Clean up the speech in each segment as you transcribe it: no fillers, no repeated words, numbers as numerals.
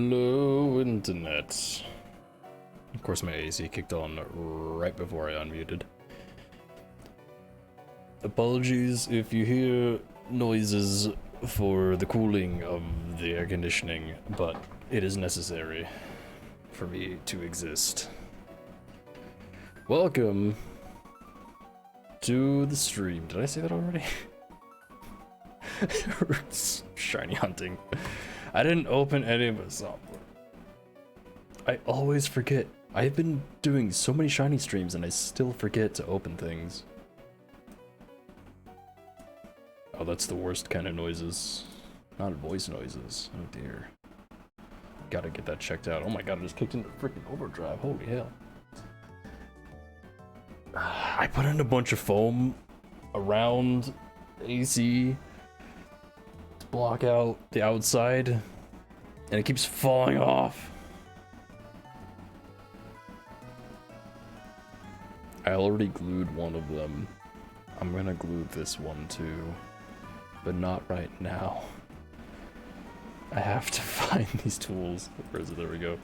Hello, internet. Of course, my AC kicked on right before I unmuted. Apologies if you hear noises for the cooling of the air conditioning, but it is necessary for me to exist. Welcome to the stream. Did I say that already? Shiny hunting. I didn't open any of my software. I always forget. I've been doing so many shiny streams and I still forget to open things. Oh, that's the worst kind of noises. Not voice noises. Oh dear. Gotta get that checked out. Oh my god, I just kicked into freaking overdrive. Holy hell. I put in a bunch of foam around AC to block out the outside, and it keeps falling off. I already glued one of them. I'm gonna glue this one too, but not right now. I have to find these tools. Where is it? There we go.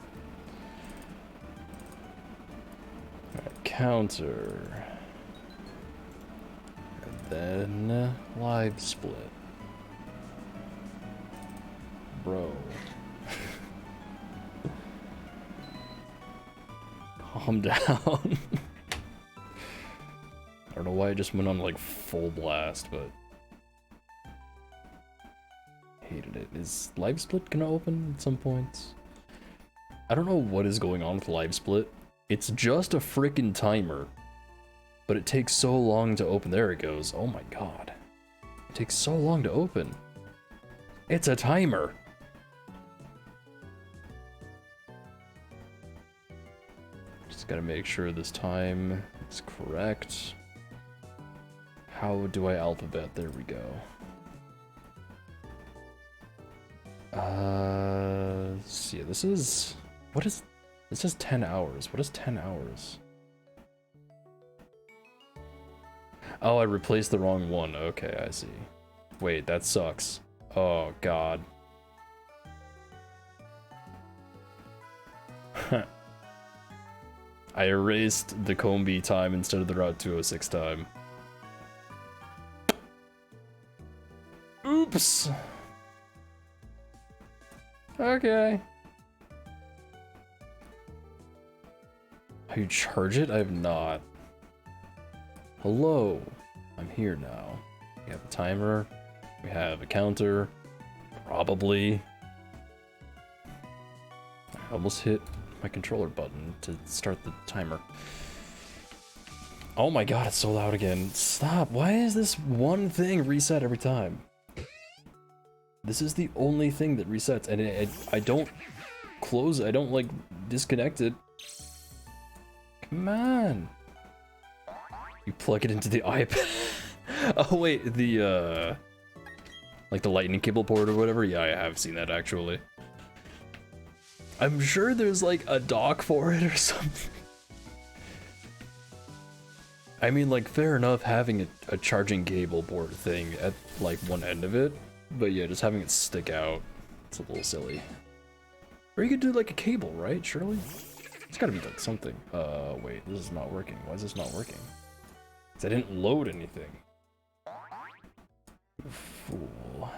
Alright, counter. And then live split. Bro. Calm down. I don't know why I just went on like full blast, but hated it. Is live split gonna open at some point? I don't know what is going on with live split. It's just a freaking timer, but it takes so long to open. There it goes. Oh my god. It takes so long to open. It's a timer. Just gotta make sure this time is correct. How do I alphabet? There we go. See, this is, what is, this says 10 hours. What is 10 hours? Oh, I replaced the wrong one. Okay, I see. Wait, that sucks. Oh, God. I erased the Combi time instead of the Route 206 time. Oops. Okay. How you charge it? I have not. Hello. I'm here now. We have a timer. We have a counter. Probably. I almost hit my controller button to start the timer. Oh my god, it's so loud again. Stop. Why is this one thing reset every time? This is the only thing that resets, and I don't close it. I don't, like, disconnect it. Come on. You plug it into the iPad. Oh, wait, the, like the lightning cable port or whatever? Yeah, I have seen that, actually. I'm sure there's, like, a dock for it or something. I mean, like, fair enough having a charging cable port thing at, like, one end of it. But yeah, just having it stick out, it's a little silly. Or you could do like a cable, right? Surely? It's gotta be like something. Wait, this is not working. Why is this not working? Because I didn't load anything. You fool.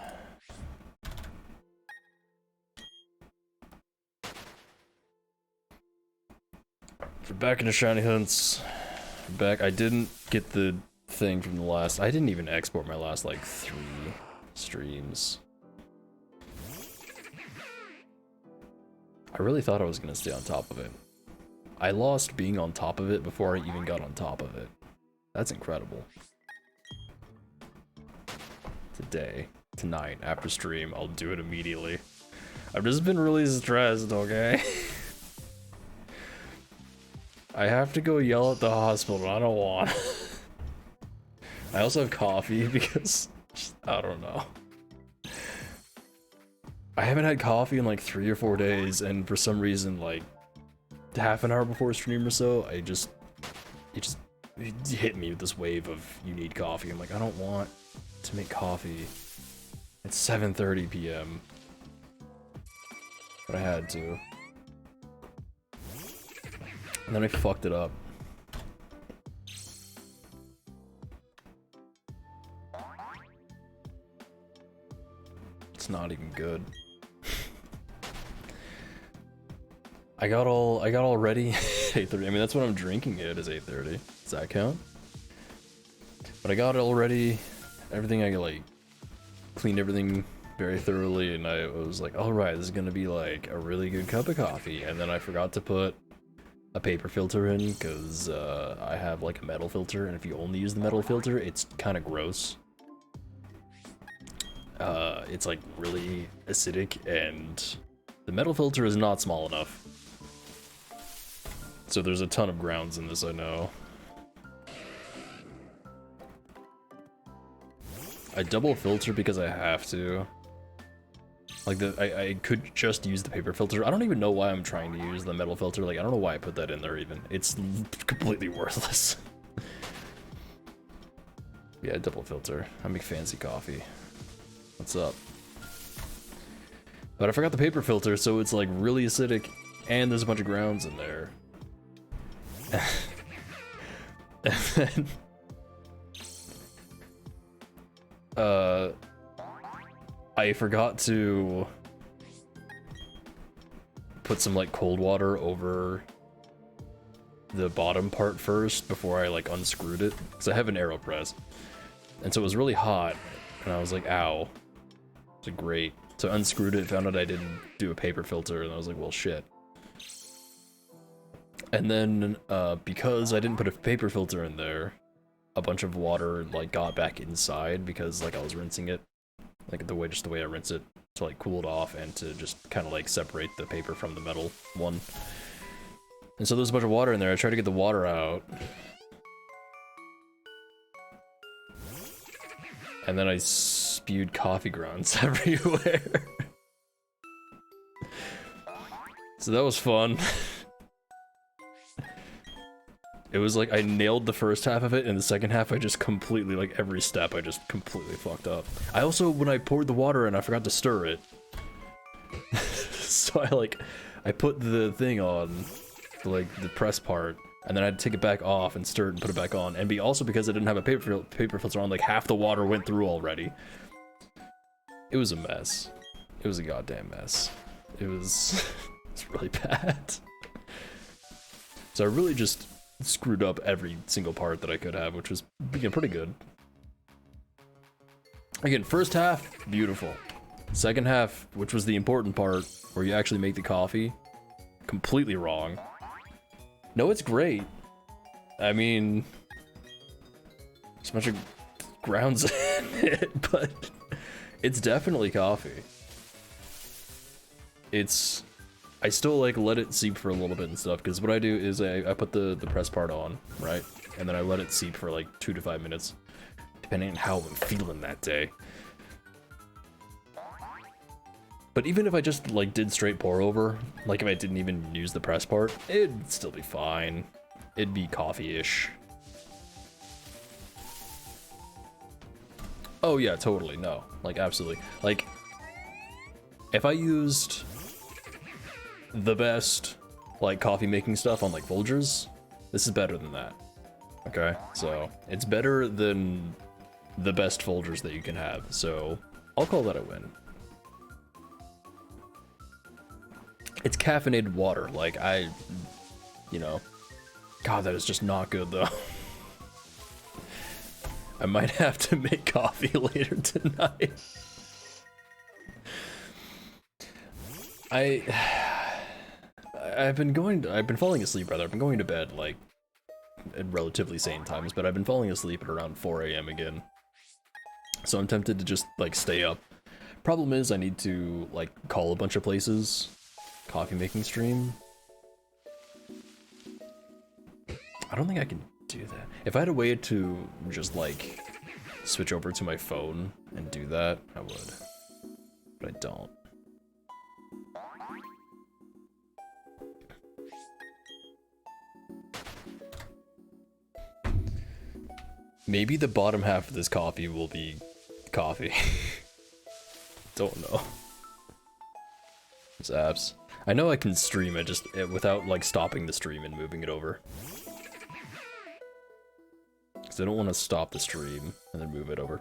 We're back into Shiny Hunts. Back. I didn't get the thing from the last. I didn't even export my last like 3 streams. I really thought I was gonna stay on top of it. I lost being on top of it before I even got on top of it. That's incredible. Today, tonight, after stream, I'll do it immediately. I've just been really stressed, okay? I have to go yell at the hospital, I don't want. I also have coffee because I don't know. I haven't had coffee in like 3 or 4 days, and for some reason, like half an hour before stream or so, it just hit me with this wave of you need coffee. I'm like, I don't want to make coffee. It's 7:30 p.m. but I had to. And then I fucked it up. It's not even good. I got all ready. 8:30. I mean, that's what I'm drinking it is 8:30. Does that count? But I got it all ready. Everything, I like cleaned everything very thoroughly, and I was like, all right, this is gonna be like a really good cup of coffee. And then I forgot to put a paper filter in because I have like a metal filter, and if you only use the metal filter, it's kind of gross. It's like really acidic, and the metal filter is not small enough. So there's a ton of grounds in this, I know. I double filter because I have to. Like, I could just use the paper filter. I don't even know why I'm trying to use the metal filter. Like, I don't know why I put that in there even. It's completely worthless. Yeah, double filter. I make fancy coffee. What's up? But I forgot the paper filter, so it's like really acidic, and there's a bunch of grounds in there. And then I forgot to put some like cold water over the bottom part first before I like unscrewed it, because I have an AeroPress, and so it was really hot, and I was like, ow. It's like, great. So I unscrewed it, found out I didn't do a paper filter, and I was like, well, shit. And then, because I didn't put a paper filter in there, a bunch of water, like, got back inside because, like, I was rinsing it. Like, just the way I rinse it, to, like, cool it off and to just kind of, like, separate the paper from the metal one. And so there's a bunch of water in there. I tried to get the water out. And then I spewed coffee grounds everywhere. So that was fun. It was like I nailed the first half of it, and the second half I just completely, like every step, I just completely fucked up. I also, when I poured the water in, I forgot to stir it. So I put the thing on, like the press part, and then I had to take it back off and stir it and put it back on. And also because I didn't have a paper filter on, like half the water went through already. It was a mess. It was a goddamn mess. It was, it's really bad. So I really just screwed up every single part that I could have, which was pretty good. Again, first half, beautiful. Second half, which was the important part, where you actually make the coffee, completely wrong. No, it's great. I mean, there's a bunch of grounds in it, but it's definitely coffee. I still like let it seep for a little bit and stuff, because what I do is I put the press part on, right? And then I let it seep for like 2 to 5 minutes, depending on how I'm feeling that day. But even if I just like did straight pour over, like if I didn't even use the press part, it'd still be fine. It'd be coffee-ish. Oh yeah, totally, no. Like, absolutely. Like, if I used the best, like, coffee-making stuff on, like, Folgers, this is better than that. Okay? So, it's better than the best Folgers that you can have, so I'll call that a win. It's caffeinated water, like, you know. God, that is just not good, though. I might have to make coffee later tonight. I've been falling asleep, rather. I've been going to bed, like, at relatively sane times, but I've been falling asleep at around 4 AM again. So I'm tempted to just, like, stay up. Problem is, I need to, like, call a bunch of places. Coffee making stream. I don't think I can do that. If I had a way to just, like, switch over to my phone and do that, I would. But I don't. Maybe the bottom half of this coffee will be coffee. Don't know. Zaps. I know I can stream it just without like stopping the stream and moving it over. Because I don't want to stop the stream and then move it over.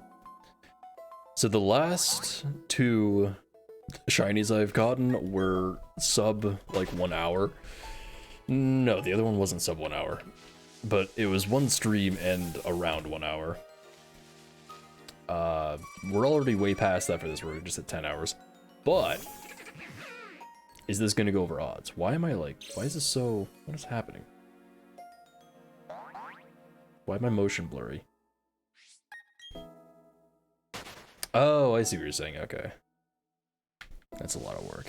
So the last two shinies I've gotten were sub like 1 hour. No, the other one wasn't sub 1 hour. But it was one stream and around 1 hour. We're already way past that for this. We're just at 10 hours. But is this gonna go over odds? Why am I like, why is this so, what is happening? Why am I motion blurry? Oh, I see what you're saying, okay. That's a lot of work.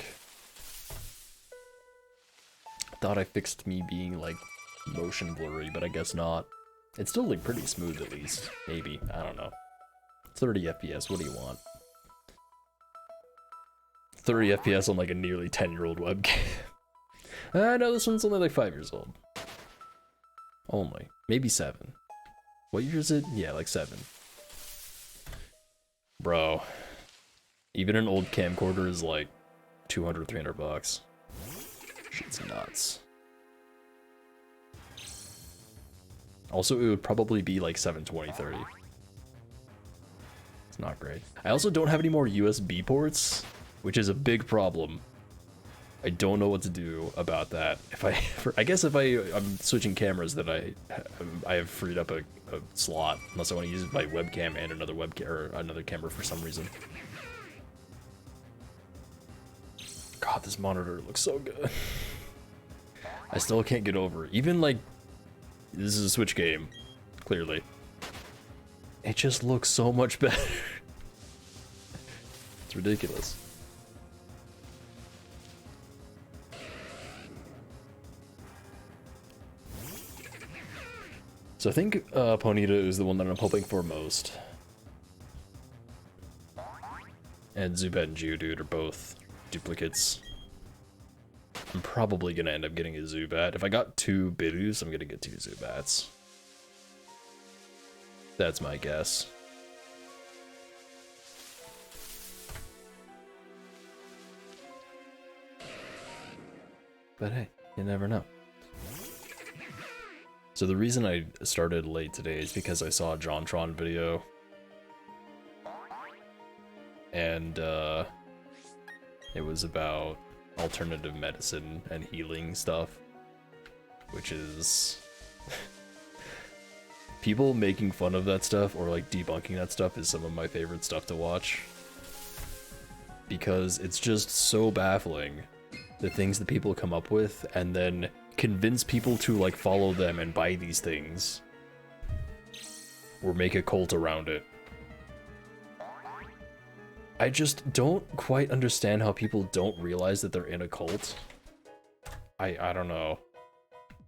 Thought I fixed me being like motion blurry, but I guess not. It's still like pretty smooth at least, maybe, I don't know. 30 FPS, what do you want? 30 FPS on like a nearly 10-year-old webcam. No, this one's only like 5 years old. Only. Maybe 7. What year is it? Yeah, like 7. Bro. Even an old camcorder is like 200, 300 bucks. Shit's nuts. Also, it would probably be like 720, 30. It's not great. I also don't have any more USB ports, which is a big problem. I don't know what to do about that. I guess if I'm switching cameras, then I have freed up a slot, unless I want to use my webcam and another webcam or another camera for some reason. God, this monitor looks so good. I still can't get over it. Even like, this is a Switch game, clearly. It just looks so much better. It's ridiculous. So I think Ponyta is the one that I'm hoping for most. And Zubat and Geodude are both duplicates. I'm probably gonna end up getting a Zubat. If I got 2 Bidus, I'm gonna get 2 Zubats. That's my guess. But hey, you never know. So the reason I started late today is because I saw a JonTron video. And it was about alternative medicine and healing stuff. Which is... people making fun of that stuff or like debunking that stuff is some of my favorite stuff to watch. Because it's just so baffling, the things that people come up with, and then convince people to like follow them and buy these things. Or make a cult around it. I just don't quite understand how people don't realize that they're in a cult. I don't know.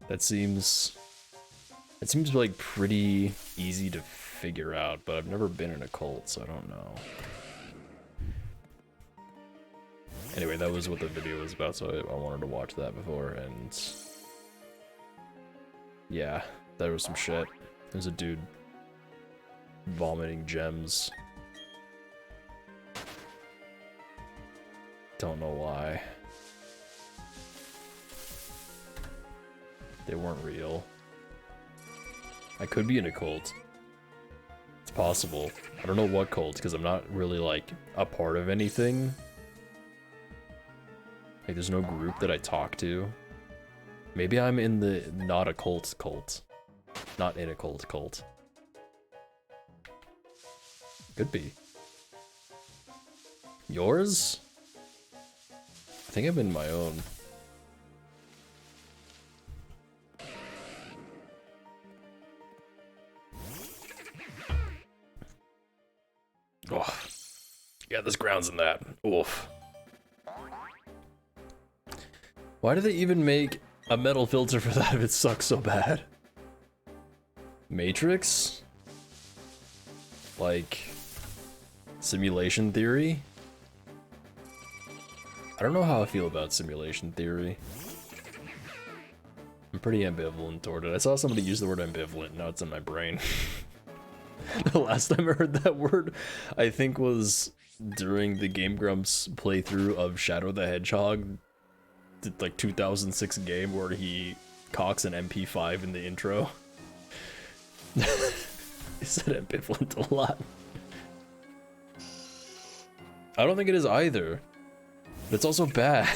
It seems like pretty easy to figure out, but I've never been in a cult, so I don't know. Anyway, that was what the video was about, so I wanted to watch that before, and... yeah, there was some shit. There's a dude vomiting gems. Don't know why. They weren't real. I could be in a cult. It's possible. I don't know what cult, because I'm not really, like, a part of anything. Like, there's no group that I talk to. Maybe I'm in the not a cult cult. Not in a cult cult. Could be. Yours? I think I'm in my own. Oh, yeah, there's grounds in that. Oof. Why do they even make a metal filter for that if it sucks so bad? Matrix? Like, simulation theory? I don't know how I feel about simulation theory. I'm pretty ambivalent toward it. I saw somebody use the word ambivalent, now it's in my brain. The last time I heard that word, I think was during the Game Grumps playthrough of Shadow the Hedgehog, like 2006 game where he cocks an MP5 in the intro. He said ambivalent a lot. I don't think it is either. But it's also bad.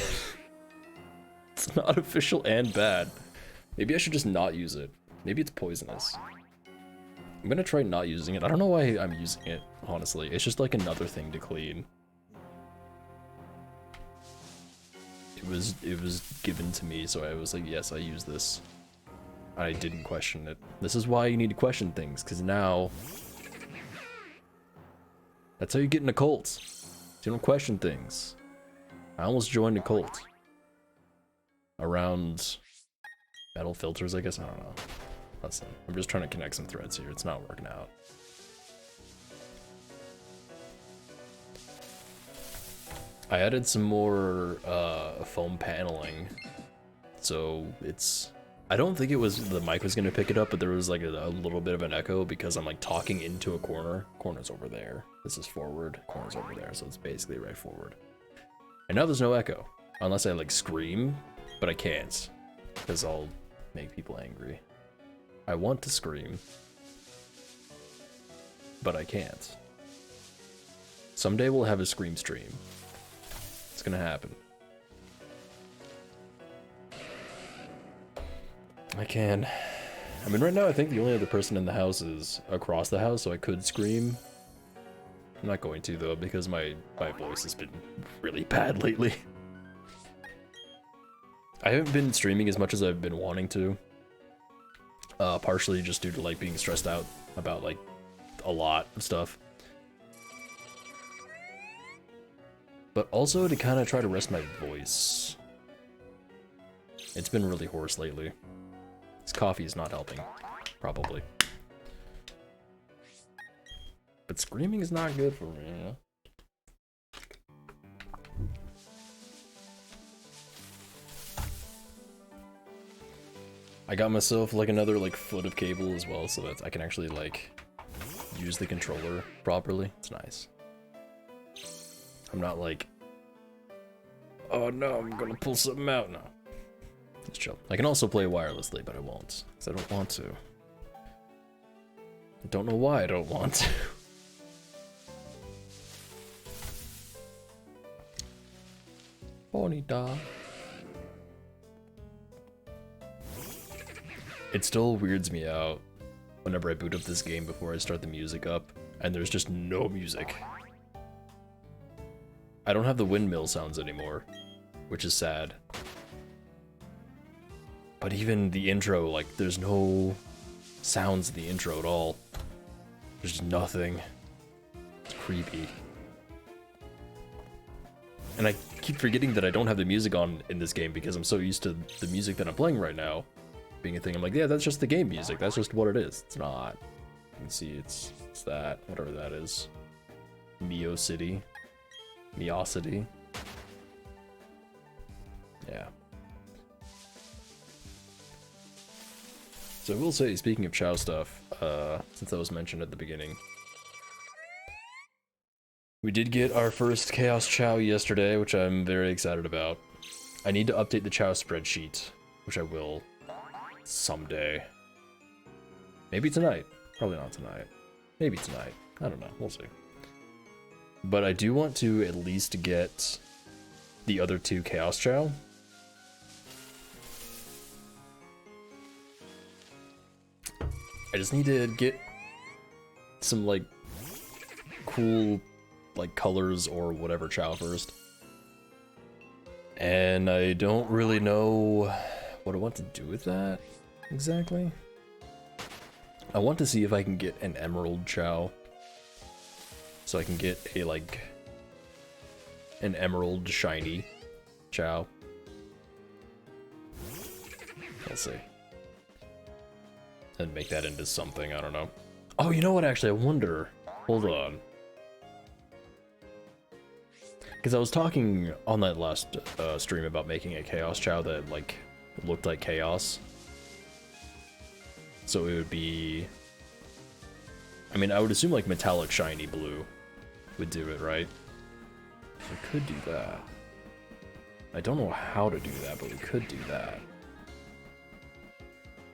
It's not official and bad. Maybe I should just not use it. Maybe it's poisonous. I'm gonna try not using it. I don't know why I'm using it, honestly. It's just like another thing to clean. It was given to me, so I was like, yes, I use this. I didn't question it. This is why you need to question things, because now... That's how you get in a cult. You don't question things. I almost joined a cult. Around... metal filters, I guess? I don't know. Listen, I'm just trying to connect some threads here. It's not working out. I added some more foam paneling, so it's... I don't think it was the mic was gonna pick it up, but there was like a little bit of an echo because I'm like talking into a corner. Corner's over there. This is forward. Corner's over there, so it's basically right forward. And now there's no echo, unless I like scream, but I can't because I'll make people angry. I want to scream, but I can't. Someday we'll have a scream stream. It's gonna happen. I can. I mean, right now I think the only other person in the house is across the house, so I could scream. I'm not going to though, because my voice has been really bad lately. I haven't been streaming as much as I've been wanting to. Partially just due to like being stressed out about like a lot of stuff. But also to kind of try to rest my voice. It's been really hoarse lately. This coffee is not helping, probably. But screaming is not good for me, you know? I got myself like another like foot of cable as well, so that I can actually like use the controller properly. It's nice. I'm not like, oh no, I'm gonna pull something out now. Just chill. I can also play wirelessly, but I won't, because I don't want to. I don't know why I don't want to. Bonita. It still weirds me out whenever I boot up this game before I start the music up, and there's just no music. I don't have the windmill sounds anymore, which is sad. But even the intro, like, there's no sounds in the intro at all. There's just nothing. It's creepy. And I keep forgetting that I don't have the music on in this game because I'm so used to the music that I'm playing right now being a thing. I'm like, yeah, that's just the game music. That's just what it is. It's not. You can see it's that, whatever that is. Meocity. Meocity. Yeah. So I will say, speaking of Chow stuff, since that was mentioned at the beginning, we did get our first Chaos Chow yesterday, which I'm very excited about. I need to update the Chow spreadsheet, which I will someday. Maybe tonight. Probably not tonight. Maybe tonight. I don't know. We'll see. But I do want to at least get the other two Chaos Chow. I just need to get some, like, cool, like, colors or whatever Chow first. And I don't really know what I want to do with that, exactly. I want to see if I can get an Emerald Chow. So I can get a, like, an Emerald Shiny Chow. We'll see. And make that into something, I don't know. Oh, you know what, actually, I wonder. Hold on. Because I was talking on that last stream about making a Chaos Chow that, like, looked like Chaos. So it would be... I mean, I would assume, like, metallic shiny blue would do it, right? We could do that. I don't know how to do that, but we could do that.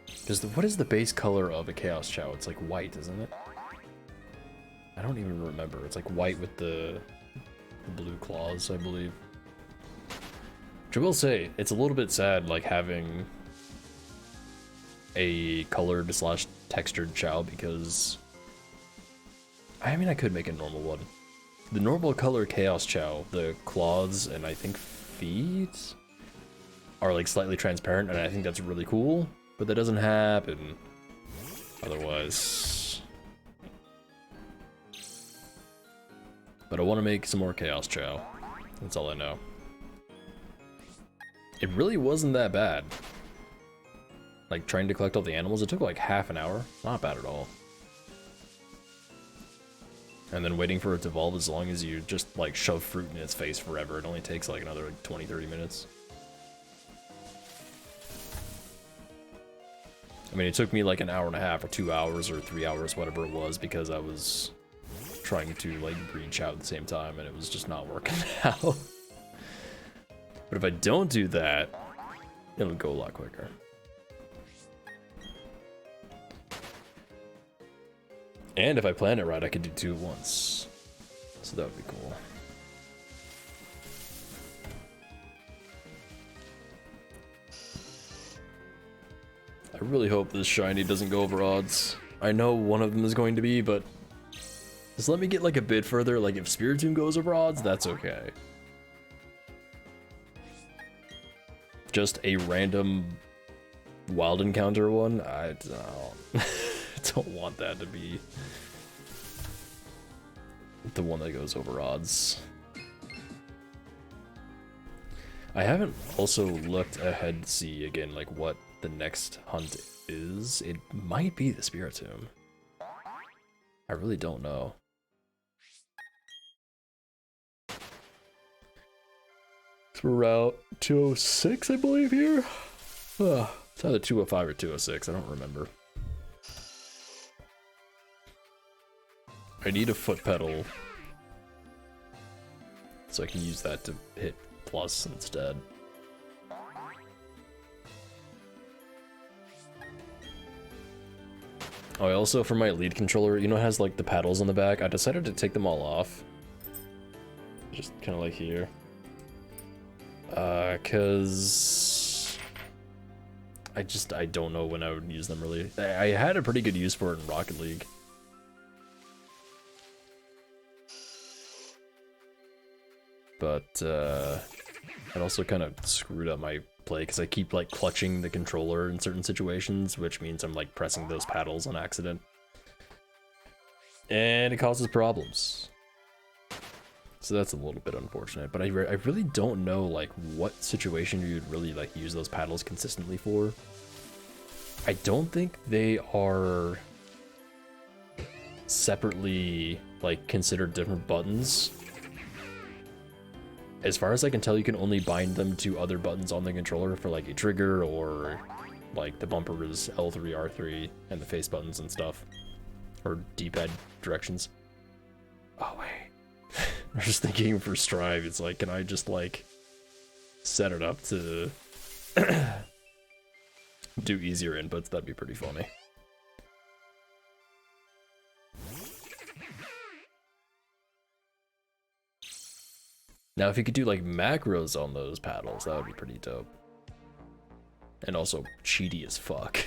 Because what is the base color of a Chaos Chow? It's like white, isn't it? I don't even remember. It's like white with the blue claws, I believe. Which I will say, it's a little bit sad, like, having a colored slash textured Chow, because... I mean, I could make a normal one. The normal color Chaos Chow, the claws and I think feet are like slightly transparent, and I think that's really cool, but that doesn't happen otherwise. But I want to make some more Chaos Chow. That's all I know. It really wasn't that bad. Like, trying to collect all the animals, it took like half an hour. Not bad at all. And then waiting for it to evolve, as long as you just, like, shove fruit in its face forever. It only takes, like, another 20-30 minutes. I mean, it took me, like, an hour and a half, or 2 hours, or 3 hours, whatever it was, because I was trying to, like, breed Chow at the same time, and it was just not working out. But if I don't do that, it'll go a lot quicker. And if I plan it right, I could do 2 at once. So that would be cool. I really hope this shiny doesn't go over odds. I know one of them is going to be, but just let me get like a bit further. Like if Spiritomb goes over odds, that's okay. Just a random wild encounter one, I don't. Don't want that to be the one that goes over odds. I haven't also looked ahead to see again like what the next hunt is. It might be the Spiritomb. I really don't know. We're Route 206, I believe, here. It's either 205 or 206, I don't remember. I need a foot pedal so I can use that to hit plus instead. Oh, I also, for my lead controller, you know, it has like the paddles on the back. I decided to take them all off. Just kind of like here. Cause I don't know when I would use them really. I had a pretty good use for it in Rocket League. But it also kind of screwed up my play because I keep like clutching the controller in certain situations, which means I'm like pressing those paddles on accident. And it causes problems. So that's a little bit unfortunate, but I really don't know like what situation you'd really like use those paddles consistently for. I don't think they are separately like considered different buttons. As far as I can tell, you can only bind them to other buttons on the controller for like a trigger or like the bumper is L3, R3, and the face buttons and stuff. Or D-pad directions. Oh wait. I was just thinking for Strive, it's like, can I just like set it up to do easier inputs? That'd be pretty funny. Now, if you could do like macros on those paddles, that would be pretty dope. And also cheaty as fuck.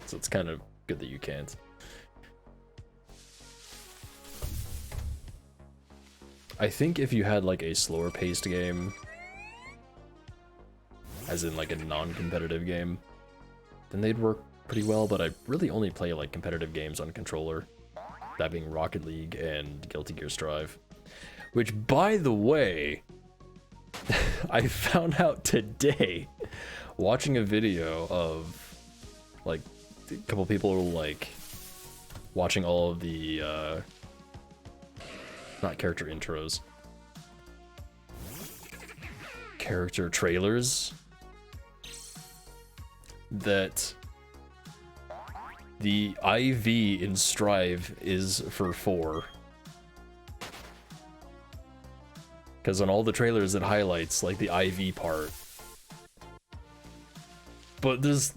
So it's kind of good that you can't. I think if you had like a slower paced game, as in like a non-competitive game, then they'd work pretty well, but I really only play like competitive games on controller. That being Rocket League and Guilty Gear Strive. Which, by the way, I found out today, watching a video of, like, a couple people were, like, watching all of the, not character intros, character trailers, that the IV in Strive is for 4. Because on all the trailers it highlights like the IV part. But there's...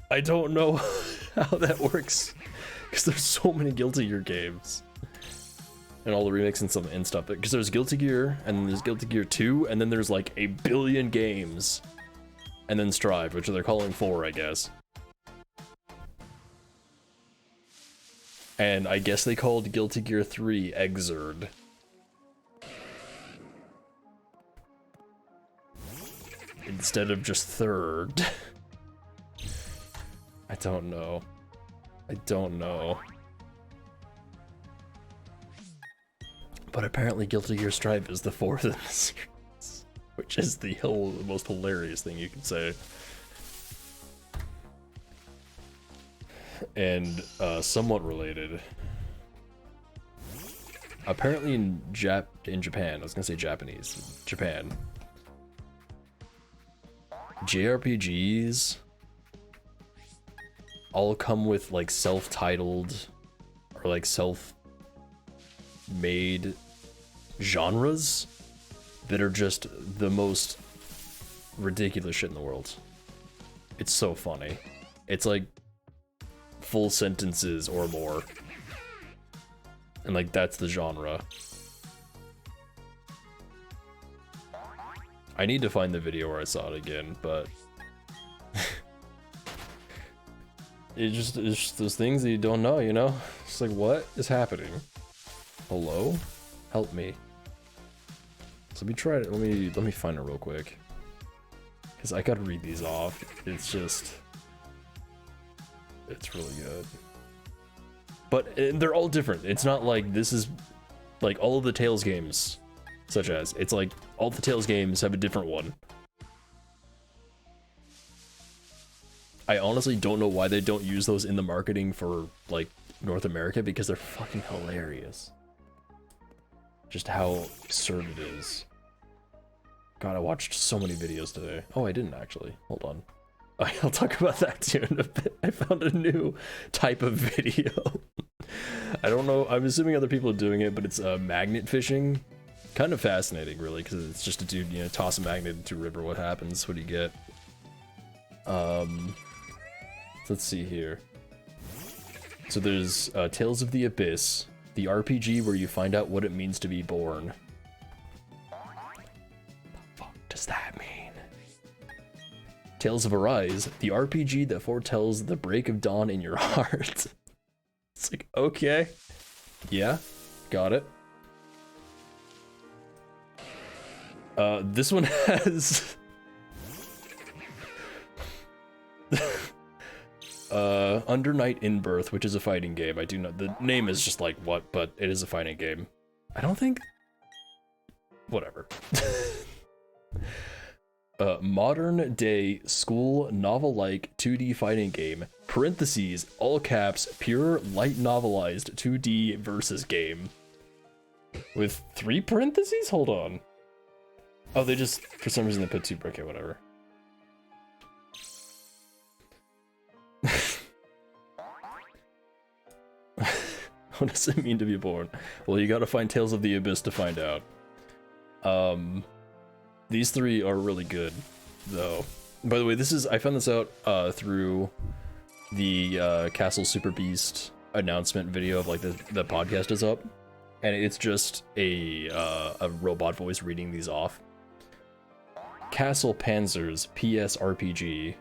I don't know how that works. Because there's so many Guilty Gear games. And all the remakes and stuff. Because there's Guilty Gear, and then there's Guilty Gear 2, and then there's like a billion games. And then Strive, which they're calling 4, I guess. And I guess they called Guilty Gear 3 Exurd. Instead of just Third. I don't know. I don't know. But apparently Guilty Gear Strive is the 4th in the series. Which is the most hilarious thing you can say. And somewhat related. Apparently in Japan, I was gonna say Japanese, Japan, JRPGs all come with like self-titled or like self-made genres that are just the most ridiculous shit in the world. It's so funny. It's like full sentences or more. And like that's the genre. I need to find the video where I saw it again, but it's just those things that you don't know, you know? It's like, what is happening? Hello? Help me. So let me try it. Let me find it real quick. Cause I gotta read these off. It's really good. But they're all different. It's not like this is like all of the Tales games, such as it's like all the Tales games have a different one. I honestly don't know why they don't use those in the marketing for like North America, because they're fucking hilarious. Just how absurd it is. God, I watched so many videos today. Oh, I didn't actually. Hold on. I'll talk about that too in a bit. I found a new type of video. I don't know. I'm assuming other people are doing it, but it's magnet fishing. Kind of fascinating, really, because it's just a dude, you know, toss a magnet into a river. What happens? What do you get? Let's see here. So there's Tales of the Abyss, the RPG where you find out what it means to be born. What the fuck does that mean? Tales of Arise, the RPG that foretells the break of dawn in your heart. It's like, okay. Yeah, got it. This one has... Under Night in Birth, which is a fighting game. I do know the name is just like what, but it is a fighting game. I don't think... Whatever. Modern day school novel-like 2D fighting game, parentheses, all caps, pure light novelized 2D versus game. With 3 parentheses? Hold on. Oh, they just, for some reason they put 2, okay, whatever. What does it mean to be born? Well, you gotta find Tales of the Abyss to find out. These 3 are really good, though. By the way, I found this out through the Castle Super Beast announcement video of like the podcast is up, and it's just a robot voice reading these off. Castle Panzer's PS RPG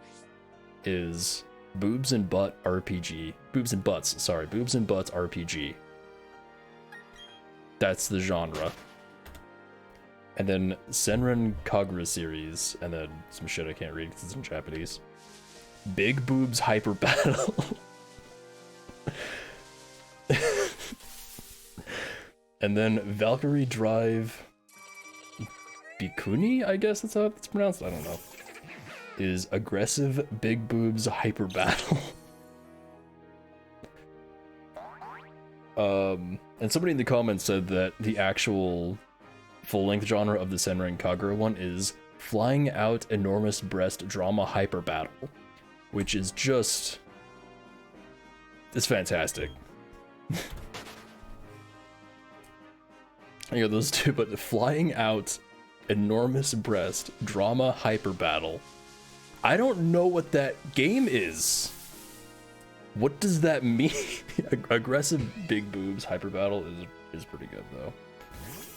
is Boobs and Butt RPG. Boobs and Butts, sorry, Boobs and Butts RPG. That's the genre. And then Senran Kagura series, and then some shit I can't read because it's in Japanese. Big Boobs Hyper Battle. And then Valkyrie Drive Bikuni, I guess that's how it's pronounced, I don't know. Is Aggressive Big Boobs Hyper Battle. And somebody in the comments said that the actual full-length genre of the Senran Kagura one is Flying Out Enormous Breast Drama Hyper Battle, which is just... it's fantastic. You know, those two, but flying out, enormous breast, drama, hyper battle. I don't know what that game is. What does that mean? Aggressive big boobs, hyper battle is pretty good though.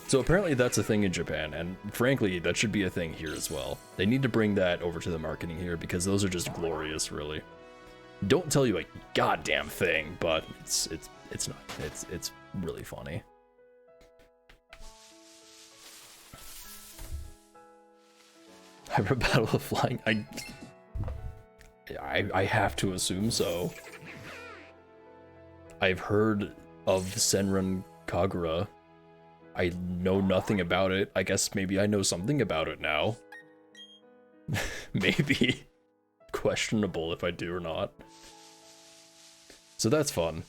So apparently that's a thing in Japan, and frankly, that should be a thing here as well. They need to bring that over to the marketing here because those are just glorious, really. Don't tell you a goddamn thing, but it's not. It's really funny. Hyper battle of flying. I have to assume so. I've heard of Senran Kagura. I know nothing about it. I guess maybe I know something about it now. Maybe. Questionable if I do or not. So that's fun.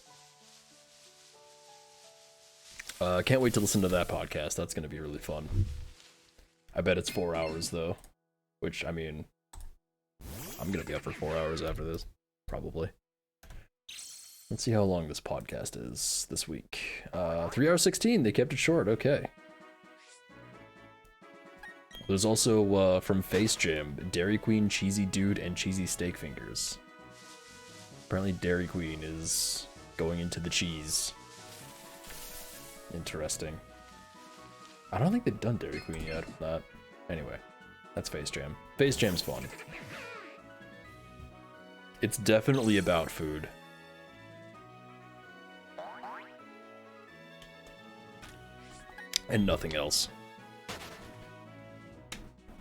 Can't wait to listen to that podcast. That's gonna be really fun. I bet it's 4 hours though. Which, I mean, I'm gonna be up for 4 hours after this. Probably. Let's see how long this podcast is this week. 3 hours 16, they kept it short, okay. There's also, from Face Jam, Dairy Queen, Cheesy Dude, and Cheesy Steak Fingers. Apparently Dairy Queen is going into the cheese. Interesting. I don't think they've done Dairy Queen yet. Anyway, that's Face Jam. Face Jam's fun. It's definitely about food. And nothing else.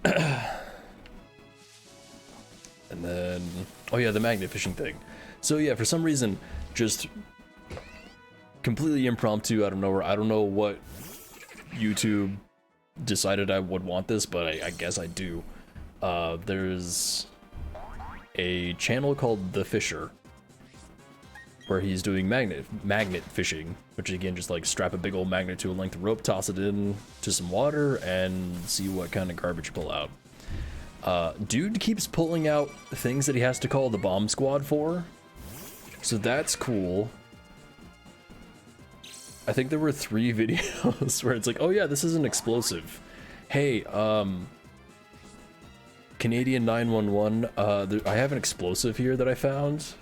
And then, oh yeah, the magnet fishing thing. So yeah, for some reason, just completely impromptu out of nowhere. I don't know what YouTube decided I would want this, but I guess I do. There's a channel called The Fisher, where he's doing magnet fishing, which again, just like strap a big old magnet to a length of rope, toss it in to some water, and see what kind of garbage you pull out. Dude keeps pulling out things that he has to call the bomb squad for, so that's cool. I think there were 3 videos where it's like, oh yeah, this is an explosive. Hey, Canadian 911, I have an explosive here that I found.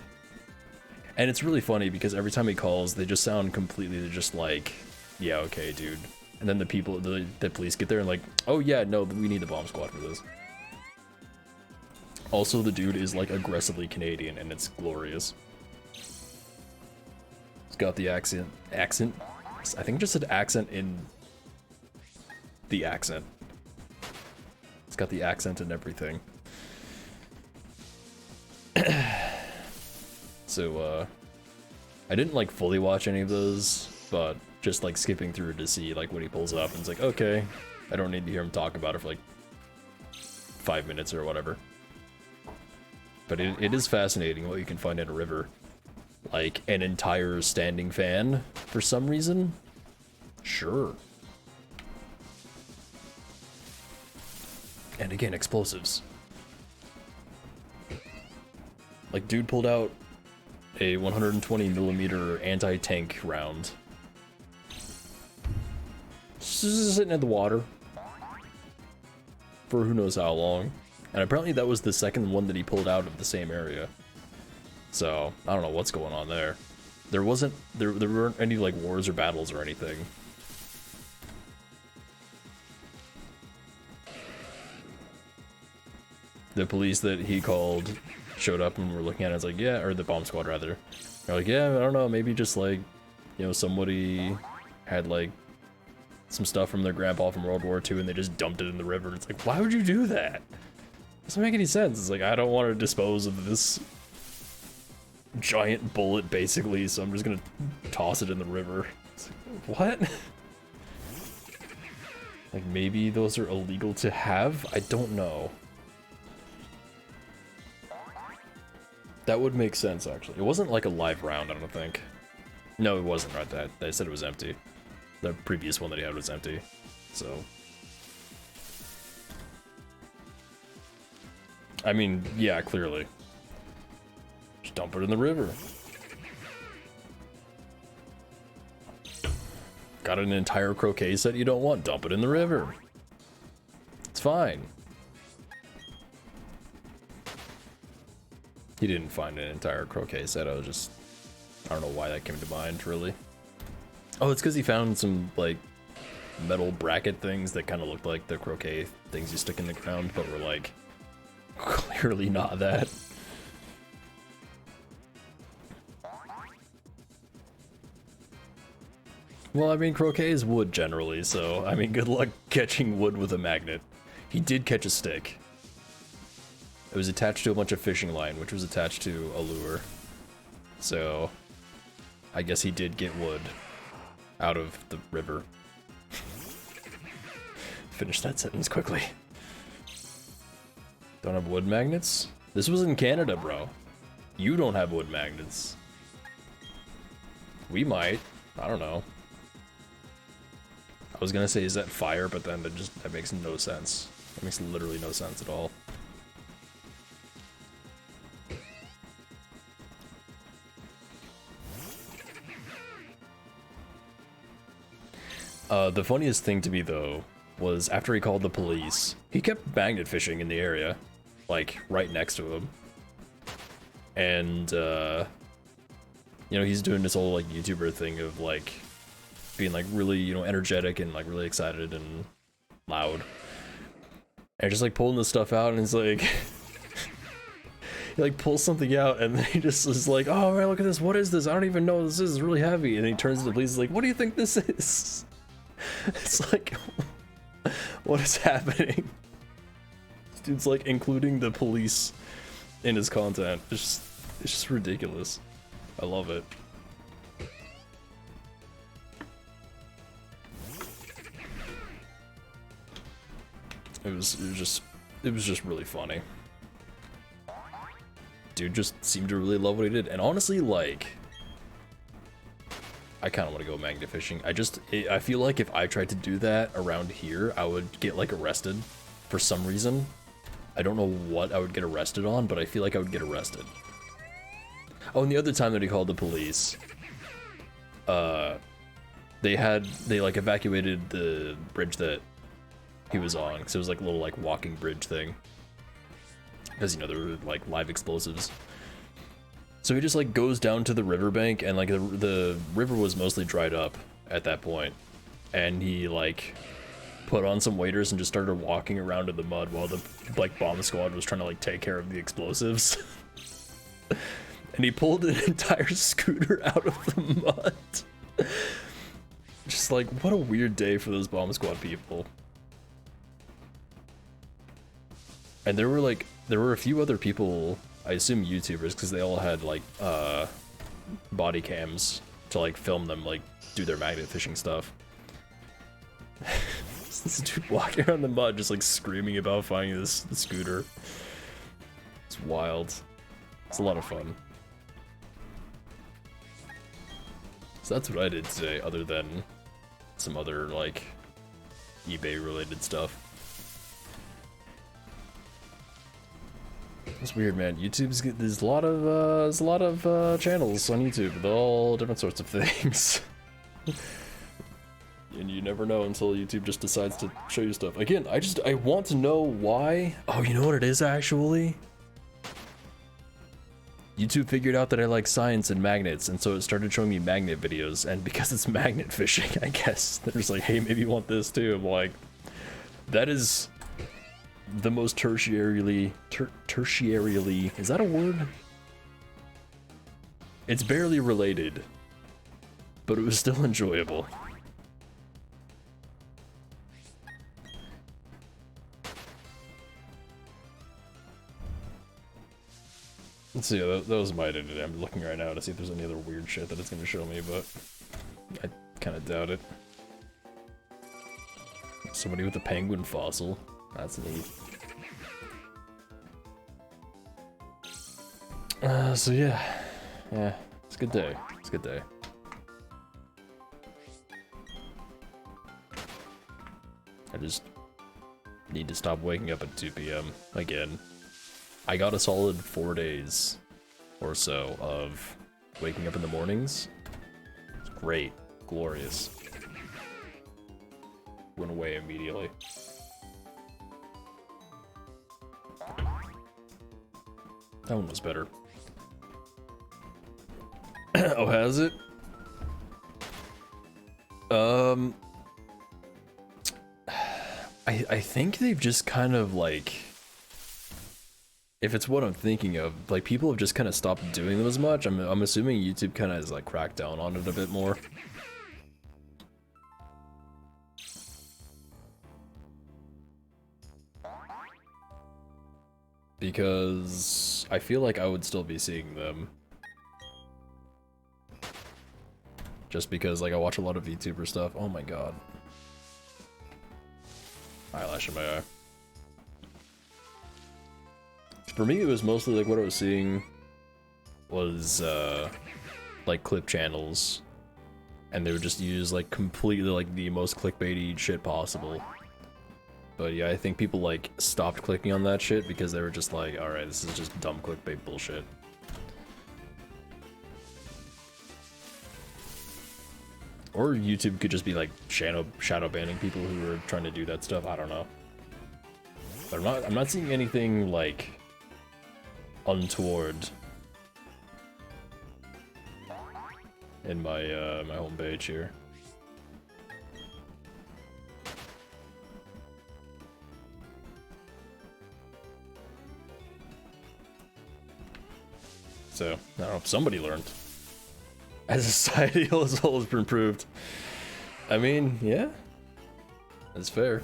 And it's really funny because every time he calls, they just sound completely, they're just like, yeah, okay, dude. And then the people, the police get there and like, oh yeah, no, we need the bomb squad for this. Also, the dude is like aggressively Canadian and it's glorious. He's got the accent, I think it just said accent in the accent. It's got the accent and everything. So, I didn't like fully watch any of those, but just like skipping through to see like what he pulls up, and it's like, okay, I don't need to hear him talk about it for like 5 minutes or whatever. But it is fascinating what you can find in a river. Like an entire standing fan for some reason? Sure. And again, explosives. Like, dude pulled out a 120mm anti-tank round. Just sitting in the water for who knows how long. And apparently that was the second one that he pulled out of the same area. So, I don't know what's going on there. There weren't any like wars or battles or anything. The police that he called showed up and were looking at it. It's like, yeah, or the bomb squad rather. They're like, yeah, I don't know, maybe just like, you know, somebody had like some stuff from their grandpa from World War II and they just dumped it in the river. It's like, why would you do that? Doesn't make any sense. It's like, I don't want to dispose of this giant bullet basically, so I'm just gonna toss it in the river. It's like, what? Like, maybe those are illegal to have? I don't know. That would make sense, actually. It wasn't like a live round, I don't think. No, it wasn't, right? That they said it was empty. The previous one that he had was empty, so. I mean, yeah, clearly. Just dump it in the river. Got an entire croquet set you don't want, dump it in the river. It's fine. He didn't find an entire croquet set, I don't know why that came to mind, really. Oh, it's because he found some, like, metal bracket things that kind of looked like the croquet things you stick in the ground, but were, like, clearly not that. Well, I mean, croquet is wood generally, so, I mean, good luck catching wood with a magnet. He did catch a stick. It was attached to a bunch of fishing line, which was attached to a lure. So, I guess he did get wood out of the river. Finish that sentence quickly. Don't have wood magnets? This was in Canada, bro. You don't have wood magnets. We might. I don't know. I was gonna say, is that fire? But then that makes no sense. That makes literally no sense at all. The funniest thing to me, though, was after he called the police, he kept magnet fishing in the area, like, right next to him. And, you know, he's doing this whole, like, YouTuber thing of, like, being, like, really, you know, energetic and, like, really excited and loud. And just, like, pulling this stuff out, and he's like... he, like, pulls something out, and then he just is like, oh, man, look at this, what is this? I don't even know what this is, it's really heavy. And he turns to the police, like, what do you think this is? It's like, what is happening? This dude's like including the police in his content. It's just ridiculous. I love it. It was just really funny. Dude just seemed to really love what he did, and honestly, like, I kind of want to go magnet fishing. I feel like if I tried to do that around here, I would get, like, arrested for some reason. I don't know what I would get arrested on, but I feel like I would get arrested. Oh, and the other time that he called the police, they like evacuated the bridge that he was on, because it was like a little, like, walking bridge thing. Because, you know, there were, like, live explosives. So he just, like, goes down to the riverbank, and, like, the river was mostly dried up at that point. And he, like, put on some waders and just started walking around in the mud while the, like, bomb squad was trying to, like, take care of the explosives. And he pulled an entire scooter out of the mud. Just, like, what a weird day for those bomb squad people. And there were a few other people, I assume YouTubers, because they all had, like, body cams to, like, film them, like, do their magnet fishing stuff. This dude walking around the mud just, like, screaming about finding this scooter. It's wild. It's a lot of fun. So that's what I did today, other than some other, like, eBay-related stuff. It's weird, man. There's a lot of channels on YouTube with all different sorts of things. And you never know until YouTube just decides to show you stuff. Again, I want to know why. Oh, you know what it is, actually? YouTube figured out that I like science and magnets, and so it started showing me magnet videos, and because it's magnet fishing, I guess, they're just like, hey, maybe you want this too. I'm like, that is the most tertiarily, is that a word? It's barely related, but it was still enjoyable. Let's see, that was my identity. I'm looking right now to see if there's any other weird shit that it's going to show me, but I kind of doubt it. Somebody with a penguin fossil. That's neat. So yeah, it's a good day. It's a good day. I just need to stop waking up at 2 p.m. again. I got a solid 4 days or so of waking up in the mornings. It's great, glorious. went away immediately. That one was better. Oh, has it? I think they've just kind of like, if it's what I'm thinking of, like people have just kind of stopped doing them as much. I'm assuming YouTube kind of has like cracked down on it a bit more. Because I feel like I would still be seeing them. Just because like I watch a lot of VTuber stuff. Oh my god. Eyelash in my eye. For me, it was mostly like what I was seeing was like clip channels, and they would just use like completely like the most clickbaity shit possible. But yeah, I think people like stopped clicking on that shit because they were just like, alright, this is just dumb clickbait bullshit. Or YouTube could just be like shadow banning people who are trying to do that stuff. I don't know. But I'm not seeing anything like untoward in my my homepage here. So, I don't know if somebody learned. As a society as a whole has been improved. I mean, yeah. That's fair.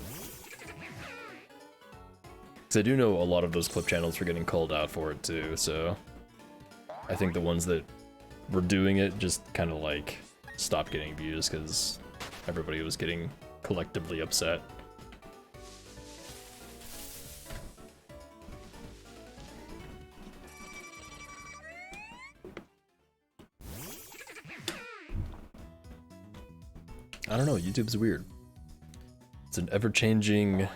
Because I do know a lot of those clip channels were getting called out for it too, so... I think the ones that were doing it just kind of like stopped getting views because everybody was getting collectively upset. I don't know, YouTube's weird. It's an ever-changing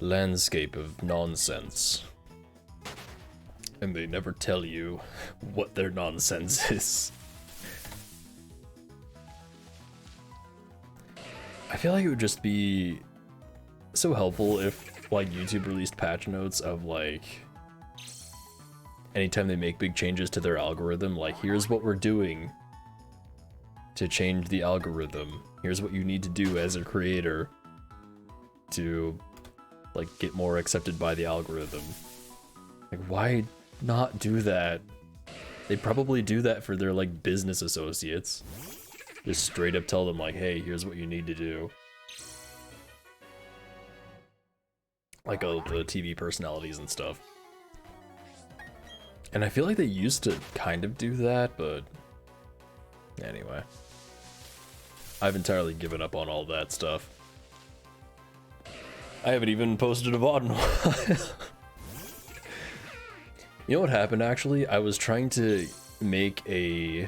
landscape of nonsense. And they never tell you what their nonsense is. I feel like it would just be so helpful if, like, YouTube released patch notes of, like, anytime they make big changes to their algorithm, like, here's what we're doing to change the algorithm. Here's what you need to do as a creator to, like, get more accepted by the algorithm. Like, why not do that? They probably do that for their, like, business associates. Just straight up tell them, like, hey, here's what you need to do. Like, the TV personalities and stuff. And I feel like they used to kind of do that, but anyway. I've entirely given up on all that stuff. I haven't even posted a VOD in a while. You know what happened, actually? I was trying to make a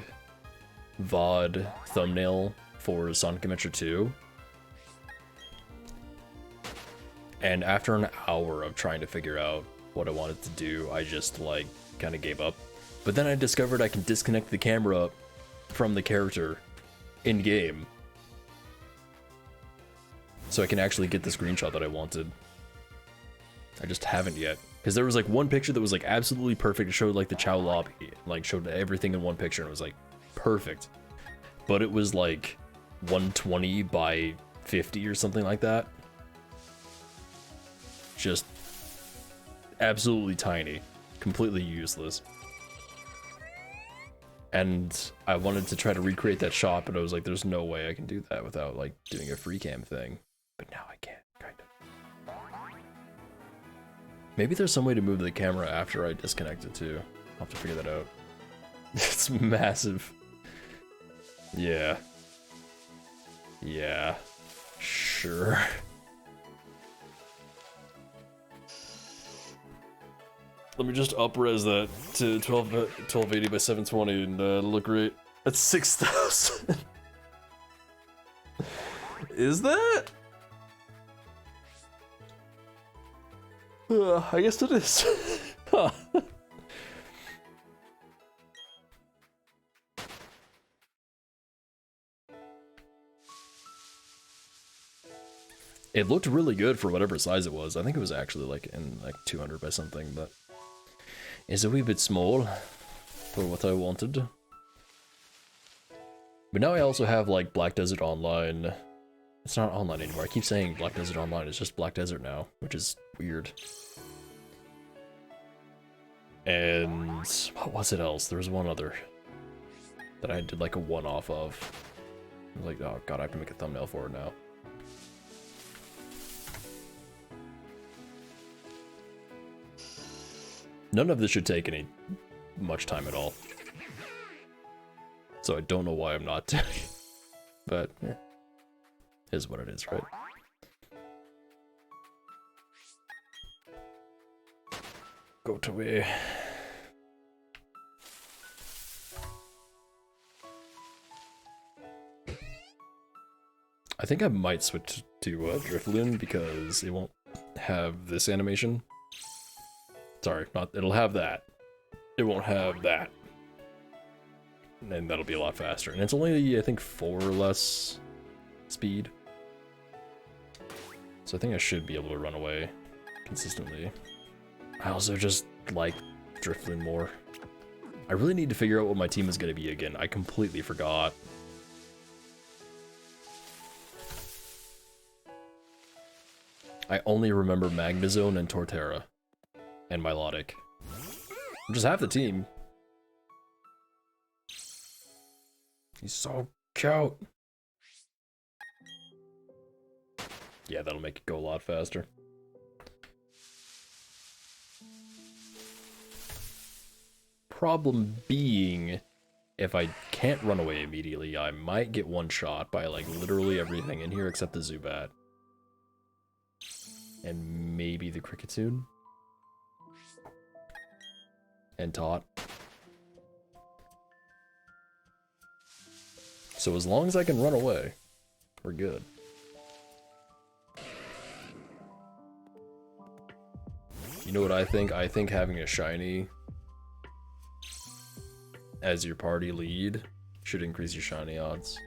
VOD thumbnail for Sonic Adventure 2. And after an hour of trying to figure out what I wanted to do, I just, like, kind of gave up. But then I discovered I can disconnect the camera from the character in-game. So I can actually get the screenshot that I wanted. I just haven't yet. Because there was like one picture that was like absolutely perfect. It showed like the Chow lobby. Like showed everything in one picture and it was like perfect. But it was like 120 by 50 or something like that. Just absolutely tiny. Completely useless. And I wanted to try to recreate that shot, but I was like, there's no way I can do that without like doing a free cam thing. But now I can, kind of. Maybe there's some way to move the camera after I disconnect it too. I'll have to figure that out. It's massive. Yeah. Yeah. Sure. Let me just up-res that to 1280 by 720 and it'll look great. That's 6,000. Is that? I guess it is. Huh. It looked really good for whatever size it was. I think it was actually like in like 200 by something, but it's a wee bit small for what I wanted. But now I also have like Black Desert Online. It's not online anymore. I keep saying Black Desert Online. It's just Black Desert now, which is weird. And what was it else? There was one other that I did like a one-off of. I was like, oh god, I have to make a thumbnail for it now. None of this should take any much time at all. So I don't know why I'm not doing it. But is what it is, right? Go to where? I think I might switch to Drifloon because it won't have this animation. Sorry, it'll have that. It won't have that. And that'll be a lot faster. And it's only, I think, 4 or less speed. So I think I should be able to run away consistently. I also just like Drifloon more. I really need to figure out what my team is going to be again. I completely forgot. I only remember Magnezone and Torterra. And Milotic. Just half the team. He's so cute. Yeah, that'll make it go a lot faster. Problem being, if I can't run away immediately, I might get one shot by like literally everything in here except the Zubat. And maybe the Kricketune. And Tot. So as long as I can run away, we're good. You know what I think? I think having a shiny as your party lead should increase your shiny odds.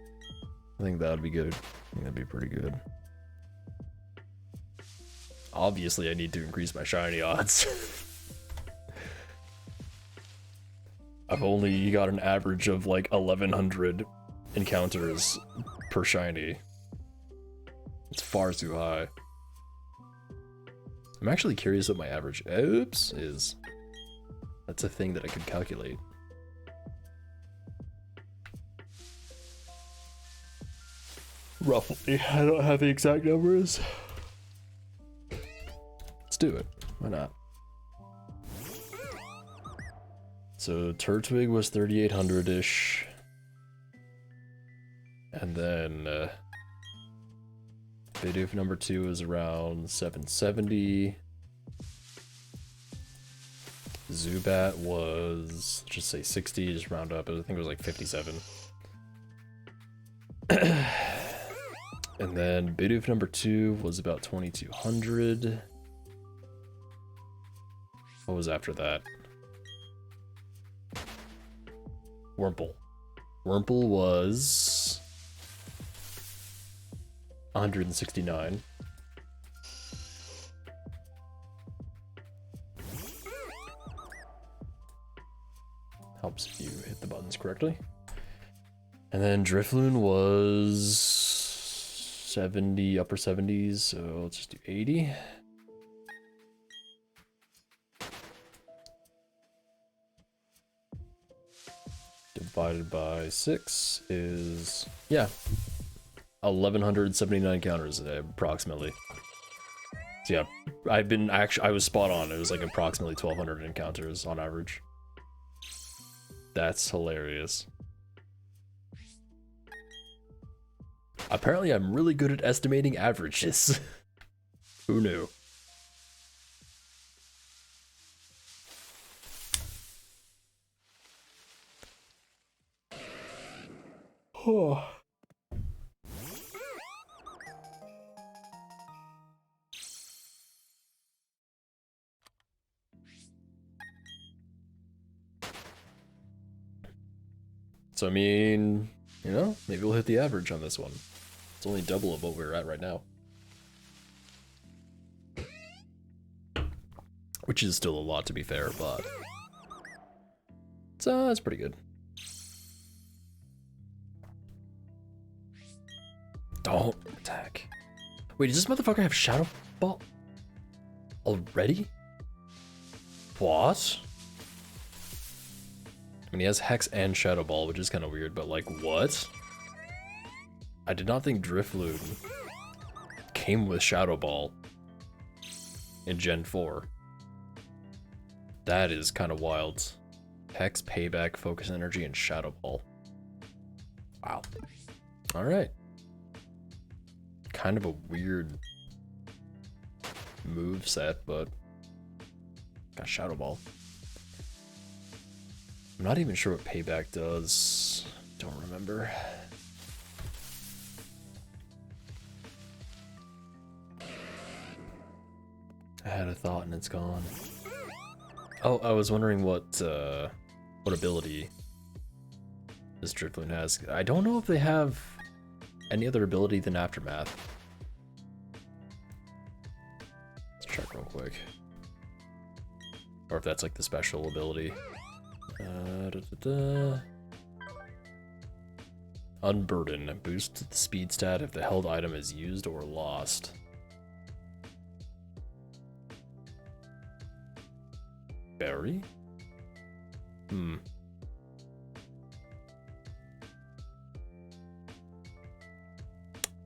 I think that would be good. I think that'd be pretty good. Obviously, I need to increase my shiny odds. I've only got an average of like 1100 encounters per shiny. It's far too high. I'm actually curious what my average is. That's a thing that I could calculate. Roughly. I don't have the exact numbers. Let's do it. Why not? So Turtwig was 3,800-ish. And then Bidoof number 2 is around 770. Zubat was, just say 60, just round up, I think it was like 57. And then Bidoof number 2 was about 2,200. What was after that? Wurmple. Wurmple was 169. Helps if you hit the buttons correctly. And then Drifloon was 70, upper 70s, so let's just do 80. Divided by 6 is, yeah, 1,179 counters approximately. So yeah, I was spot on. It was like approximately 1,200 encounters on average. That's hilarious. Apparently I'm really good at estimating averages. Who knew? Oh. So I mean, you know, maybe we'll hit the average on this one. It's only double of what we're at right now. which is still a lot to be fair, but it's pretty good. Don't attack. Wait, does this motherfucker have Shadow Ball already? What? I mean, he has Hex and Shadow Ball, which is kind of weird, but like, what? I did not think Drifloon came with Shadow Ball in Gen 4. That is kind of wild. Hex, Payback, Focus Energy, and Shadow Ball. Wow. Alright. Kind of a weird move set, but got Shadow Ball. I'm not even sure what Payback does. Don't remember. I had a thought and it's gone. Oh, I was wondering what ability this Drifloon has. I don't know if they have any other ability than Aftermath. Let's check real quick. Or if that's like the special ability. Unburden. Boost the speed stat if the held item is used or lost. Berry?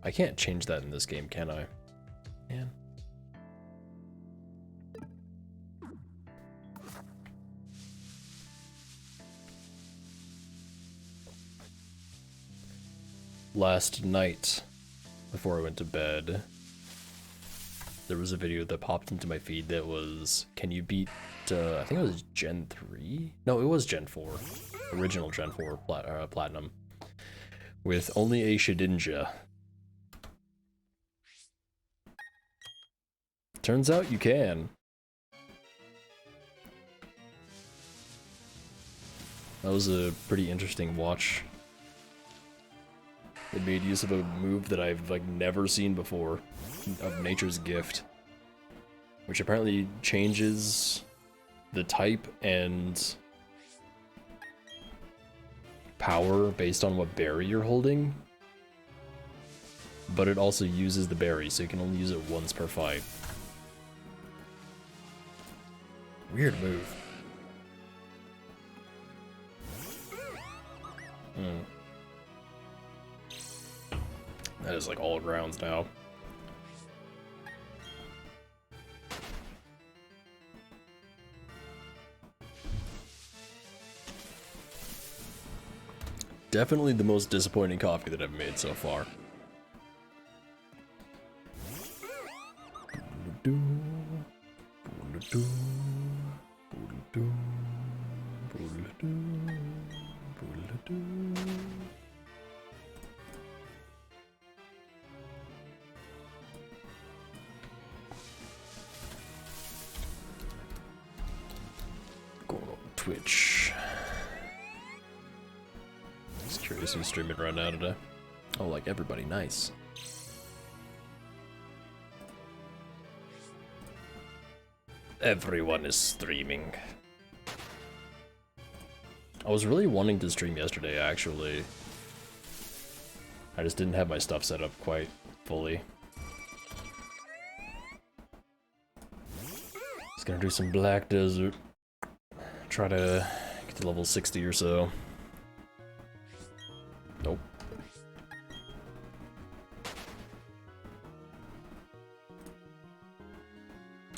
I can't change that in this game, can I? Man. Last night, before I went to bed, there was a video that popped into my feed that was, can you beat, I think it was Gen 3? No, it was Gen 4. Original Gen 4 Platinum. With only a Shedinja. Turns out you can. That was a pretty interesting watch. It made use of a move that I've like never seen before, of Nature's Gift, which apparently changes the type and power based on what berry you're holding, but it also uses the berry, so you can only use it once per fight. Weird move. That is like all grounds now. Definitely the most disappointing coffee that I've made so far. Going on Twitch. Just curious who's streaming right now today. Oh, like everybody, nice. Everyone is streaming. I was really wanting to stream yesterday, actually. I just didn't have my stuff set up quite fully. Just gonna do some Black Desert. Try to get to level 60 or so. Nope.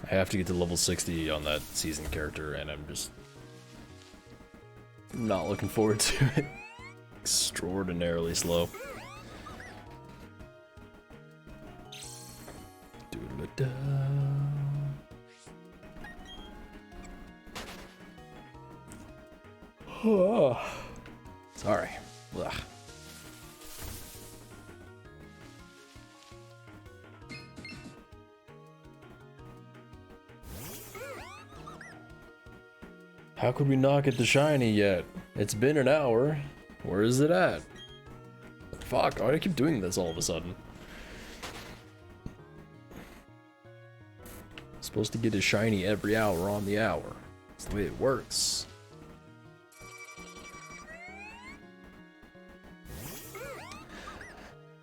I have to get to level 60 on that season character, and I'm just not looking forward to it. Extraordinarily slow. Doodle-da. Oh. Sorry. Ugh. How could we not get the shiny yet? It's been an hour. Where is it at? Fuck, why do I keep doing this all of a sudden? This supposed to get a shiny every hour on the hour. That's the way it works.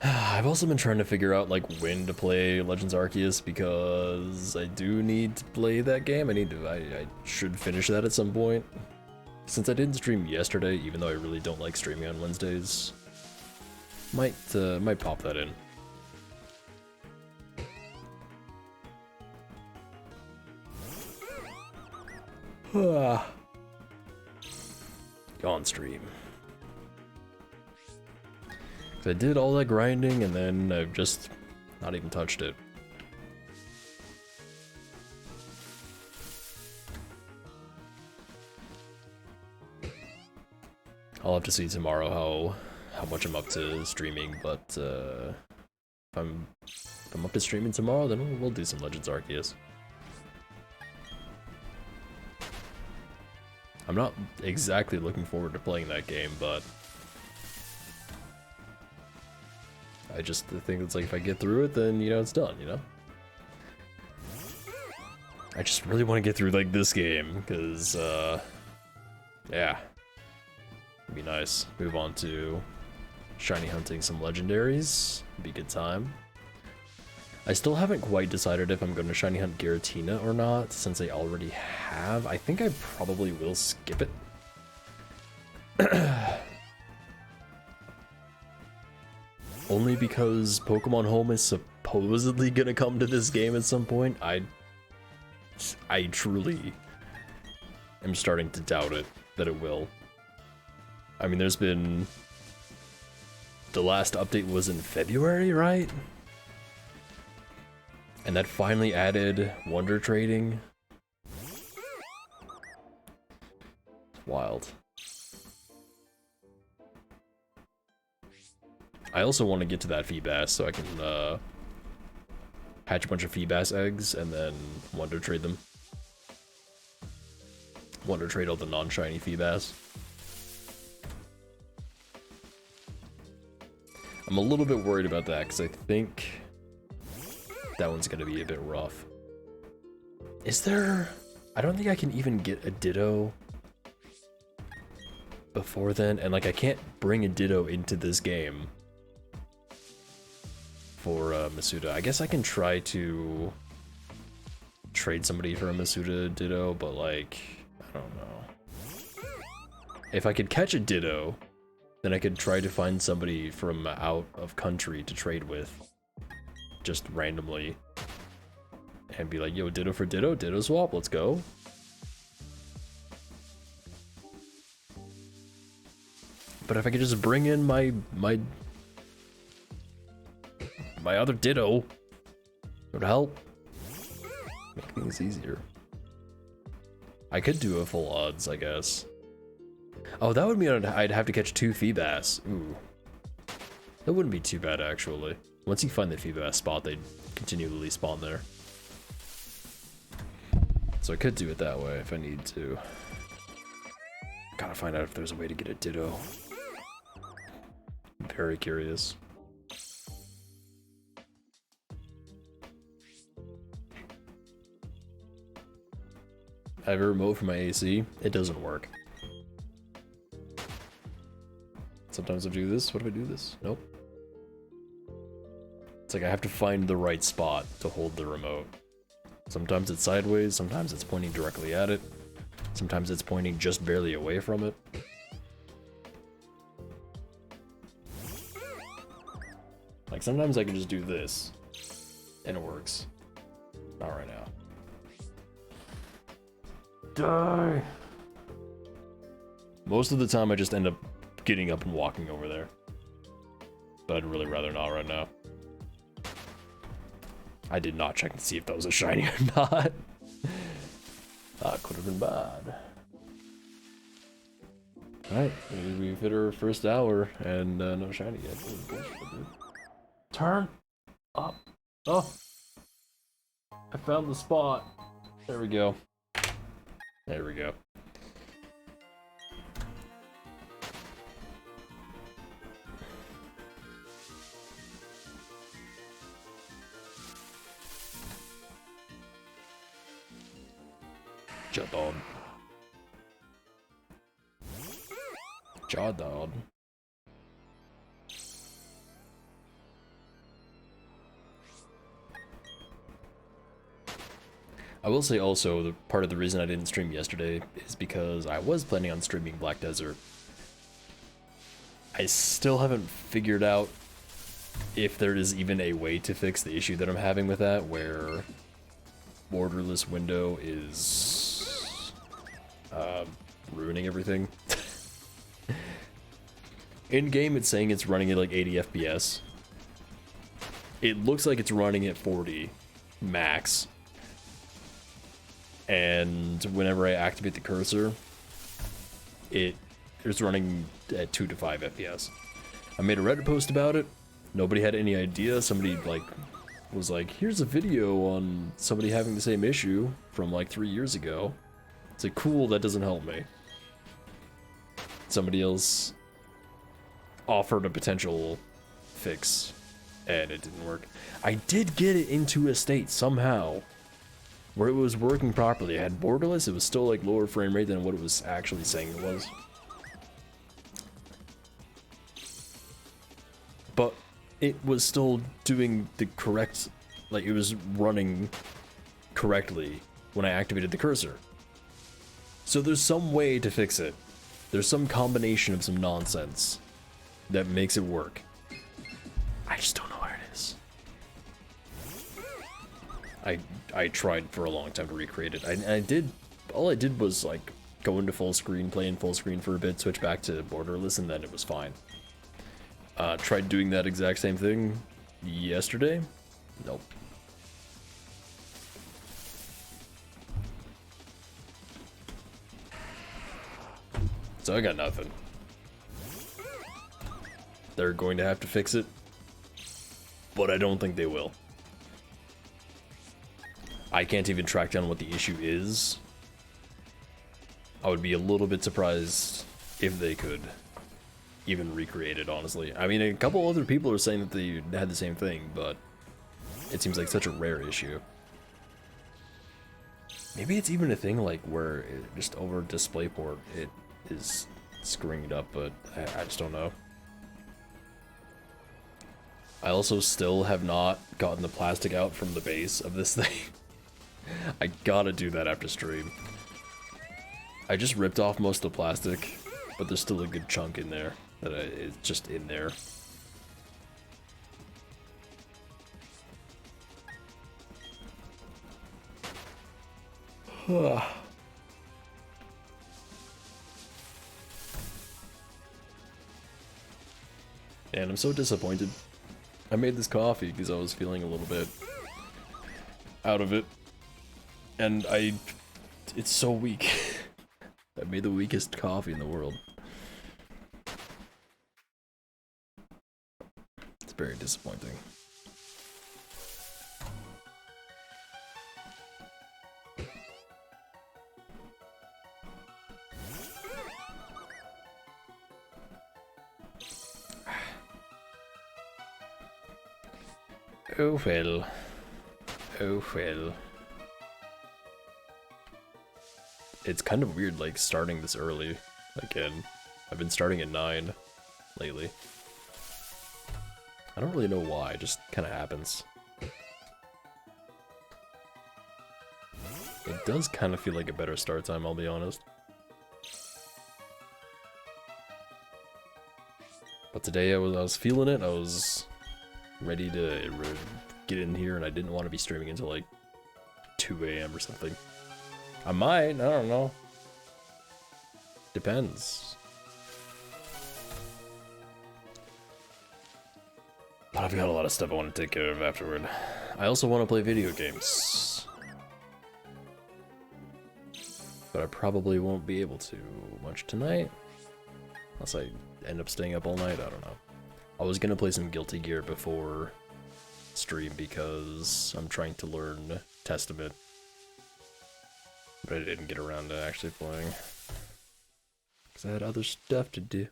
I've also been trying to figure out like when to play Legends Arceus because I do need to play that game. I should finish that at some point. Since I didn't stream yesterday, even though I really don't like streaming on Wednesdays, might pop that in. Go on stream. I did all that grinding and then I've just not even touched it. I'll have to see tomorrow how much I'm up to streaming, but if I'm up to streaming tomorrow, then we'll do some Legends Arceus. I'm not exactly looking forward to playing that game, but I just think it's like if I get through it, then, you know, it's done, you know? I just really want to get through, like, this game, because, yeah. It'd be nice. Move on to shiny hunting some legendaries. Be a good time. I still haven't quite decided if I'm going to shiny hunt Giratina or not, since I already have. I think I probably will skip it. Only because Pokemon Home is supposedly gonna come to this game at some point. I truly am starting to doubt it, that it will. I mean, there's been... The last update was in February, right? And that finally added Wonder Trading. It's wild. I also want to get to that Feebas so I can hatch a bunch of Feebas eggs and then Wonder Trade them. Wonder Trade all the non-shiny Feebas. I'm a little bit worried about that because I think that one's going to be a bit rough. Is there... I don't think I can even get a Ditto before then, and like I can't bring a Ditto into this game for Masuda. I guess I can try to trade somebody for a Masuda Ditto, but like, I don't know. If I could catch a Ditto, then I could try to find somebody from out of country to trade with, just randomly, and be like, yo, Ditto for Ditto, Ditto swap, let's go. But if I could just bring in my other Ditto, it would help make things easier. I could do a full odds, I guess. Oh, that would mean I'd have to catch 2 Feebas. Ooh. That wouldn't be too bad, actually. Once you find the Feebas spot, they'd continually spawn there. So I could do it that way if I need to. Gotta find out if there's a way to get a Ditto. I'm very curious. I have a remote for my AC. It doesn't work. Sometimes I do this. What if I do this? Nope. It's like I have to find the right spot to hold the remote. Sometimes it's sideways, sometimes it's pointing directly at it. Sometimes it's pointing just barely away from it. Like sometimes I can just do this and it works. Not right now. Die! Most of the time I just end up getting up and walking over there. But I'd really rather not right now. I did not check to see if that was a shiny or not. That could have been bad. Alright, we've hit our first hour and no shiny yet. Oh, bullshit, dude. Turn up. Oh! I found the spot. There we go. There we go. Jadon. Jadon. I will say also, the part of the reason I didn't stream yesterday is because I was planning on streaming Black Desert. I still haven't figured out if there is even a way to fix the issue that I'm having with that, where borderless window is ruining everything. In-game, it's saying it's running at like 80 FPS. It looks like it's running at 40 max. And whenever I activate the cursor, it's running at 2 to 5 FPS. I made a Reddit post about it. Nobody had any idea. Somebody was like, here's a video on somebody having the same issue from like 3 years ago. It's like, cool, that doesn't help me. Somebody else offered a potential fix, and it didn't work. I did get it into a state somehow where it was working properly. I had borderless, it was still like lower frame rate than what it was actually saying it was. But it was still doing the correct, like it was running correctly when I activated the cursor. So there's some way to fix it. There's some combination of some nonsense that makes it work. I just don't know where it is. I tried for a long time to recreate it. I did, all I did was like go into full screen, play in full screen for a bit, switch back to borderless, and then it was fine. Tried doing that exact same thing yesterday. Nope. So I got nothing. They're going to have to fix it, but I don't think they will. I can't even track down what the issue is. I would be a little bit surprised if they could even recreate it, honestly. I mean, a couple other people are saying that they had the same thing, but it seems like such a rare issue. Maybe it's even a thing like where it just over DisplayPort it is screwing it up, but I just don't know. I also still have not gotten the plastic out from the base of this thing. I gotta do that after stream. I just ripped off most of the plastic, but there's still a good chunk in there that is just in there. And I'm so disappointed. I made this coffee because I was feeling a little bit out of it. And it's so weak. I made the weakest coffee in the world. It's very disappointing. Oh well. Oh well. It's kind of weird, like, starting this early again. I've been starting at 9 lately. I don't really know why, it just kind of happens. It does kind of feel like a better start time, I'll be honest. But today I was feeling it, I was ready to get in here, and I didn't want to be streaming until like 2 AM or something. I might, I don't know. Depends. But I've got a lot of stuff I want to take care of afterward. I also want to play video games. But I probably won't be able to much tonight. Unless I end up staying up all night, I don't know. I was gonna play some Guilty Gear before stream because I'm trying to learn Testament. But I didn't get around to actually playing. Because I had other stuff to do.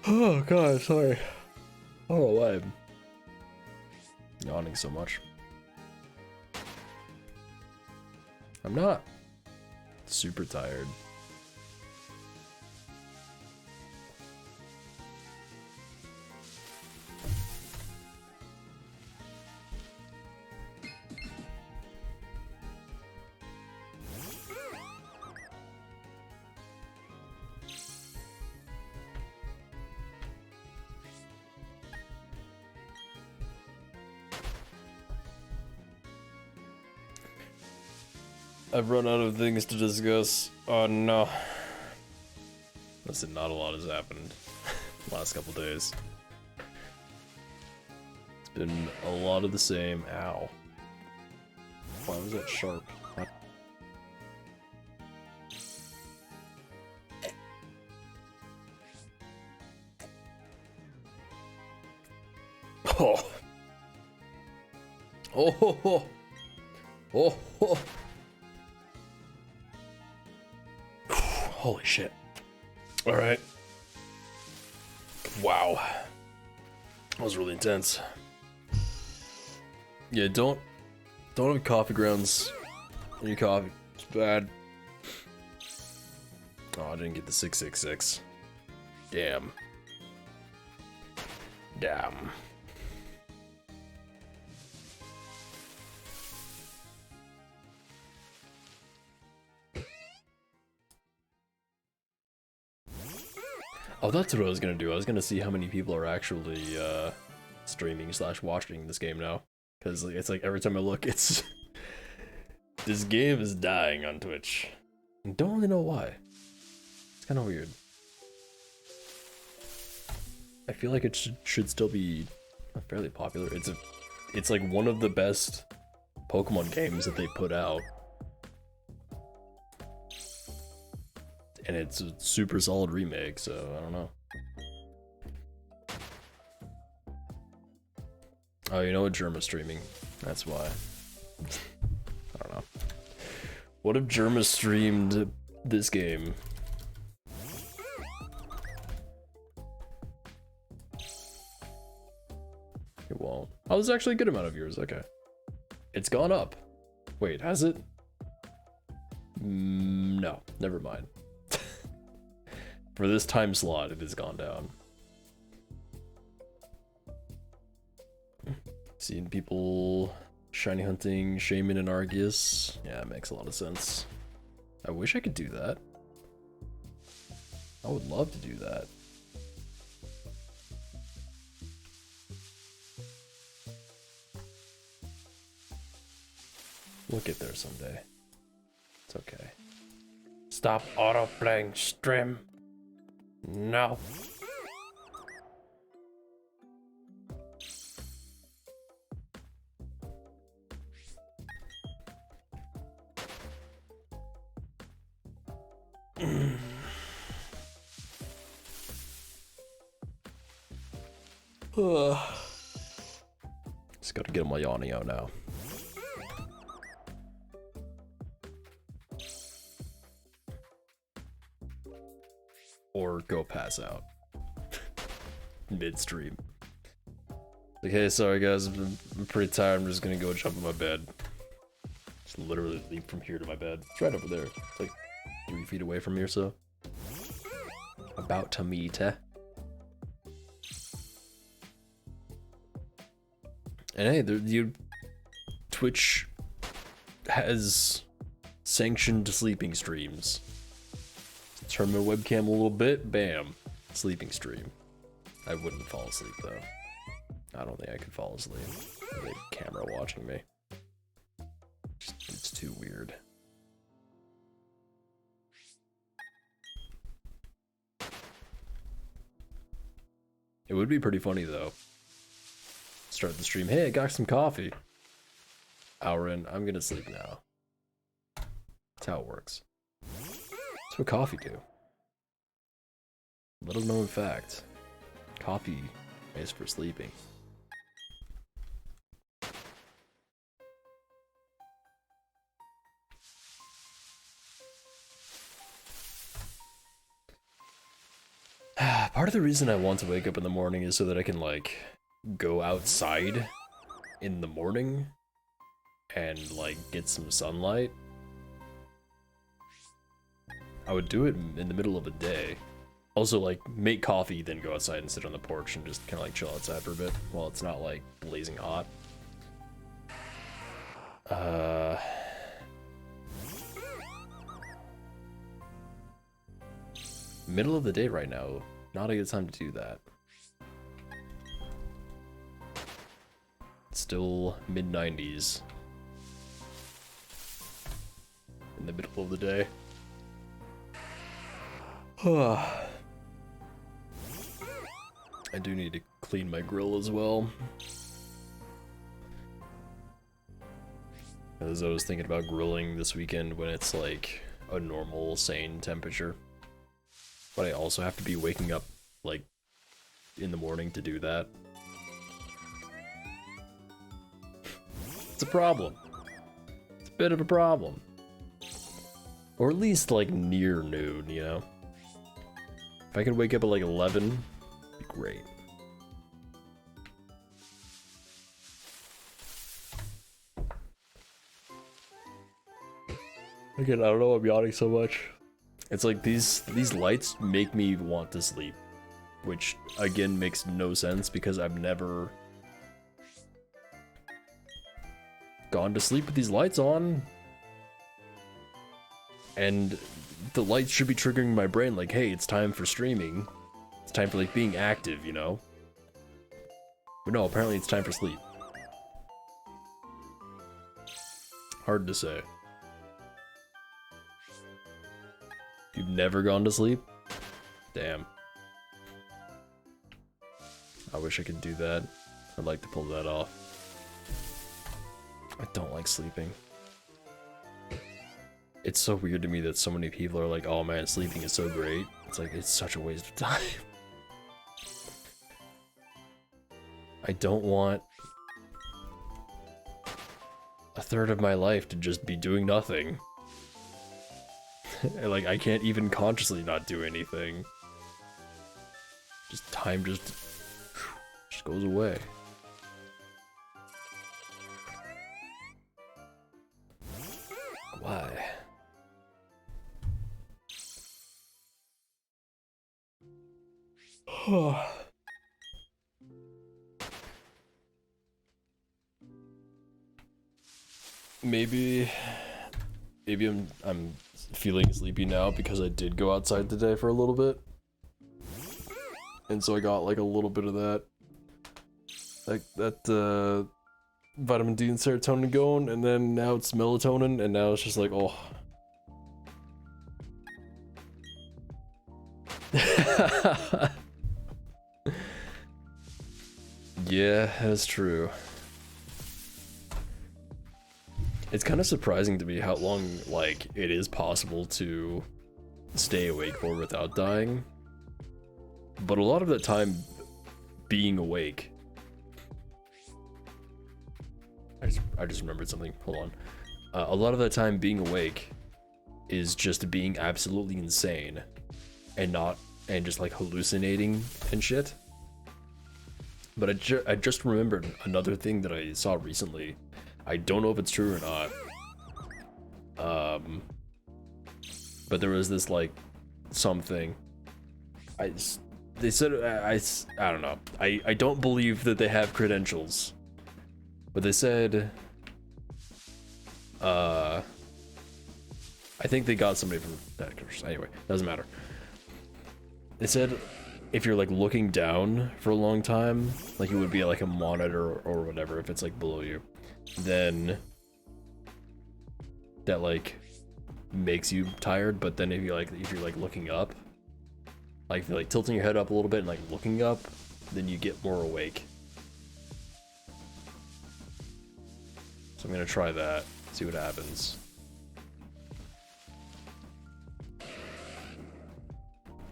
Oh god, sorry. I don't know why Yawning so much. I'm not super tired. I've run out of things to discuss. Oh no. Listen, not a lot has happened last couple days. It's been a lot of the same. Ow. Why was that sharp? What? Oh. Oh ho ho. Oh ho. Holy shit. Alright. Wow. That was really intense. Yeah, don't have coffee grounds in your coffee. It's bad. Oh, I didn't get the 666. Damn. Damn. Oh, that's what I was gonna do. I was gonna see how many people are actually streaming / watching this game now. Because it's like every time I look, it's... this game is dying on Twitch. I don't really know why. It's kind of weird. I feel like it should still be fairly popular. It's like one of the best Pokemon games that they put out. And it's a super solid remake, so I don't know. Oh, you know what? Germa's streaming. That's why. I don't know. What if Germa streamed this game? It won't. Oh, there's actually a good amount of viewers. Okay. It's gone up. Wait, has it? No, never mind. For this time slot, it has gone down. Seeing people shiny hunting Shaman and Arceus. Yeah, it makes a lot of sense. I wish I could do that. I would love to do that. We'll get there someday. It's okay. Stop auto-playing stream. No. Just gotta get my yawning out now. Or go pass out midstream. Like, hey, sorry guys, I'm pretty tired. I'm just gonna go jump in my bed. Just literally leap from here to my bed. It's right over there. It's like 3 feet away from me or so. About to meet, eh? And hey, Twitch has sanctioned sleeping streams. Turn my webcam a little bit, bam, sleeping stream. I wouldn't fall asleep though. I don't think I could fall asleep with a camera watching me. It's too weird. It would be pretty funny though. Start the stream, hey, I got some coffee. Hour in, I'm gonna sleep now. That's how it works. That's what coffee do. Little known fact. Coffee is for sleeping. Part of the reason I want to wake up in the morning is so that I can, like, go outside in the morning and like get some sunlight, I would do it in the middle of the day. Also, like, make coffee, then go outside and sit on the porch and just kind of like chill outside for a bit while it's not like blazing hot. Middle of the day right now, not a good time to do that. Still mid-90s in the middle of the day. I do need to clean my grill as well. As I was thinking about grilling this weekend when it's like a normal, sane temperature. But I also have to be waking up like in the morning to do that. It's a problem. It's a bit of a problem. Or at least like near noon, you know? If I could wake up at like 11, it'd be great. Again, I don't know, I'm yawning so much. It's like these lights make me want to sleep, which again makes no sense because I've never gone to sleep with these lights on. And the lights should be triggering my brain like, hey, it's time for streaming. It's time for like being active, you know? But no, apparently it's time for sleep. Hard to say. You've never gone to sleep? Damn. I wish I could do that. I'd like to pull that off. I don't like sleeping. It's so weird to me that so many people are like, oh man, sleeping is so great. It's like, it's such a waste of time. I don't want a third of my life to just be doing nothing. Like, I can't even consciously not do anything. Just time just goes away. Why? Maybe I'm feeling sleepy now because I did go outside today for a little bit. And so I got like a little bit of that vitamin D and serotonin going, and then now it's melatonin, and now it's just like, oh. Yeah, that's true. It's kind of surprising to me how long, like, it is possible to stay awake for without dying. But a lot of the time, being awake... I just remembered something. Hold on. A lot of the time, being awake is just being absolutely insane. And just, like, hallucinating and shit. But I just remembered another thing that I saw recently. I don't know if it's true or not. But there was this like something. They said I don't know. I don't believe that they have credentials. But they said I think they got somebody from Vectors. Anyway, doesn't matter. They said if you're like looking down for a long time, like it would be like a monitor or whatever if it's like below you, then that like makes you tired. But then if you're like looking up, like if you're like tilting your head up a little bit and like looking up, then you get more awake. So I'm gonna try that, see what happens.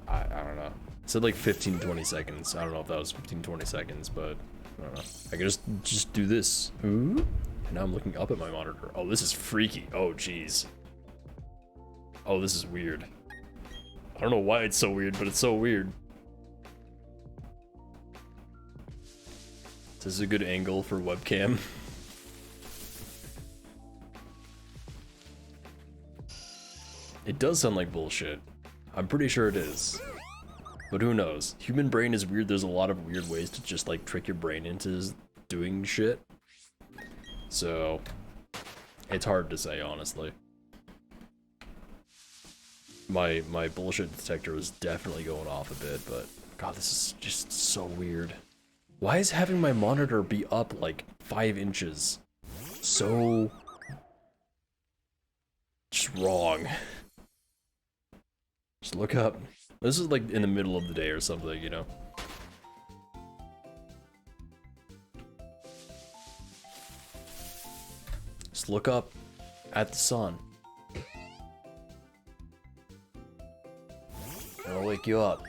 I don't know. It said like 15-20 seconds. I don't know if that was 15-20 seconds, but I don't know. I can just do this. Ooh. And now I'm looking up at my monitor. Oh, this is freaky. Oh, jeez. Oh, this is weird. I don't know why it's so weird, but it's so weird. This is a good angle for webcam. It does sound like bullshit. I'm pretty sure it is. But who knows? Human brain is weird. There's a lot of weird ways to just like trick your brain into doing shit. So it's hard to say, honestly. My bullshit detector was definitely going off a bit, but God, this is just so weird. Why is having my monitor be up like 5 inches so just wrong? Just look up. This is like in the middle of the day or something, you know? Just look up at the sun. I'll wake you up.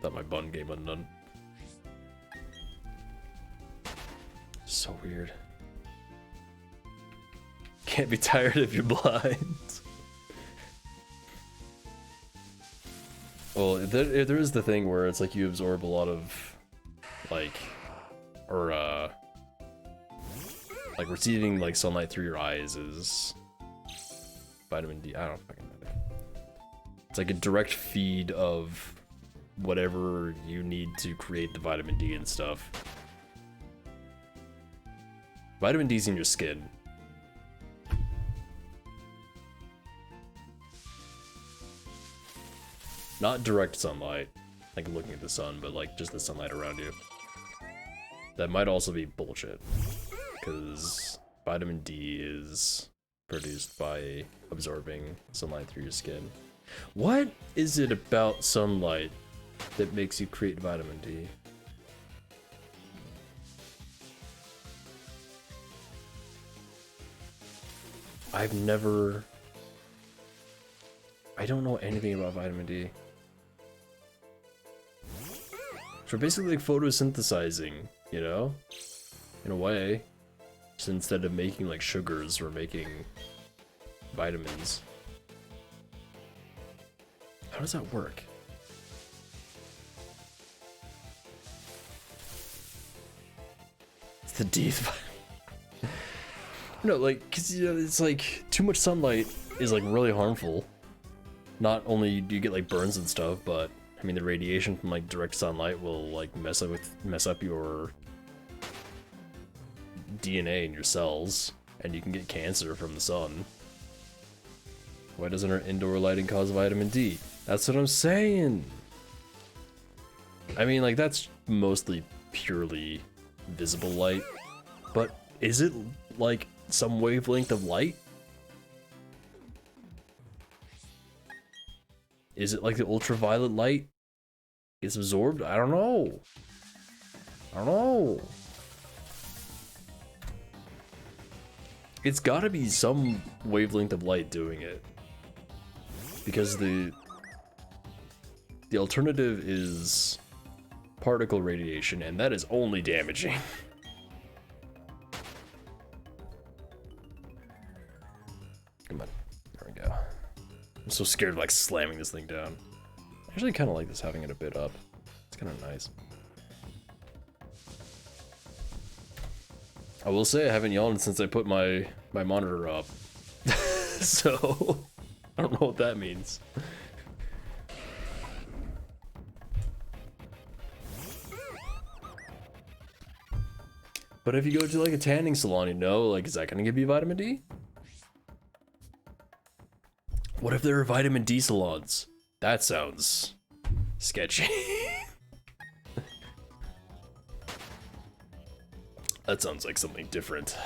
Thought my bun came undone. So weird. Can't be tired if you're blind. Well, there is the thing where it's like you absorb a lot of, like, or like receiving like sunlight through your eyes is vitamin D. I don't fucking know. It's like a direct feed of whatever you need to create the vitamin D and stuff. Vitamin D's in your skin. Not direct sunlight, like looking at the sun, but like just the sunlight around you. That might also be bullshit, because vitamin D is produced by absorbing sunlight through your skin. What is it about sunlight that makes you create vitamin D? I don't know anything about vitamin D. So we're basically like photosynthesizing, you know? In a way. So instead of making like sugars, we're making vitamins. How does that work? It's the D. No, like, cause you know, it's like too much sunlight is like really harmful. Not only do you get like burns and stuff, but I mean the radiation from like direct sunlight will like mess up your DNA in your cells, and you can get cancer from the sun. Why doesn't our indoor lighting cause vitamin D? That's what I'm saying. I mean, like, that's mostly purely visible light, but is it like some wavelength of light? Is it like the ultraviolet light gets absorbed? I don't know. I don't know. It's gotta be some wavelength of light doing it. Because the alternative is particle radiation, and that is only damaging. Come on. There we go. I'm so scared of like slamming this thing down. I actually kind of like this, having it a bit up. It's kind of nice. I will say I haven't yawned since I put my monitor up. So I don't know what that means. But if you go to like a tanning salon, you know, like, is that gonna give you vitamin D? What if there are vitamin D salons? That sounds sketchy. That sounds like something different.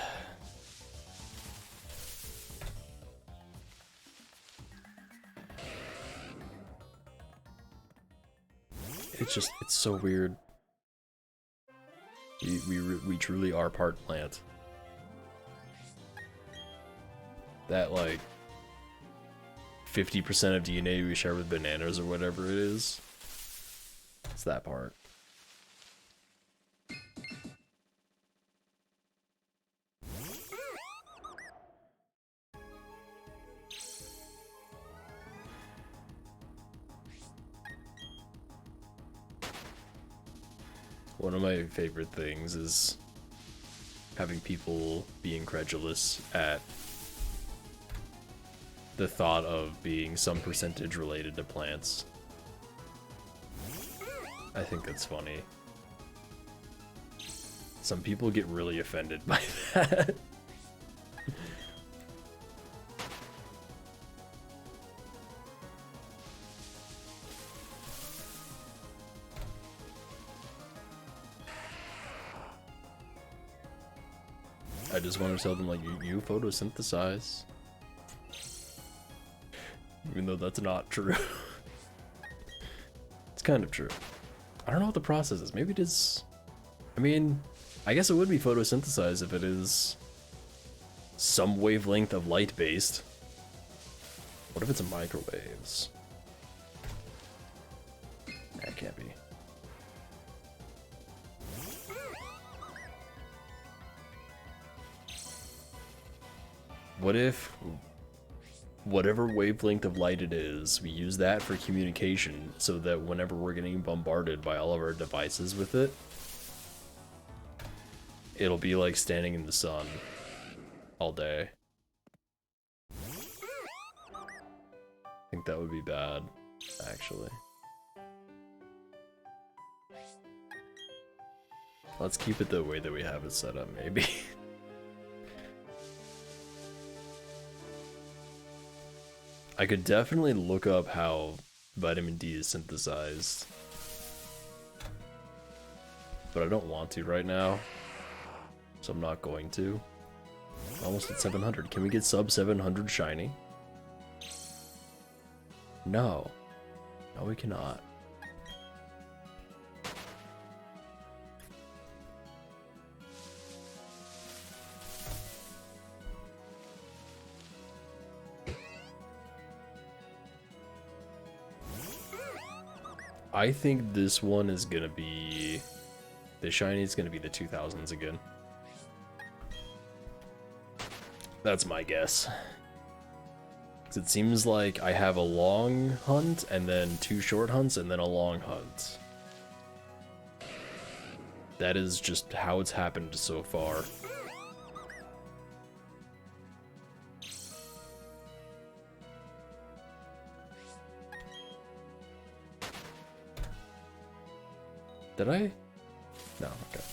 It's so weird. We truly are part plant. That like 50% of DNA we share with bananas or whatever it is. It's that part. One of my favorite things is having people be incredulous at the thought of being some percentage related to plants. I think that's funny. Some people get really offended by that. I just want to tell them, like, you photosynthesize. Even though that's not true. It's kind of true. I don't know what the process is. Maybe it is... I mean, I guess it would be photosynthesized if it is some wavelength of light based. What if it's microwaves? That can't be. What if whatever wavelength of light it is, we use that for communication so that whenever we're getting bombarded by all of our devices with it, it'll be like standing in the sun all day. I think that would be bad, actually. Let's keep it the way that we have it set up, maybe. I could definitely look up how vitamin D is synthesized, but I don't want to right now, so I'm not going to. Almost at 700. Can we get sub 700 shiny? No. No, we cannot. I think this one is gonna be... The shiny is gonna be the 2000s again. That's my guess. 'Cause it seems like I have a long hunt, and then 2 short hunts, and then a long hunt. That is just how it's happened so far. Did I? No, okay.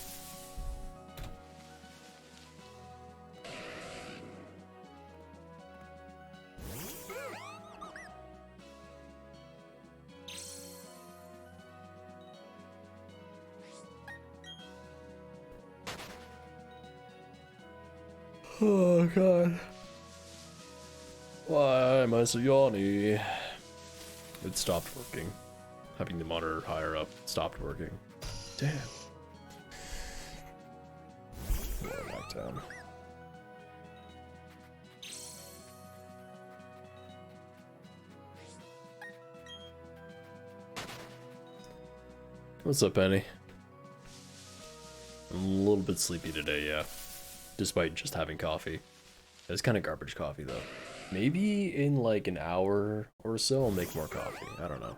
Oh god. Why am I so yawny? It stopped working. Having the monitor higher up stopped working. Damn. Going back down. What's up, Penny? I'm a little bit sleepy today, yeah. Despite just having coffee. It's kind of garbage coffee, though. Maybe in like an hour or so I'll make more coffee. I don't know.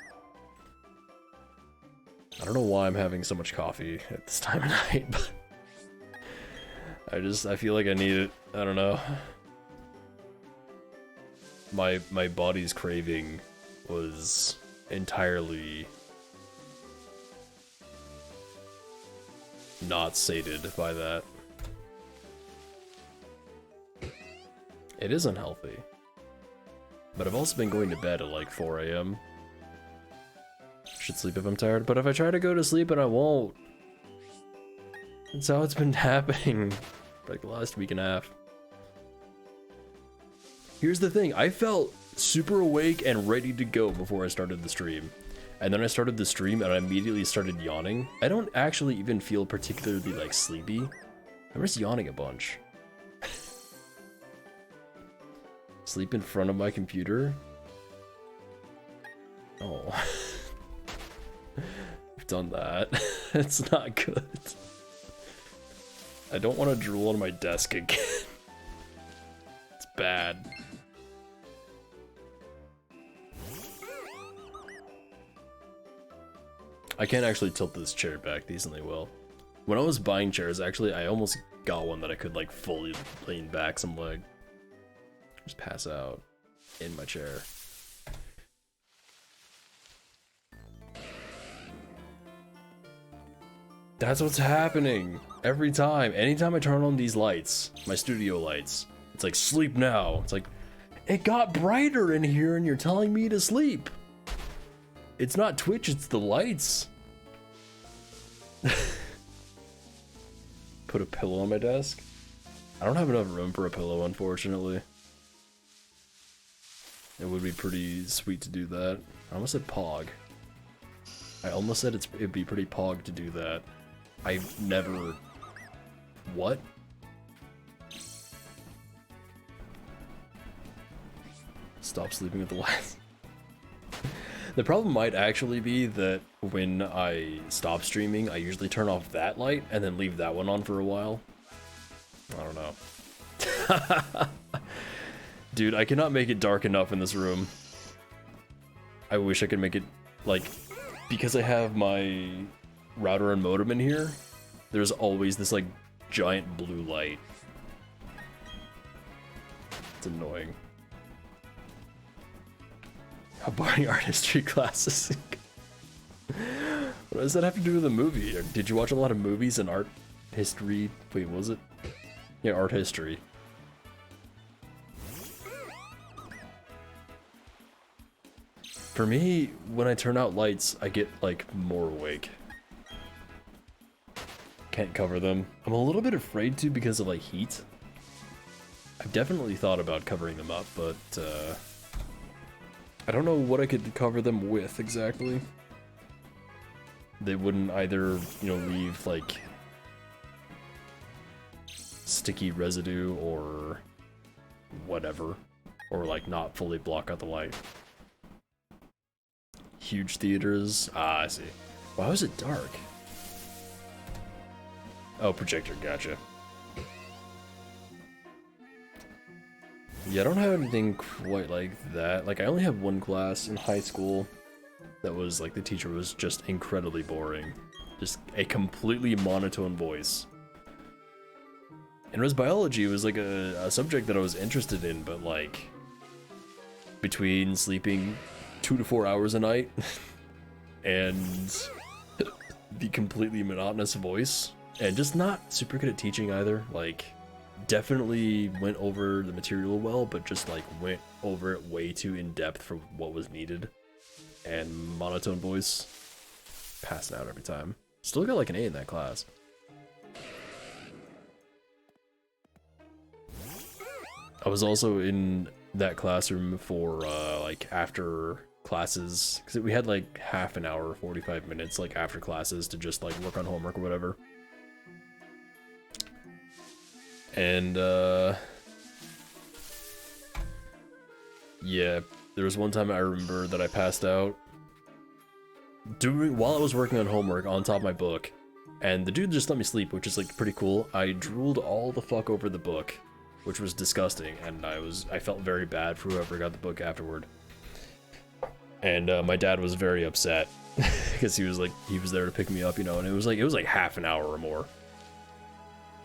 I don't know why I'm having so much coffee at this time of night, but I feel like I need it. I don't know. My body's craving was entirely not sated by that. It is unhealthy. But I've also been going to bed at like 4 AM. Should sleep if I'm tired, but if I try to go to sleep and I won't. That's how it's been happening for like the last week and a half. Here's the thing, I felt super awake and ready to go before I started the stream. And then I started the stream and I immediately started yawning. I don't actually even feel particularly like sleepy. I'm just yawning a bunch. Sleep in front of my computer? Oh. I've done that. It's not good. I don't want to drool on my desk again. It's bad. I can't actually tilt this chair back decently well. When I was buying chairs, actually, I almost got one that I could like fully lean back some leg. Just pass out. in my chair. That's what's happening every time. Anytime I turn on these lights, my studio lights, it's like, sleep now. It's like, it got brighter in here and you're telling me to sleep. It's not Twitch, it's the lights. Put a pillow on my desk. I don't have enough room for a pillow, unfortunately. It would be pretty sweet to do that. I almost said pog. I almost said it'd be pretty pog to do that. I've never... What? Stop sleeping with the lights. The problem might actually be that when I stop streaming, I usually turn off that light and then leave that one on for a while. I don't know. Dude, I cannot make it dark enough in this room. I wish I could make it, like, because I have my router and modem in here, there's always this, like, giant blue light. It's annoying. How boring art history classes. What does that have to do with the movie? Or did you watch a lot of movies in art history? Wait, was it? Yeah, art history. For me, when I turn out lights, I get, like, more awake. Can't cover them. I'm a little bit afraid to because of, like, heat. I've definitely thought about covering them up, but, I don't know what I could cover them with, exactly. They wouldn't either, you know, leave, like, sticky residue or whatever. Or, like, not fully block out the light. Huge theaters. Ah, I see. Why was it dark? Oh, projector, gotcha. Yeah, I don't have anything quite like that. Like, I only have one class in high school that was, like, the teacher was just incredibly boring. Just a completely monotone voice. And it was biology. It was, like, a subject that I was interested in, but, like, between sleeping 2 to 4 hours a night and the completely monotonous voice, and just not super good at teaching either, like, definitely went over the material well, but just, like, went over it way too in depth for what was needed, and monotone voice, passing out every time. Still got, like, an A in that class. I was also in that classroom for, like, after classes, because we had, like, half an hour, 45 minutes, like, after classes to just, like, work on homework or whatever. And, yeah, there was one time I remember that I passed out while I was working on homework on top of my book, and the dude just let me sleep, which is, like, pretty cool. I drooled all the fuck over the book, which was disgusting, and I felt very bad for whoever got the book afterward. And, my dad was very upset, because he was there to pick me up, you know, and it was like half an hour or more.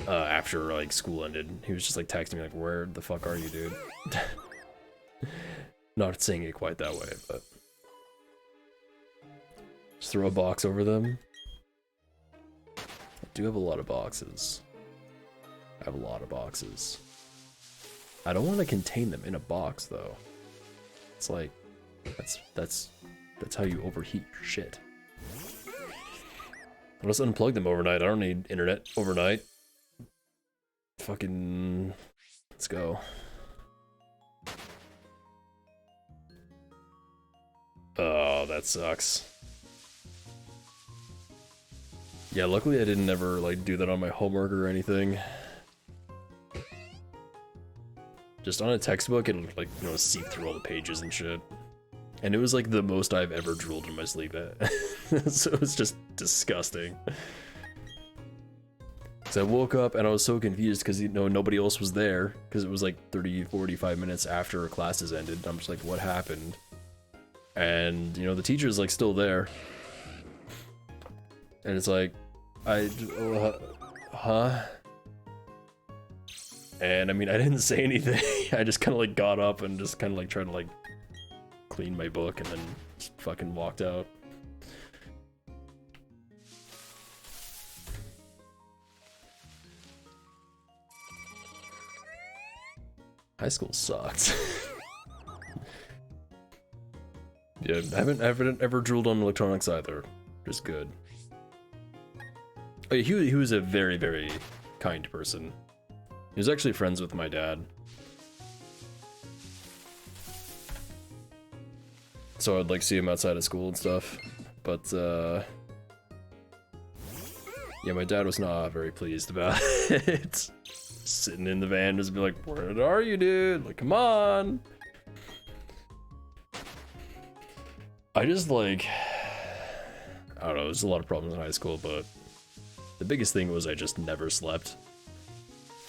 After, like, school ended, he was just, like, texting me, like, where the fuck are you, dude? Not saying it quite that way, but... Just throw a box over them. I do have a lot of boxes. I have a lot of boxes. I don't want to contain them in a box, though. It's like, that's how you overheat your shit. I'll just unplug them overnight. I don't need internet overnight. Fucking... Let's go. Oh, that sucks. Yeah, luckily I didn't ever, like, do that on my homework or anything. Just on a textbook, it'll, like, you know, seep through all the pages and shit. And it was, like, the most I've ever drooled in my sleep. So it was just disgusting. So I woke up and I was so confused because, you know, nobody else was there, because it was like 30-45 minutes after classes ended. I'm just like, what happened? And, you know, the teacher's, like, still there. And it's like, huh? And I mean, I didn't say anything. I just kind of like got up and just kind of like tried to like clean my book and then just fucking walked out. High school sucked. Yeah, I haven't ever drooled on electronics either. Just good. Oh, yeah, he was a very, very kind person. He was actually friends with my dad. So I'd like see him outside of school and stuff. But yeah, my dad was not very pleased about it. Sitting in the van just be like, where are you, dude? Like, come on. I just like, I don't know, there's a lot of problems in high school, but the biggest thing was I just never slept.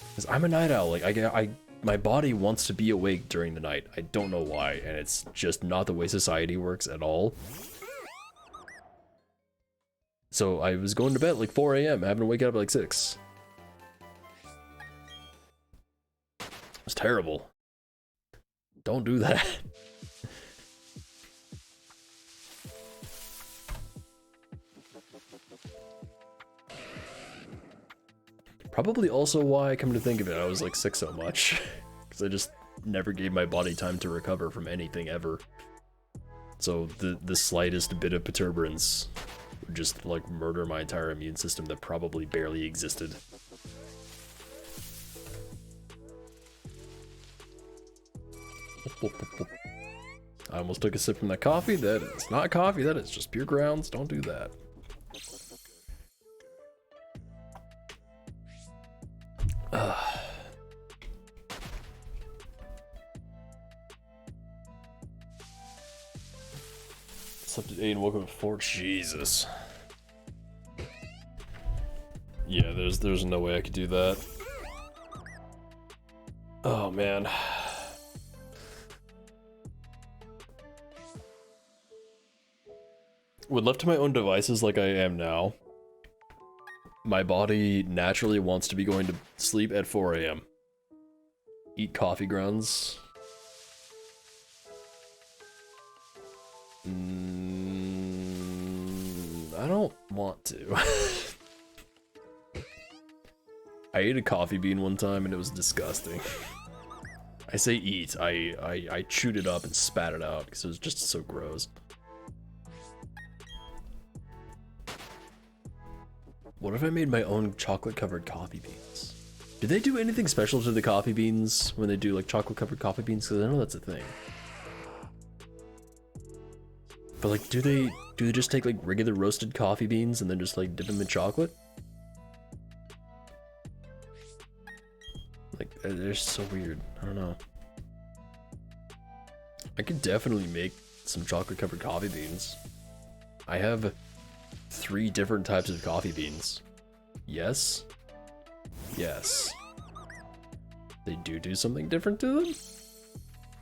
Because I'm a night owl, like my body wants to be awake during the night. I don't know why, and it's just not the way society works at all. So I was going to bed at like 4 AM, having to wake up at like 6. It was terrible. Don't do that. Probably also why, come to think of it, I was like sick so much. Because I just never gave my body time to recover from anything ever. So the slightest bit of perturbance would just like murder my entire immune system that probably barely existed. I almost took a sip from that coffee. That is not coffee, that is just pure grounds. Don't do that. Slept at 8 and woke up at 4. Jesus. Yeah, there's no way I could do that. Oh man. When left to my own devices like I am now, my body naturally wants to be going to sleep at 4 AM. Eat coffee grounds. I don't want to. I ate a coffee bean one time and it was disgusting. I say eat, I chewed it up and spat it out because it was just so gross. What if I made my own chocolate-covered coffee beans? Do they do anything special to the coffee beans when they do like chocolate-covered coffee beans? Because I know that's a thing. But like, do they just take like regular roasted coffee beans and then just like dip them in chocolate? Like, they're so weird. I don't know. I could definitely make some chocolate-covered coffee beans. I have 3 different types of coffee beans. Yes. Yes. They do something different to them?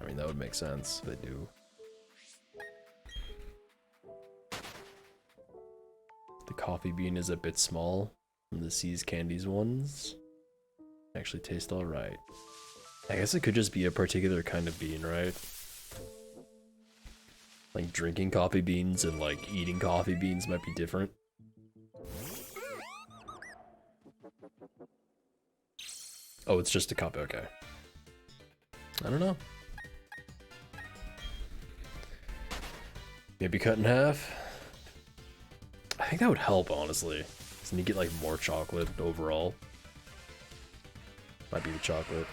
I mean, that would make sense if they do. The coffee bean is a bit small from the See's Candies ones. Actually taste alright. I guess it could just be a particular kind of bean, right? Like drinking coffee beans and like eating coffee beans might be different. Oh, it's just a cup, okay. I don't know. Maybe cut in half? I think that would help, honestly. Because then you get like more chocolate overall. Might be the chocolate.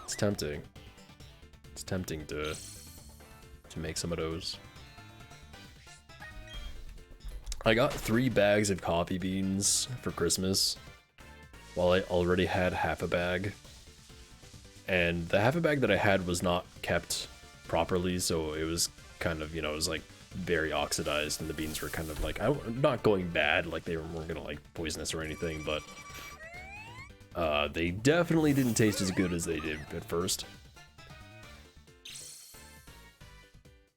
It's tempting. It's tempting to make some of those. I got 3 bags of coffee beans for Christmas, while I already had half a bag. And the half a bag that I had was not kept properly, so it was kind of, you know, it was like very oxidized, and the beans were kind of like, not going bad, like they weren't gonna like poisonous or anything, but they definitely didn't taste as good as they did at first.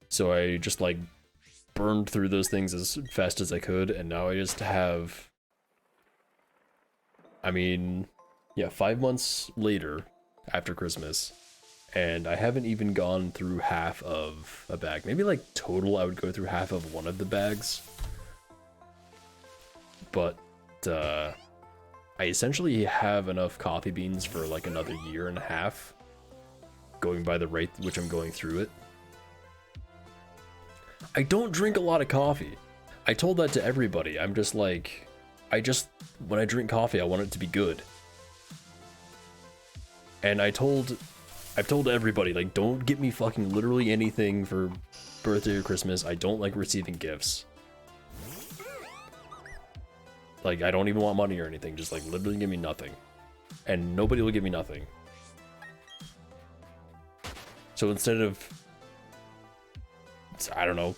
So I just like burned through those things as fast as I could, and now I just have I mean, yeah, 5 months later, after Christmas, and I haven't even gone through half of a bag. Maybe like total I would go through half of one of the bags. But I essentially have enough coffee beans for like another year and a half, going by the rate which I'm going through it. I don't drink a lot of coffee. I told that to everybody. I'm just like, when I drink coffee, I want it to be good. And I've told everybody, like, don't get me fucking literally anything for birthday or Christmas. I don't like receiving gifts. Like, I don't even want money or anything. Just, like, literally give me nothing. And nobody will give me nothing. So instead of, I don't know,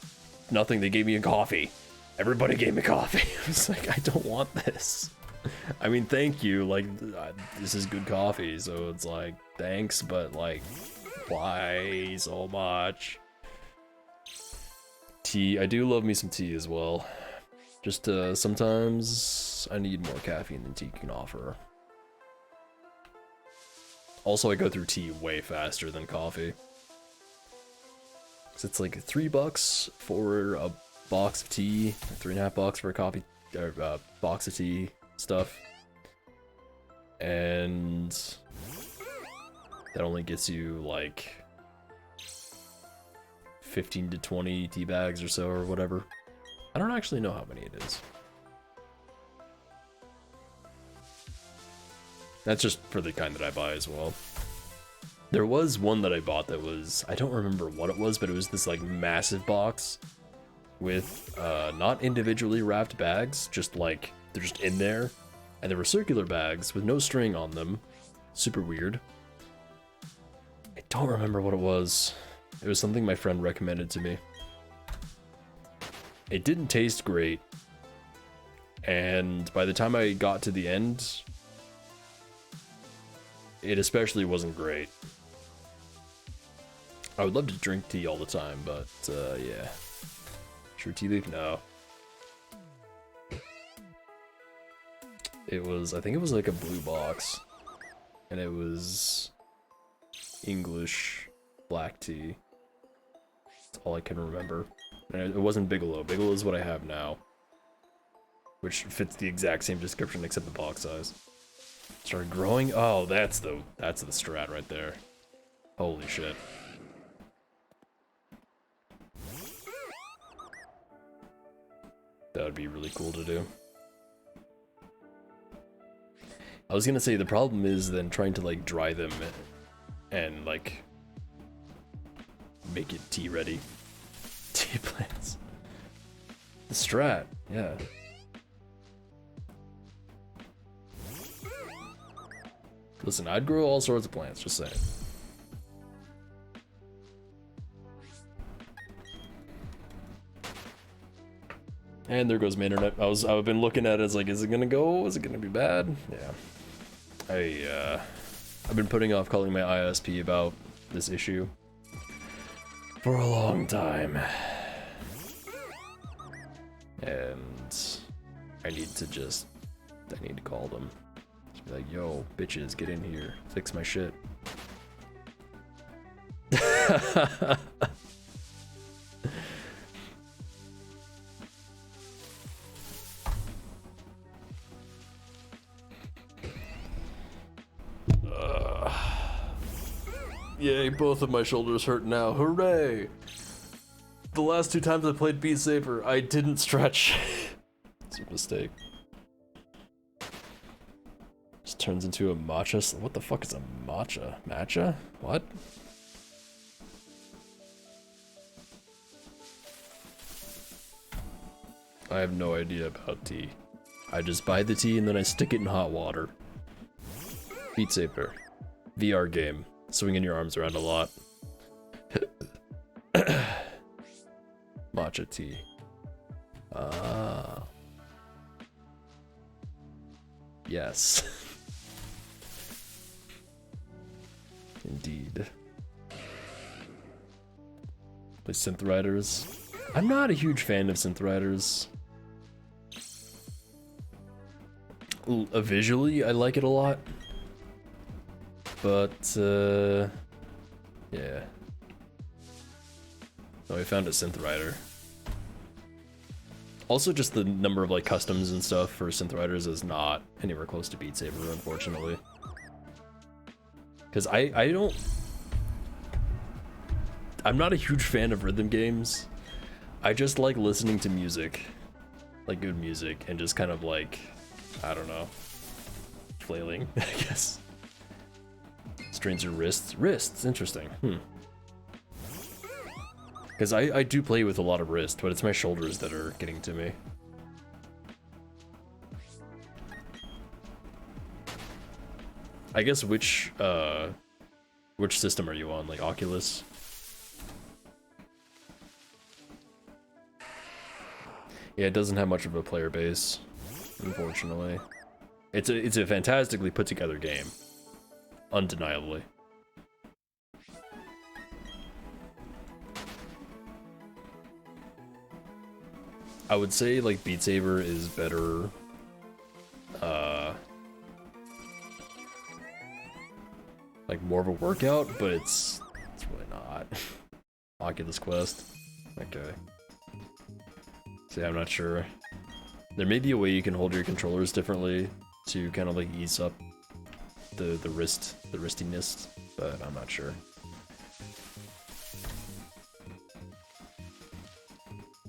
nothing, they gave me a coffee. Everybody gave me coffee. I was like, I don't want this. I mean, thank you, like, this is good coffee, so it's like, thanks, but like, why so much? Tea, I do love me some tea as well. Just, sometimes I need more caffeine than tea can offer. Also, I go through tea way faster than coffee. 'Cause it's like $3 for a box of tea, $3.50 for a coffee, or box of tea stuff, and that only gets you like 15 to 20 tea bags or so, or whatever. I don't actually know how many it is. That's just for the kind that I buy as well. There was one that I bought that was, I don't remember what it was, but it was this like massive box with not individually wrapped bags, just like they're just in there, and there were circular bags with no string on them. Super weird. I don't remember what it was. It was something my friend recommended to me. It didn't taste great, and by the time I got to the end, it especially wasn't great. I would love to drink tea all the time, but yeah. True tea leaf? No. It was, I think it was like a blue box, and it was English black tea. That's all I can remember. And it wasn't Bigelow. Bigelow is what I have now, which fits the exact same description except the box size. Started growing? Oh, that's the strat right there. Holy shit. That would be really cool to do. I was gonna say, the problem is then trying to like dry them and like make it tea ready. Tea plants. The strat, yeah. Listen, I'd grow all sorts of plants, just saying. And there goes my internet. I've been looking at it as like, is it gonna go? Is it gonna be bad? Yeah. I've been putting off calling my ISP about this issue for a long time. And I need to call them. Just be like, yo, bitches, get in here. Fix my shit. Yay, both of my shoulders hurt now. Hooray! The last 2 times I played Beat Saber, I didn't stretch. It's a mistake. Just turns into a matcha. What the fuck is a matcha? Matcha? What? I have no idea about tea. I just buy the tea and then I stick it in hot water. Beat Saber. VR game. Swinging your arms around a lot. Matcha tea. Ah. Yes. Indeed. Play Synth Riders. I'm not a huge fan of Synth Riders. visually, I like it a lot. But, yeah. Oh, we found a synth rider. Also, just the number of like customs and stuff for synth riders is not anywhere close to Beat Saber, unfortunately. Because I'm not a huge fan of rhythm games. I just like listening to music, like good music, and just kind of like, I don't know, flailing, I guess. Strains your wrists. Wrists, interesting. Because I do play with a lot of wrist, but it's my shoulders that are getting to me. I guess which system are you on? Like Oculus? Yeah, it doesn't have much of a player base, unfortunately. It's a fantastically put together game, undeniably. I would say like Beat Saber is better. Like more of a workout, but it's really not. Oculus Quest. Okay. See, I'm not sure. There may be a way you can hold your controllers differently to kind of like ease up the wristiness, but I'm not sure.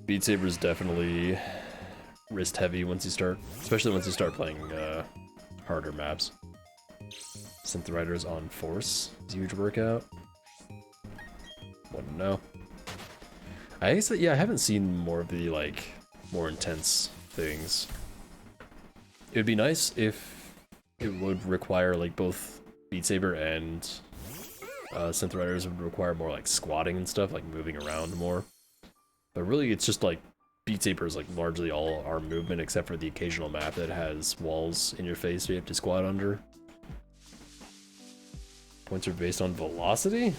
Beat Saber is definitely wrist heavy once you start, especially once you start playing harder maps. Synth Riders on Force is a huge workout. Wouldn't know. I guess that, yeah, I haven't seen more of the like more intense things. It would be nice if it would require like both Beat Saber and Synth Riders would require more like squatting and stuff, like moving around more. But really, it's just like Beat Saber is like largely all arm movement, except for the occasional map that has walls in your face so you have to squat under. Points are based on velocity?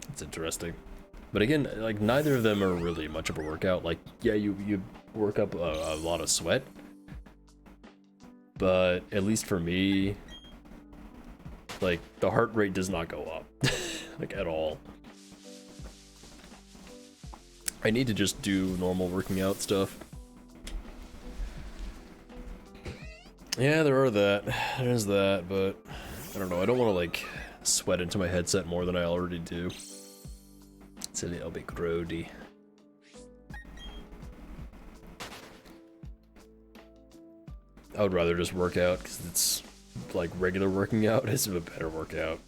That's interesting. But again, like neither of them are really much of a workout. Like, yeah, you work up a lot of sweat, but at least for me, like the heart rate does not go up, like at all. I need to just do normal working out stuff. Yeah, there's that, but I don't know, I don't want to like sweat into my headset more than I already do. It's a little bit grody. I would rather just work out because it's like regular working out is a better workout.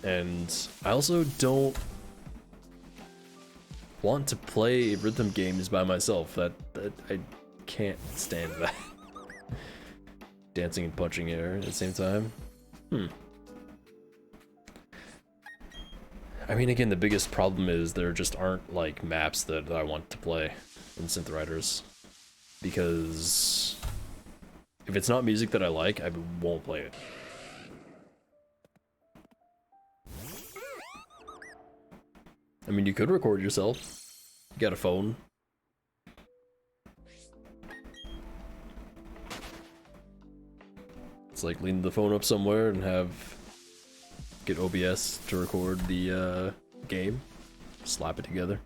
And I also don't want to play rhythm games by myself. That I can't stand that. Dancing and punching air at the same time. I mean, again, the biggest problem is there just aren't like maps that I want to play in Synth Riders, because if it's not music that I like, I won't play it. I mean, you could record yourself. You got a phone. It's like lean the phone up somewhere and get OBS to record the game, slap it together.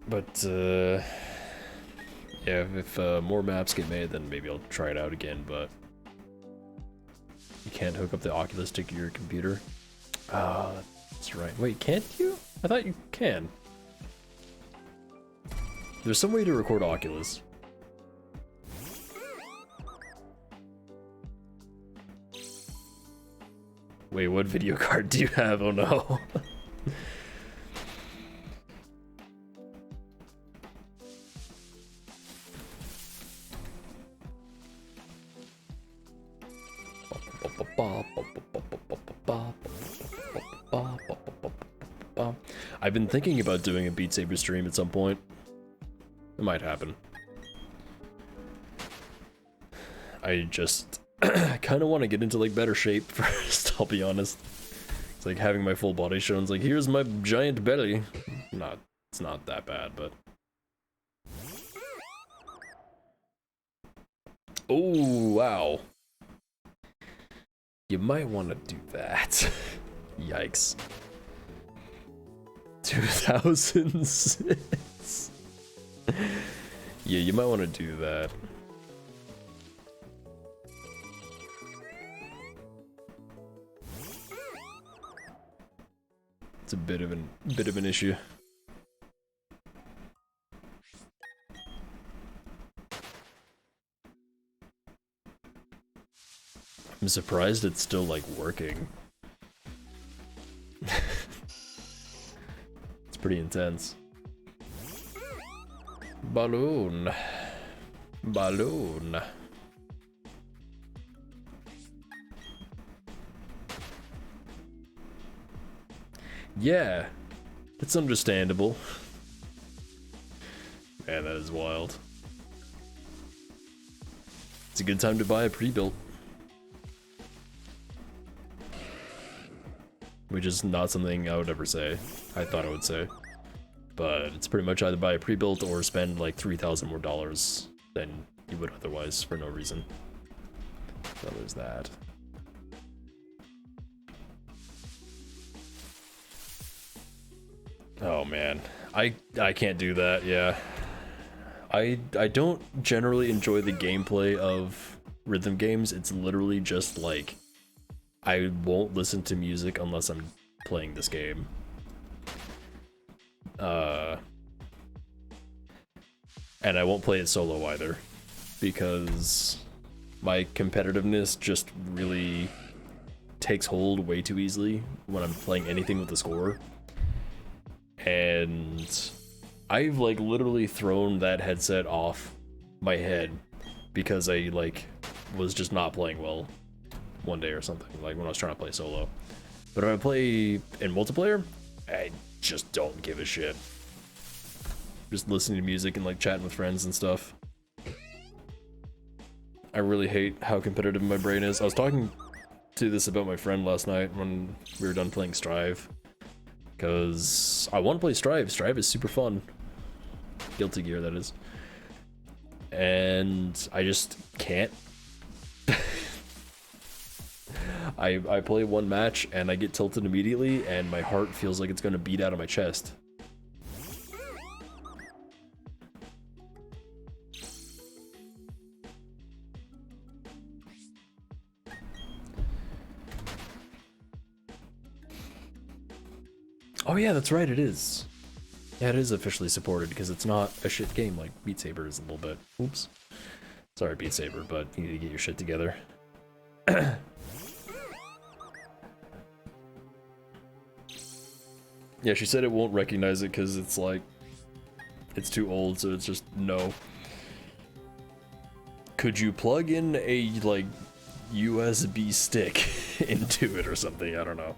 But yeah, if more maps get made, then maybe I'll try it out again. But you can't hook up the Oculus to your computer. Ah, that's right. Wait, can't you? I thought you can. There's some way to record Oculus. Wait, what video card do you have? Oh no. I've been thinking about doing a Beat Saber stream at some point. It might happen. I just I kind of want to get into like better shape first, I'll be honest. It's like having my full body shown. It's like, here's my giant belly. It's not that bad, but... Oh, wow. You might want to do that. Yikes. 2006. Yeah, you might want to do that. It's a bit of an issue. I'm surprised it's still like working. It's pretty intense. Balloon. Balloon. Yeah, it's understandable. Man, that is wild. It's a good time to buy a pre-built. Which is not something I would ever say. I thought I would say. But it's pretty much either buy a pre-built or spend like $3,000 more than you would otherwise for no reason. So there's that. Oh man, I can't do that, yeah. I don't generally enjoy the gameplay of rhythm games. It's literally just like, I won't listen to music unless I'm playing this game. And I won't play it solo either, because my competitiveness just really takes hold way too easily when I'm playing anything with a score. And I've like literally thrown that headset off my head because I like was just not playing well one day or something, like when I was trying to play solo. But if I play in multiplayer, I just don't give a shit. Just listening to music and like chatting with friends and stuff. I really hate how competitive my brain is. I was talking to this about my friend last night when we were done playing Strive. Because I want to play Strive. Strive is super fun. Guilty Gear, that is. And I just can't. I play one match and I get tilted immediately and my heart feels like it's going to beat out of my chest. Oh yeah, that's right, it is. Yeah, it is officially supported because it's not a shit game like Beat Saber is a little bit. Oops. Sorry, Beat Saber, but you need to get your shit together. Yeah, she said it won't recognize it because it's like, it's too old, so it's just no. Could you plug in a like USB stick into it or something? I don't know.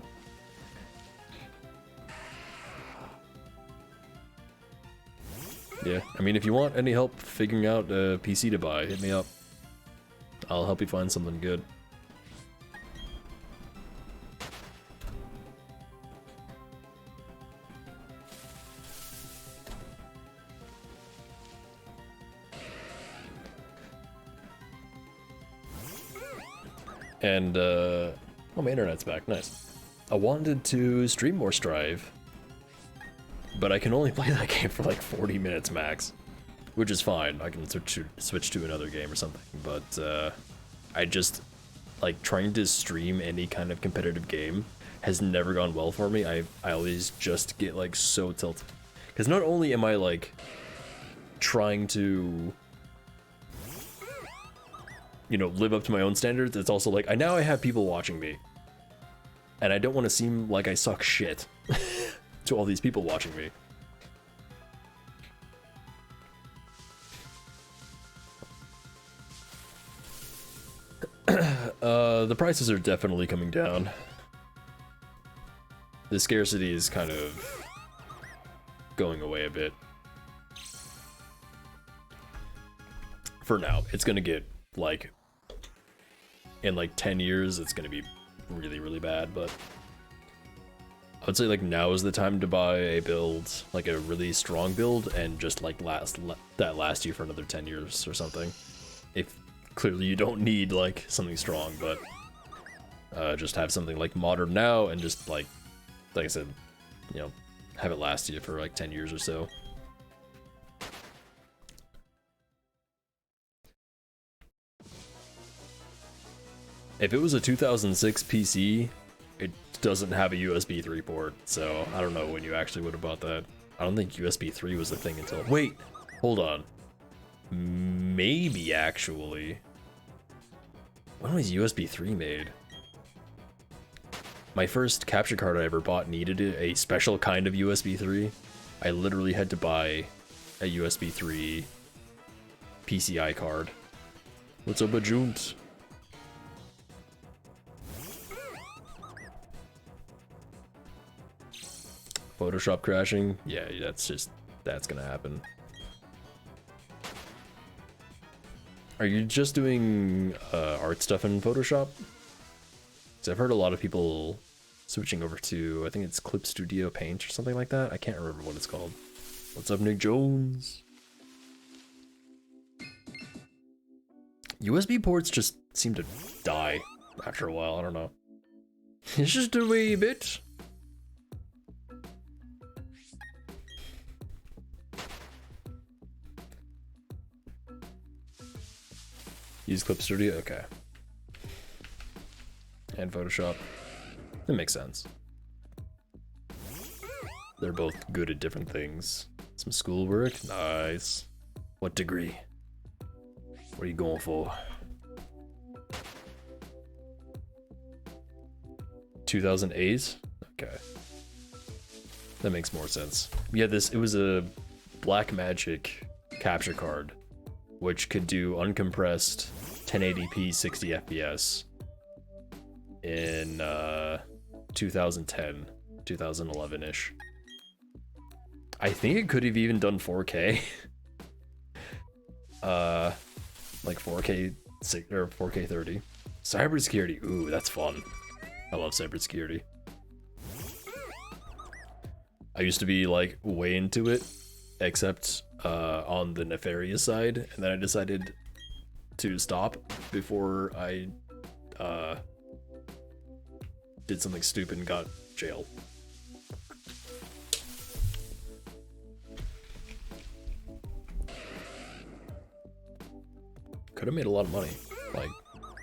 Yeah, I mean, if you want any help figuring out a PC to buy, hit me up. I'll help you find something good. And, oh, my internet's back, nice. I wanted to stream more Strive, but I can only play that game for like 40 minutes max, which is fine. I can switch to another game or something, but I just, like, trying to stream any kind of competitive game has never gone well for me. I always just get, like, so tilted. Because not only am I, like, trying to, you know, live up to my own standards, it's also like, now I have people watching me. And I don't want to seem like I suck shit to all these people watching me. The prices are definitely coming down. The scarcity is kind of going away a bit. For now, it's gonna get, like, in like 10 years, it's gonna be really, really bad, but I would say like now is the time to buy a build, like a really strong build, and just like last you for another 10 years or something. If clearly you don't need like something strong, but just have something like modern now and just like I said, you know, have it last you for like 10 years or so. If it was a 2006 PC, it doesn't have a USB 3 port, so I don't know when you actually would have bought that. I don't think USB 3 was the thing until... Wait! Hold on. Maybe, actually. When was USB 3 made? My first capture card I ever bought needed a special kind of USB 3. I literally had to buy a USB 3 PCI card. What's up, Bajunt? Photoshop crashing? Yeah, that's gonna happen. Are you just doing art stuff in Photoshop? Because I've heard a lot of people switching over to, I think it's Clip Studio Paint or something like that. I can't remember what it's called. What's up, Nick Jones? USB ports just seem to die after a while, I don't know. It's just a wee bit. Use Clip Studio? Okay. And Photoshop. That makes sense. They're both good at different things. Some schoolwork? Nice. What degree? What are you going for? 2008? Okay. That makes more sense. Yeah, it was a Blackmagic capture card, which could do uncompressed 1080p 60 FPS in 2010, 2011-ish. I think it could have even done 4K. Like 4K 6 or 4K 30. Cybersecurity, ooh, that's fun. I love cybersecurity. I used to be like way into it, except on the nefarious side, and then I decided to stop before I did something stupid and got jailed. Could have made a lot of money, like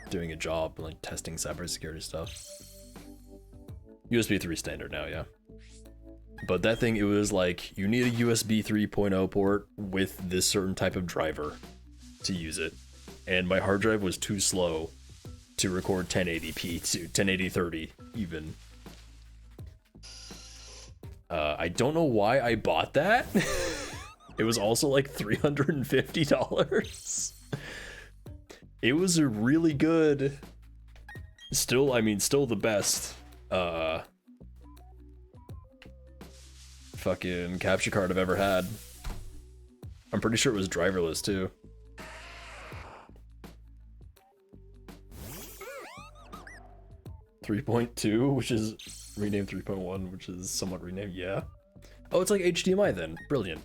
doing a job, like testing cybersecurity stuff. USB 3 standard now, yeah. But that thing, it was like, you need a USB 3.0 port with this certain type of driver to use it. And my hard drive was too slow to record 1080p to 1080-30 even. I don't know why I bought that. It was also like $350. It was a really good, still the best fucking capture card I've ever had. I'm pretty sure it was driverless too. .2, which is renamed 3.1, which is somewhat renamed, yeah. Oh, it's like HDMI then. Brilliant.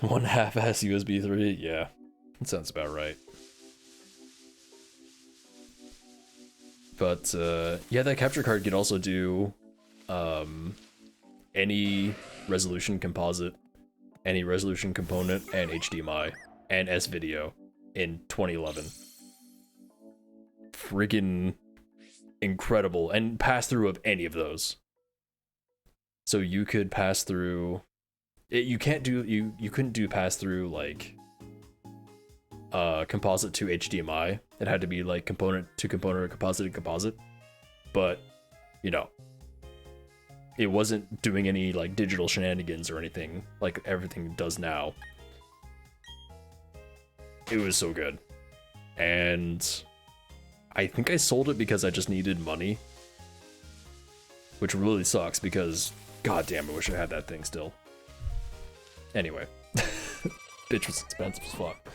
One half-ass USB 3, yeah. That sounds about right. But, yeah, that capture card can also do, any resolution composite, any resolution component, and HDMI, and S-Video in 2011. Friggin' incredible, and pass through of any of those. So you could pass through, you couldn't do pass through like composite to HDMI. It had to be like component to component or composite to composite. But you know, it wasn't doing any like digital shenanigans or anything like everything does now. It was so good. And I think I sold it because I just needed money, which really sucks because goddamn, I wish I had that thing still. Anyway, bitch was expensive as fuck.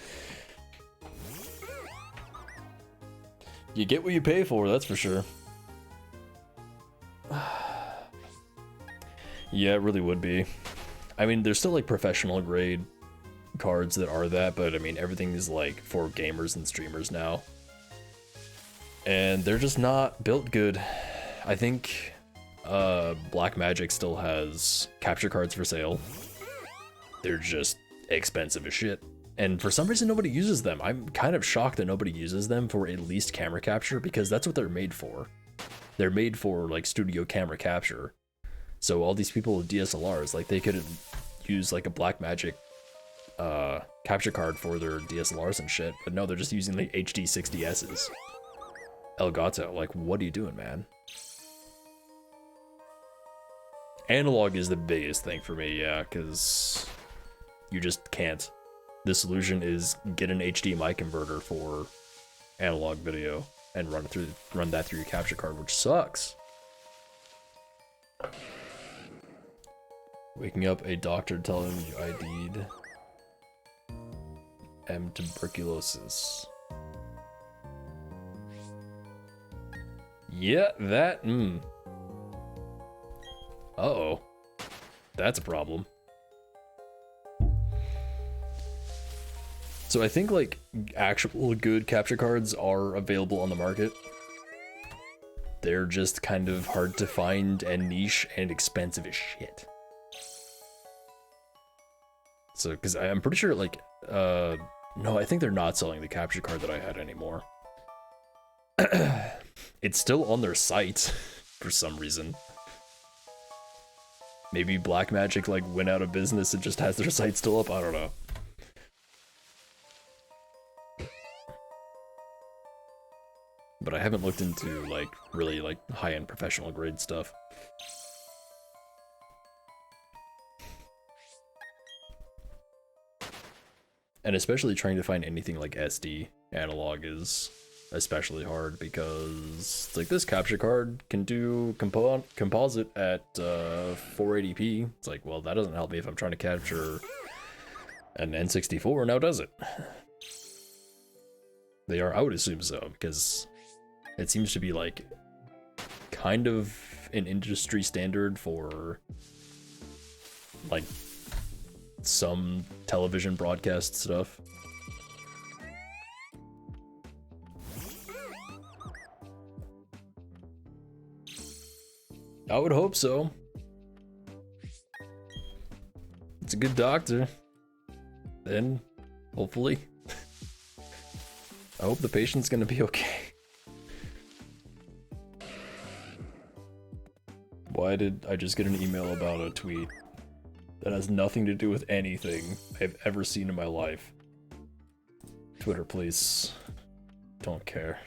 You get what you pay for, that's for sure. Yeah, it really would be. I mean, there's still like professional grade cards that are that, but I mean, everything is like for gamers and streamers now. And they're just not built good. I think Black Magic still has capture cards for sale. They're just expensive as shit. And for some reason, nobody uses them. I'm kind of shocked that nobody uses them for at least camera capture, because that's what they're made for. They're made for like studio camera capture. So all these people with DSLRs, like they could use like a Black Magic capture card for their DSLRs and shit, but no, they're just using the HD 60Ss. Elgato, like, what are you doing, man? Analog is the biggest thing for me, yeah, because you just can't. The solution is get an HDMI converter for analog video and run that through your capture card, which sucks. Waking up a doctor telling you ID'd M tuberculosis. Yeah, that, Uh-oh. That's a problem. So I think, like, actual good capture cards are available on the market. They're just kind of hard to find and niche and expensive as shit. So, because I'm pretty sure, like, no, I think they're not selling the capture card that I had anymore. It's still on their site for some reason. Maybe Black Magic like went out of business and just has their site still up. I don't know. But I haven't looked into like really like high-end professional grade stuff. And especially trying to find anything like SD analog is especially hard, because it's like this capture card can do composite at 480p. It's like, well, that doesn't help me if I'm trying to capture an N64, now does it? They are, I would assume so, because it seems to be like kind of an industry standard for like some television broadcast stuff. I would hope so. It's a good doctor. Then, hopefully. I hope the patient's gonna be okay. Why did I just get an email about a tweet that has nothing to do with anything I've ever seen in my life? Twitter, please. Don't care.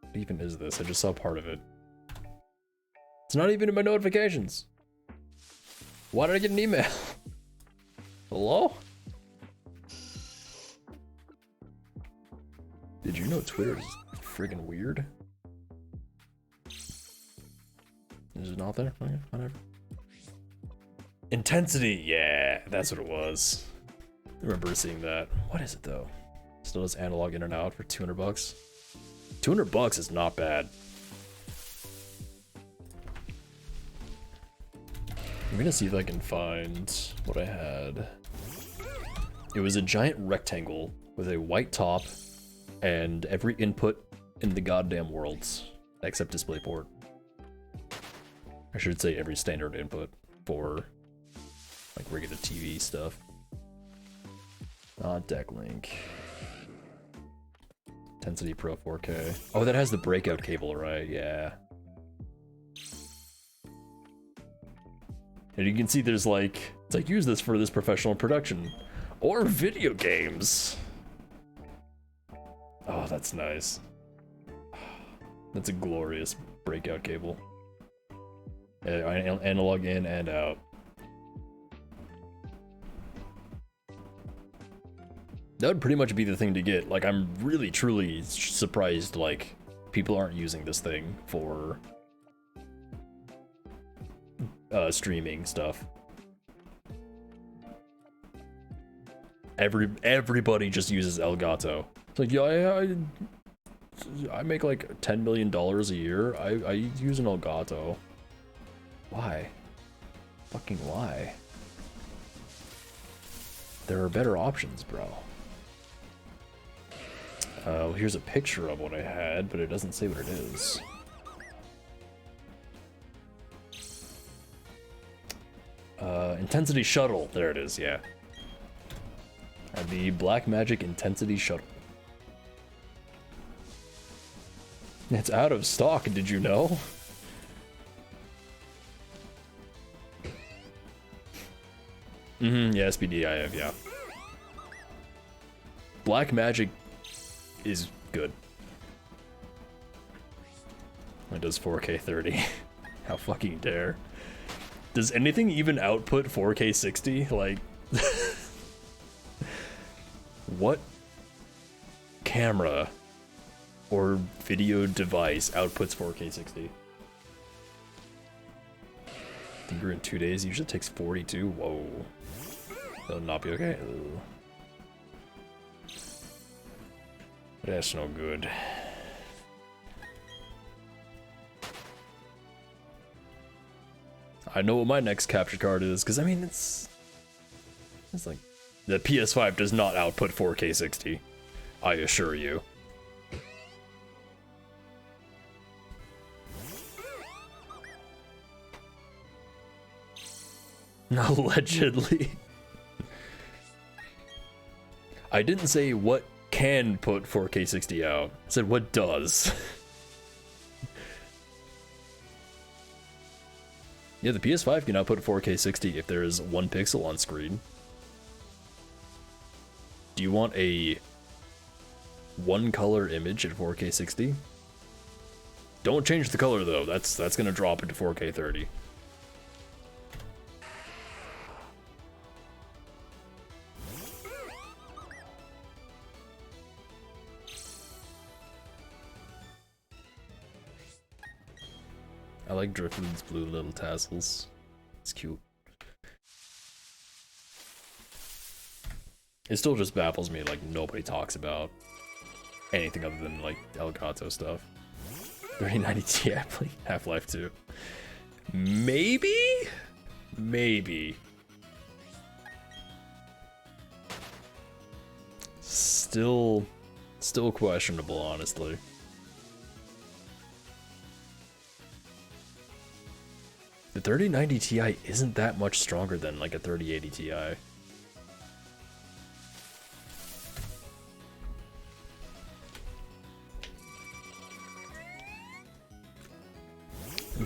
What even is this? I just saw part of it. It's not even in my notifications. Why did I get an email? Hello? Did you know Twitter is friggin' weird? Is it not there? Okay, whatever. Intensity, yeah, that's what it was. I remember seeing that. What is it though? Still does analog in and out for 200 bucks. 200 bucks is not bad. I'm gonna see if I can find what I had. It was a giant rectangle with a white top and every input in the goddamn world except DisplayPort. I should say every standard input for like regular TV stuff. Deck link. Intensity Pro 4K. Oh, that has the breakout cable, right? Yeah. And you can see there's like, it's like, use this for this professional production or video games. Oh, that's nice. That's a glorious breakout cable. Analog in and out. That would pretty much be the thing to get. Like, I'm really, truly surprised, like, people aren't using this thing for streaming stuff. Everybody just uses Elgato. It's like, yeah, I make like $10 million a year. I use an Elgato. Why? Fucking why? There are better options, bro. Well, here's a picture of what I had, but it doesn't say what it is. Intensity Shuttle. There it is, yeah. The Blackmagic Intensity Shuttle. It's out of stock, did you know? Yeah, SPD I have, yeah. Blackmagic is good. It does 4K 30. How fucking dare. Does anything even output 4K 60? Like... What camera or video device outputs 4K 60? I think we're in 2 days. Usually takes 42. Whoa. That'll not be okay. Ooh. That's no good. I know what my next capture card is, because I mean, it's like, the PS5 does not output 4K 60. I assure you. Allegedly. I didn't say what can put 4K 60 out. I said what does. Yeah, the PS5 can output 4K 60 if there is 1 pixel on screen. Do you want a 1 color image at 4K 60? Don't change the color though. That's gonna drop into 4K 30. I like Driftwood's blue little tassels. It's cute. It still just baffles me, like, nobody talks about anything other than, like, Elgato stuff. 3090 Ti playing Half-Life 2. Maybe? Maybe. Still questionable, honestly. The 3090 Ti isn't that much stronger than, like, a 3080 Ti.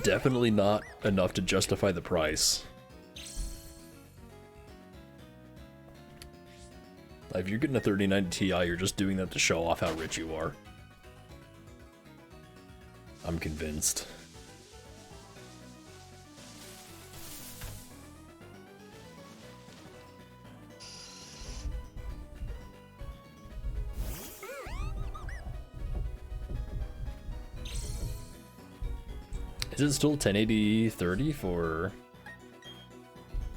Definitely not enough to justify the price. Like, if you're getting a 3090 Ti, you're just doing that to show off how rich you are. I'm convinced. Is it still 1080 30 for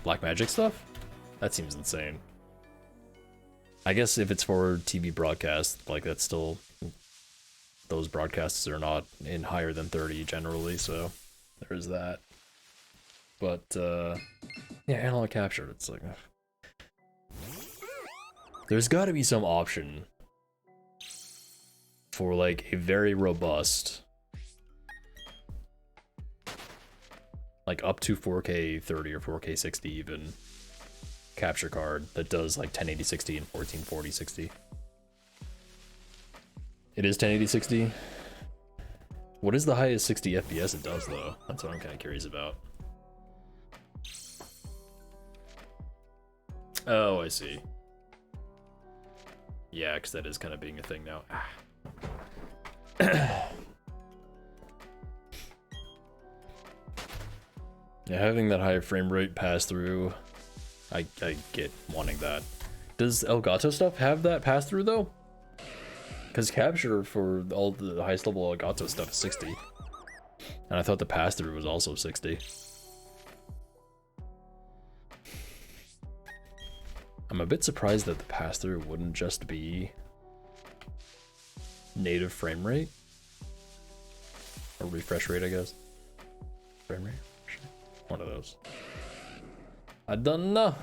Blackmagic stuff? That seems insane. I guess if it's for TV broadcast, like, that's still... Those broadcasts are not in higher than 30 generally, so there's that. But, yeah, analog capture, it's like... There's gotta be some option for, like, a very robust... like up to 4K 30 or 4K 60 even capture card that does like 1080 60 and 1440 60. It is 1080 60. What is the highest 60 FPS it does though? That's what I'm kind of curious about. Oh, I see. Yeah, because that is kind of being a thing now. Yeah, having that high frame rate pass through, I get wanting that. Does Elgato stuff have that pass through though? Because capture for all the highest level Elgato stuff is 60. And I thought the pass through was also 60. I'm a bit surprised that the pass through wouldn't just be native frame rate? Or refresh rate, I guess. Frame rate? One of those. I don't know.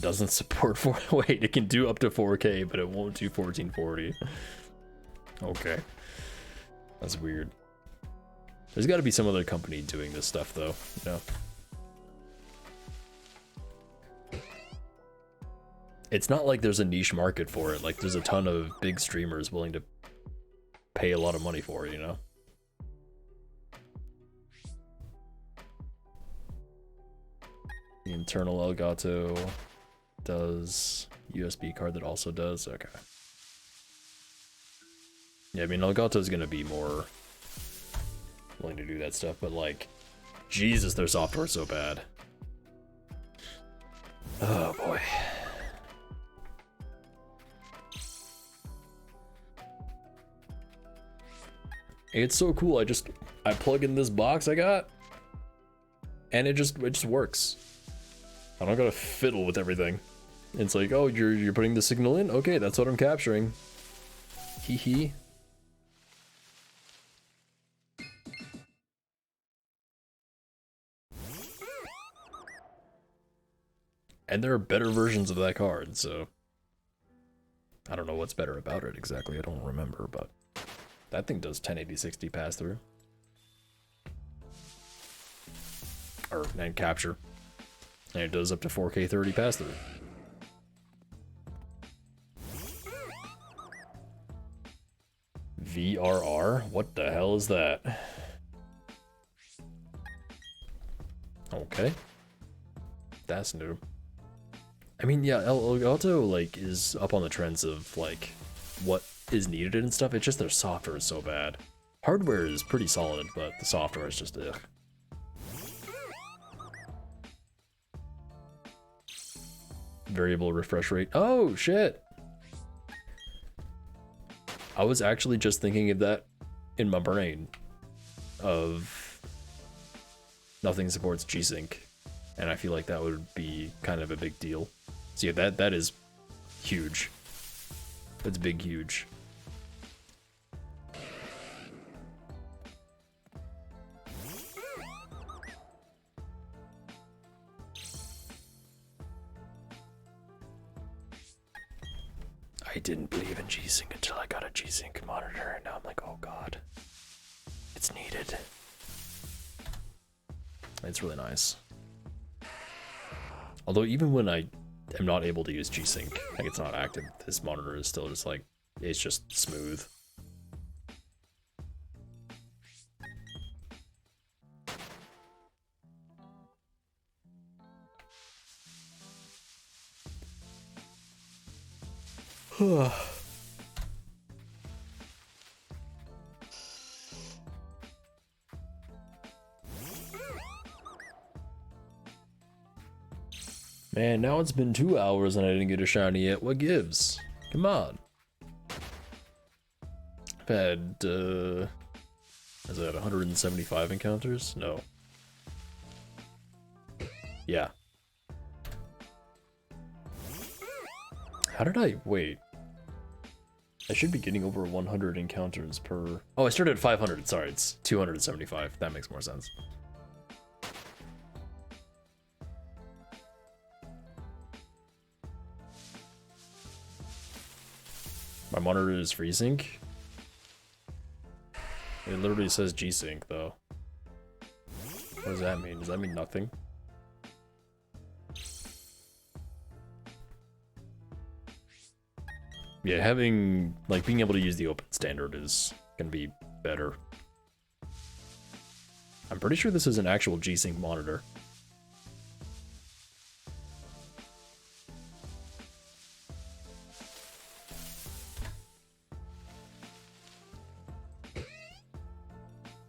Doesn't support 4. Wait, it can do up to 4K, but it won't do 1440. Okay. That's weird. There's got to be some other company doing this stuff, though, you know? It's not like there's a niche market for it. Like, there's a ton of big streamers willing to pay a lot of money for it, you know? The internal Elgato does. USB card that also does. Okay. Yeah, I mean, Elgato's gonna be more willing to do that stuff, but like, Jesus, their software's so bad. Oh boy. It's so cool. I plug in this box I got, and it just works. I don't gotta fiddle with everything. It's like, oh, you're putting the signal in? Okay, that's what I'm capturing. Hee hee. And there are better versions of that card, so I don't know what's better about it exactly. I don't remember, but that thing does 1080-60 pass through. And capture. And it does up to 4K 30 pass through. VRR? What the hell is that? Okay. That's new. I mean, yeah, Elgato, like, is up on the trends of, like, what is needed and stuff. It's just their software is so bad. Hardware is pretty solid, but the software is just, ugh. Variable refresh rate. Oh, shit! I was actually just thinking of that in my brain. Of nothing supports G-Sync. And I feel like that would be kind of a big deal. So yeah, that is huge. That's big, huge. I didn't believe in G-Sync until I got a G-Sync monitor, and now I'm like, oh god. It's needed. It's really nice. Although even when I am not able to use G-Sync, like it's not active, this monitor is still just like, it's just smooth. Man, now it's been 2 hours and I didn't get a shiny yet. What gives? Come on. I've had, is that 175 encounters? No. Yeah. How did I, wait. I should be getting over 100 encounters per... Oh, I started at 500, sorry, it's 275. That makes more sense. My monitor is FreeSync. It literally says G-Sync, though. What does that mean? Does that mean nothing? Yeah, having, like, being able to use the open standard is gonna be better. I'm pretty sure this is an actual G-Sync monitor.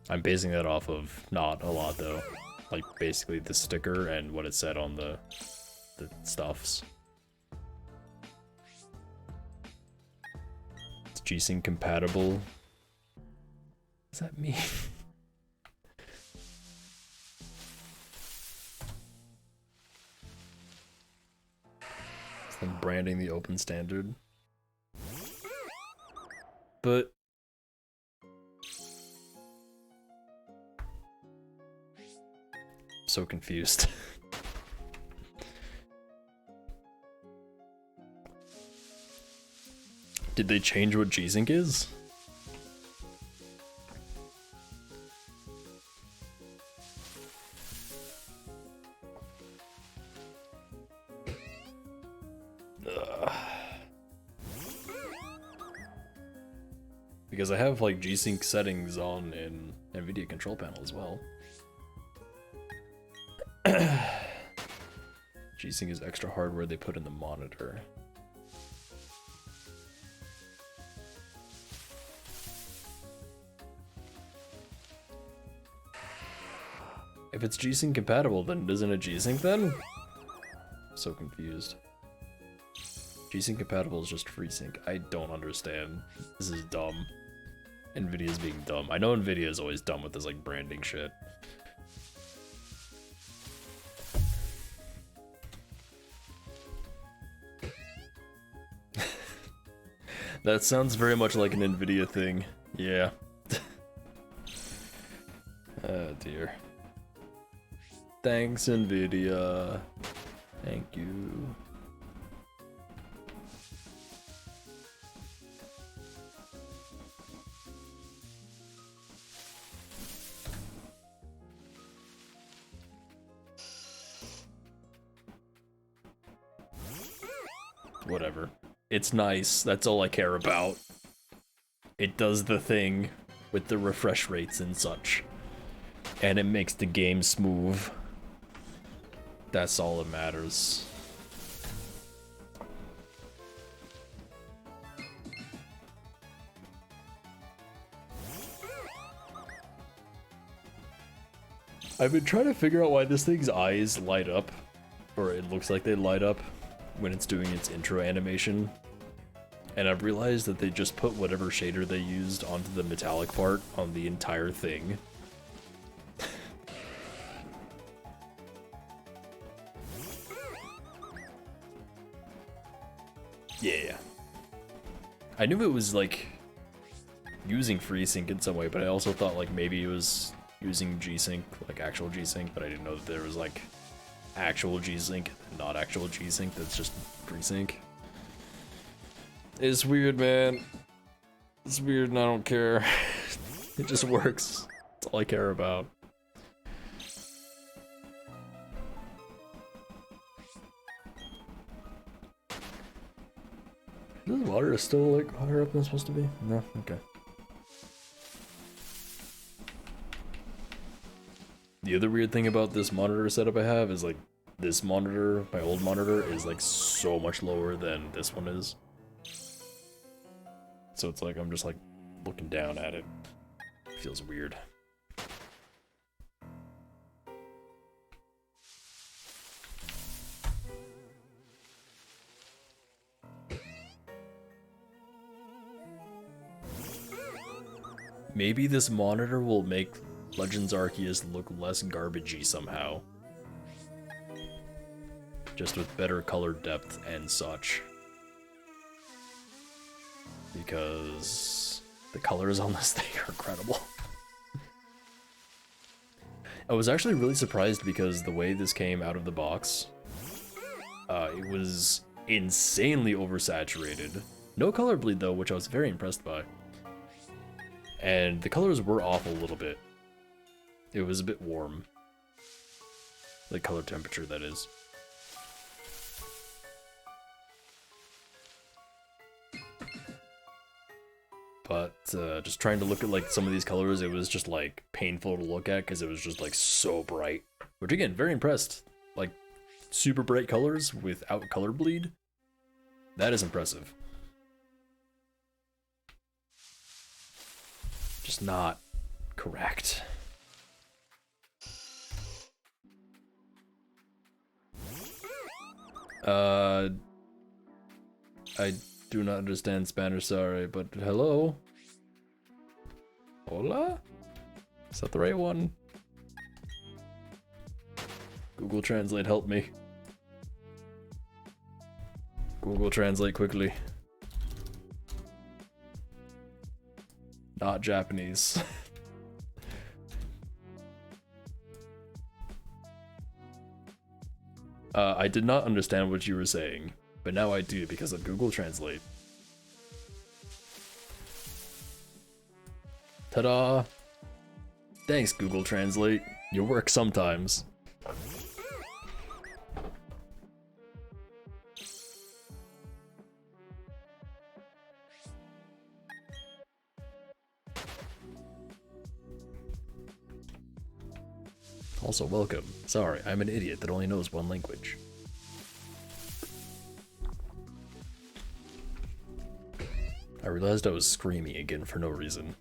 I'm basing that off of not a lot, though. Like, basically the sticker and what it said on the stuffs. It's G-Sync compatible. What does that mean? Some branding the open standard. But so confused. Did they change what G-Sync is? Because I have like G-Sync settings on in NVIDIA control panel as well. G-Sync is extra hardware they put in the monitor. If it's G-Sync compatible, then isn't it G-Sync then? So confused. G-Sync compatible is just FreeSync. I don't understand. This is dumb. NVIDIA's being dumb. I know NVIDIA is always dumb with this like branding shit. That sounds very much like an NVIDIA thing. Yeah. Oh dear. Thanks, NVIDIA. Thank you. Whatever. It's nice. That's all I care about. It does the thing with the refresh rates and such. And it makes the game smooth. That's all that matters. I've been trying to figure out why this thing's eyes light up. Or it looks like they light up when it's doing its intro animation. And I've realized that they just put whatever shader they used onto the metallic part on the entire thing. Yeah. I knew it was like using FreeSync in some way, but I also thought like maybe it was using G-Sync, like actual G-Sync, but I didn't know that there was like actual G-Sync, not actual G-Sync, that's just FreeSync. It's weird, man. It's weird and I don't care. It just works. That's all I care about. This water is still like higher up than it's supposed to be? No? Okay. The other weird thing about this monitor setup I have is like this monitor, my old monitor, is like so much lower than this one is. So it's like I'm just like looking down at it. It feels weird. Maybe this monitor will make Legends Arceus look less garbagey somehow. Just with better color depth and such. Because the colors on this thing are incredible. I was actually really surprised because the way this came out of the box, it was insanely oversaturated. No color bleed though, which I was very impressed by. And the colors were off a little bit. It was a bit warm. The color temperature, that is. But just trying to look at like some of these colors, it was just like painful to look at because it was just like so bright. Which again, very impressed. Like super bright colors without color bleed. That is impressive. Just not correct. I do not understand Spanish, sorry, but hello? Hola? Is that the right one? Google Translate, help me. Google Translate quickly. Not Japanese. I did not understand what you were saying, but now I do because of Google Translate. Ta-da! Thanks, Google Translate. You work sometimes. Also, welcome. Sorry, I'm an idiot that only knows one language. I realized I was screaming again for no reason.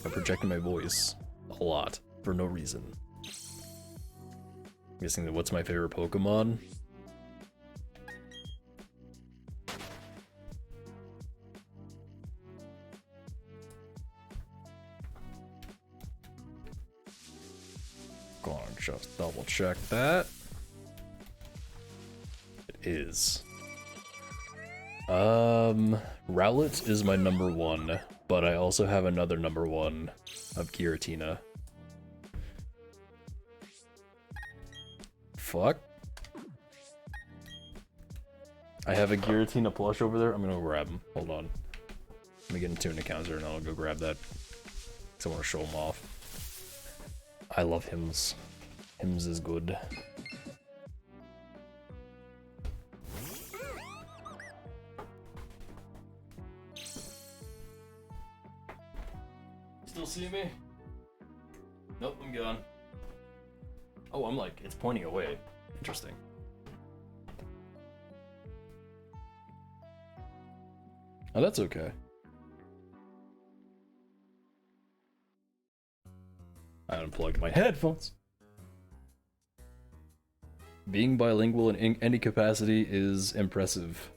I projected my voice a lot for no reason. I'm guessing that what's my favorite Pokemon? Go on, just double check that. It is. Rowlet is my number one, but I also have another number one of Giratina. Fuck. I have a Giratina plush over there. I'm gonna go grab him. Hold on. Let me get into an encounter and I'll go grab that. Because I want to show him off. I love hymns. Hymns is good. Still see me? Nope, I'm gone. Oh, I'm like, it's pointing away. Interesting. Oh, that's okay. I unplugged my headphones. Being bilingual in any capacity is impressive.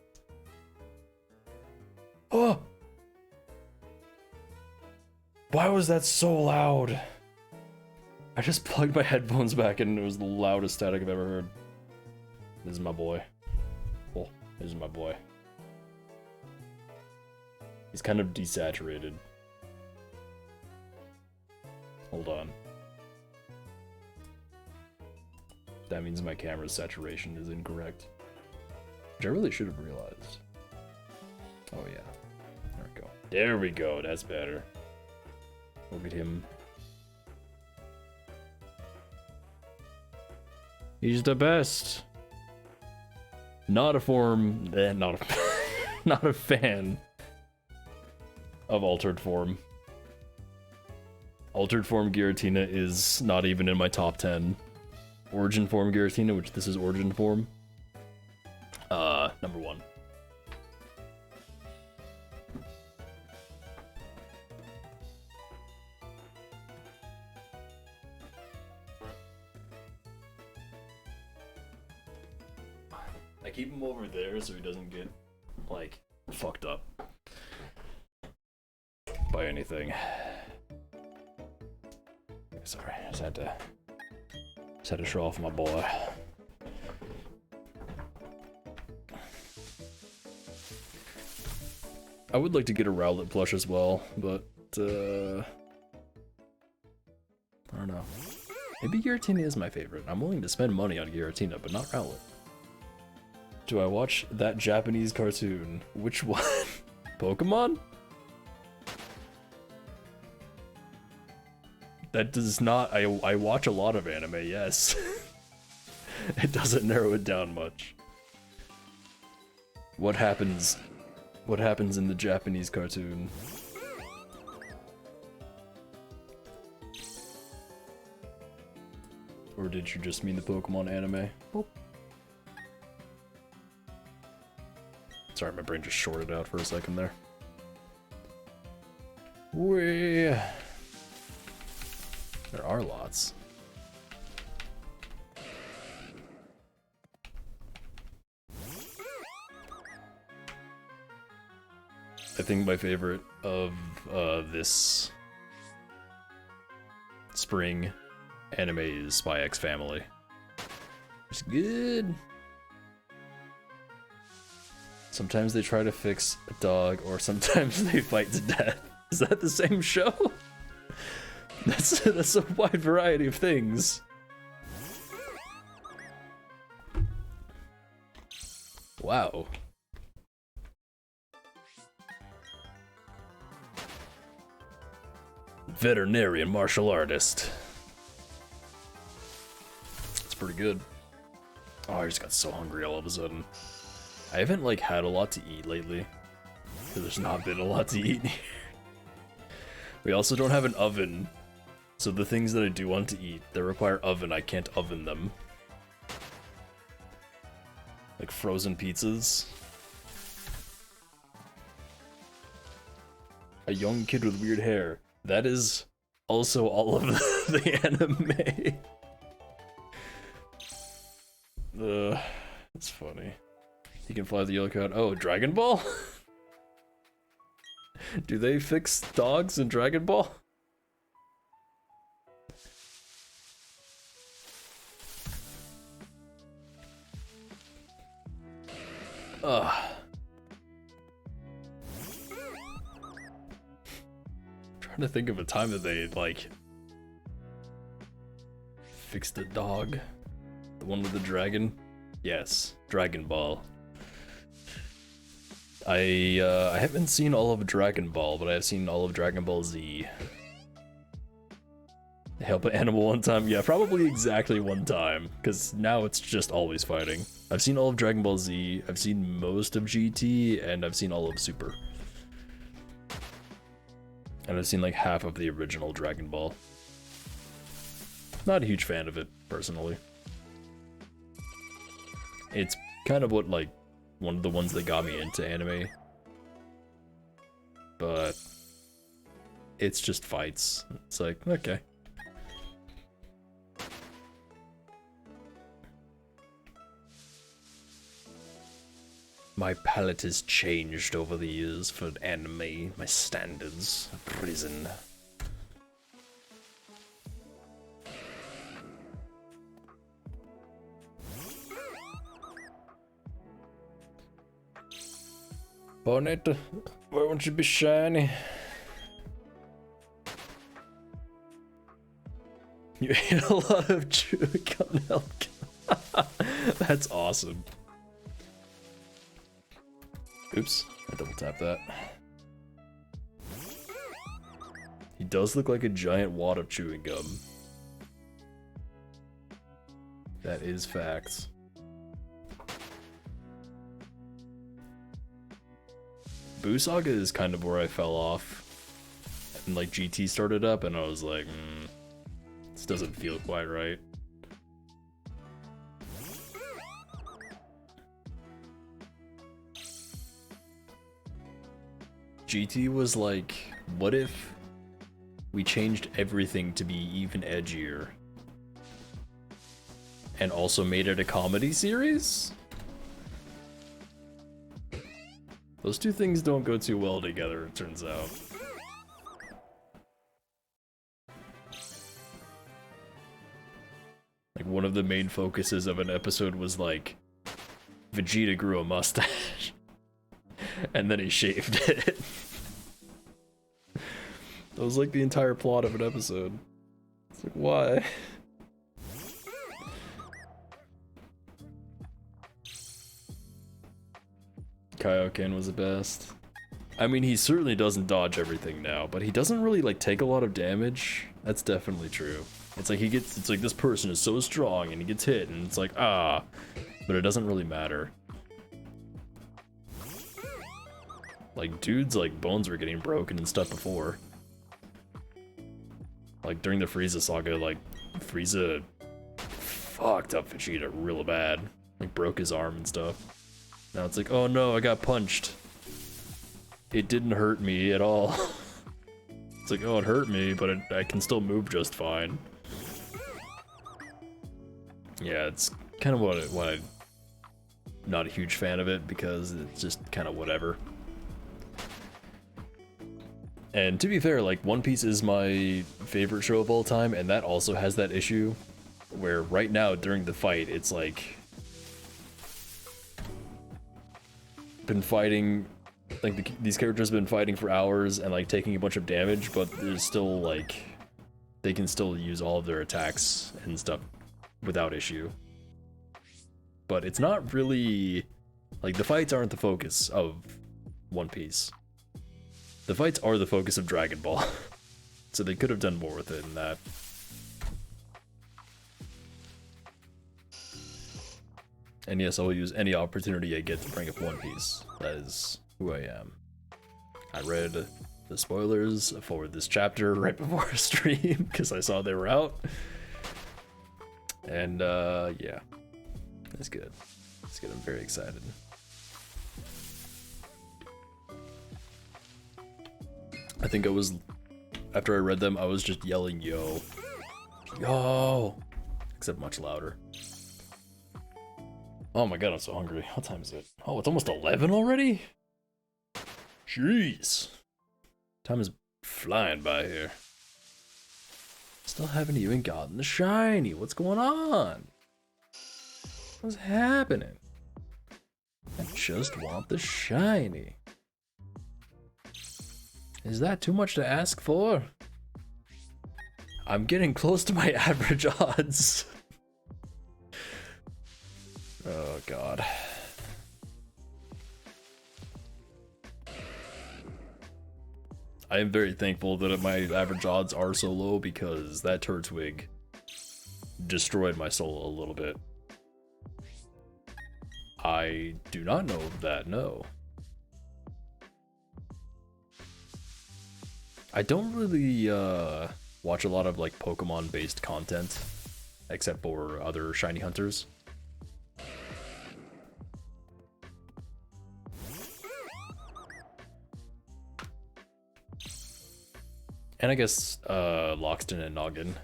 Oh! Why was that so loud? I just plugged my headphones back in and it was the loudest static I've ever heard. This is my boy. Oh, this is my boy. He's kind of desaturated. Hold on. That means my camera's saturation is incorrect. Which I really should have realized. Oh yeah. There we go. There we go, that's better. Look at him. He's the best. Not a not a fan of Altered Form. Altered Form Giratina is not even in my top 10. Origin Form Giratina, which this is Origin Form. Number 1. I keep him over there so he doesn't get, like, fucked up by anything. Sorry, I just had to show off my boy. I would like to get a Rowlet plush as well, but I don't know. Maybe Giratina is my favorite. I'm willing to spend money on Giratina, but not Rowlet. Do I watch that Japanese cartoon? Which one? Pokemon? That does not. I watch a lot of anime, yes. It doesn't narrow it down much. What happens in the Japanese cartoon? Or did you just mean the Pokemon anime? Boop. Sorry, my brain just shorted out for a second there. Whee! There are lots. I think my favorite of this spring anime is Spy X Family. It's good. Sometimes they try to fix a dog, or sometimes they fight to death. Is that the same show? That's a wide variety of things. Wow. Veterinarian martial artist. It's pretty good. Oh, I just got so hungry all of a sudden. I haven't like had a lot to eat lately, because there's not been a lot to eat. We also don't have an oven, so the things that I do want to eat that require oven, I can't oven them. Like frozen pizzas. A young kid with weird hair. That is also all of the anime. It's funny. He can fly the yellow cloud. Oh, Dragon Ball? Do they fix dogs in Dragon Ball? Trying to think of a time that they, like, fixed a dog. The one with the dragon? Yes, Dragon Ball. I haven't seen all of Dragon Ball, but I have seen all of Dragon Ball Z. Help an animal one time? Yeah, probably exactly one time, because now it's just always fighting. I've seen all of Dragon Ball Z, I've seen most of GT, and I've seen all of Super. And I've seen like half of the original Dragon Ball. Not a huge fan of it, personally. It's kind of what, like, one of the ones that got me into anime. But it's just fights. It's like, okay. My palate has changed over the years for anime, my standards have risen. Bonnet, why won't you be shiny? You ate a lot of chewing gum milk. That's awesome. Oops, I double tapped that. He does look like a giant wad of chewing gum. That is facts. Boo Saga is kind of where I fell off. And like GT started up and I was like, this doesn't feel quite right. GT was like, what if we changed everything to be even edgier? And also made it a comedy series? Those two things don't go too well together, it turns out. Like, one of the main focuses of an episode was like, Vegeta grew a mustache. And then he shaved it. That was like the entire plot of an episode. It's like, why? Kaioken was the best. I mean, he certainly doesn't dodge everything now, but he doesn't really like take a lot of damage. That's definitely true. It's like it's like this person is so strong and he gets hit and it's like, ah, but it doesn't really matter. Like, dudes, like, bones were getting broken and stuff before. Like, during the Frieza saga, like, Frieza fucked up Vegeta real bad. Like, broke his arm and stuff. Now it's like, oh no, I got punched. It didn't hurt me at all. It's like, oh, it hurt me, but I can still move just fine. Yeah, it's kind of why I'm not a huge fan of it, because it's just kind of whatever. And to be fair, like, One Piece is my favorite show of all time, and that also has that issue where right now during the fight, it's like been fighting, like these characters have been fighting for hours and like taking a bunch of damage, but there's still like, they can still use all of their attacks and stuff without issue. But it's not really, like the fights aren't the focus of One Piece. The fights are the focus of Dragon Ball. So they could have done more with it in that. And yes, I will use any opportunity I get to bring up One Piece. That is who I am. I read the spoilers for this chapter right before our stream because I saw they were out. And yeah, it's good. It's good. I'm very excited. I think I was, after I read them, I was just yelling, yo. Yo! Except much louder. Oh my god, I'm so hungry. What time is it? Oh, it's almost 11 already? Jeez. Time is flying by here. Still haven't even gotten the shiny. What's going on? What's happening? I just want the shiny. Is that too much to ask for? I'm getting close to my average odds. Oh god. I am very thankful that my average odds are so low because that Turtwig destroyed my soul a little bit. I do not know that, no. I don't really watch a lot of like Pokemon based content except for other shiny hunters. And I guess Loxton and Noggin,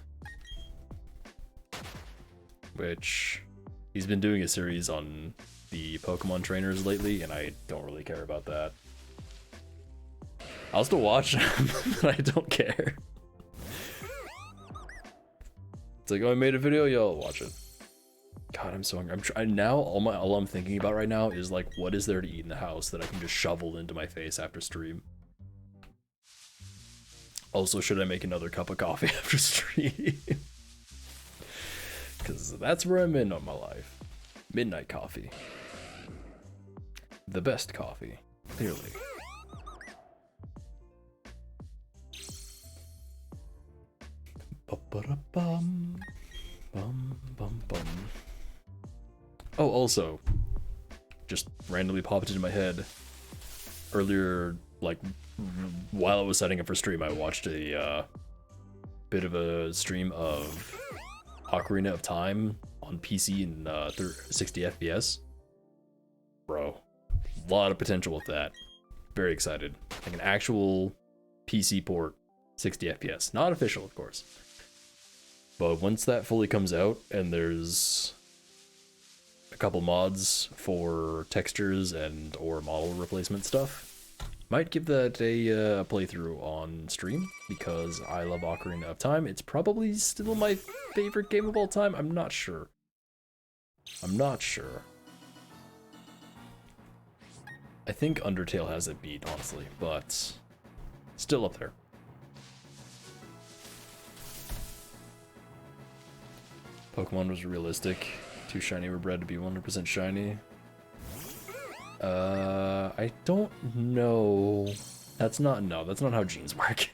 which he's been doing a series on the Pokemon trainers lately, and I don't really care about that. I'll still watch them, but I don't care. It's like, oh, I made a video, yo, I'll watch it. God, I'm so hungry. I'm trying now. All I'm thinking about right now is like, what is there to eat in the house that I can just shovel into my face after stream? Also, should I make another cup of coffee after stream? Because that's where I'm in on my life. Midnight coffee. The best coffee, clearly. Ba-ba-da-bum. Bum, bum, bum. Oh, also, just randomly popped into my head earlier, like while I was setting up for stream, I watched a bit of a stream of Ocarina of Time on PC in 60 FPS. Bro, a lot of potential with that. Very excited. Like an actual PC port, 60 FPS. Not official, of course. But once that fully comes out and there's a couple mods for textures and or model replacement stuff, might give that a playthrough on stream because I love Ocarina of Time. It's probably still my favorite game of all time. I'm not sure. I'm not sure. I think Undertale has it beat, honestly, but still up there. Pokemon was realistic. Too shiny were bred to be 100% shiny. I don't know. That's not how genes work.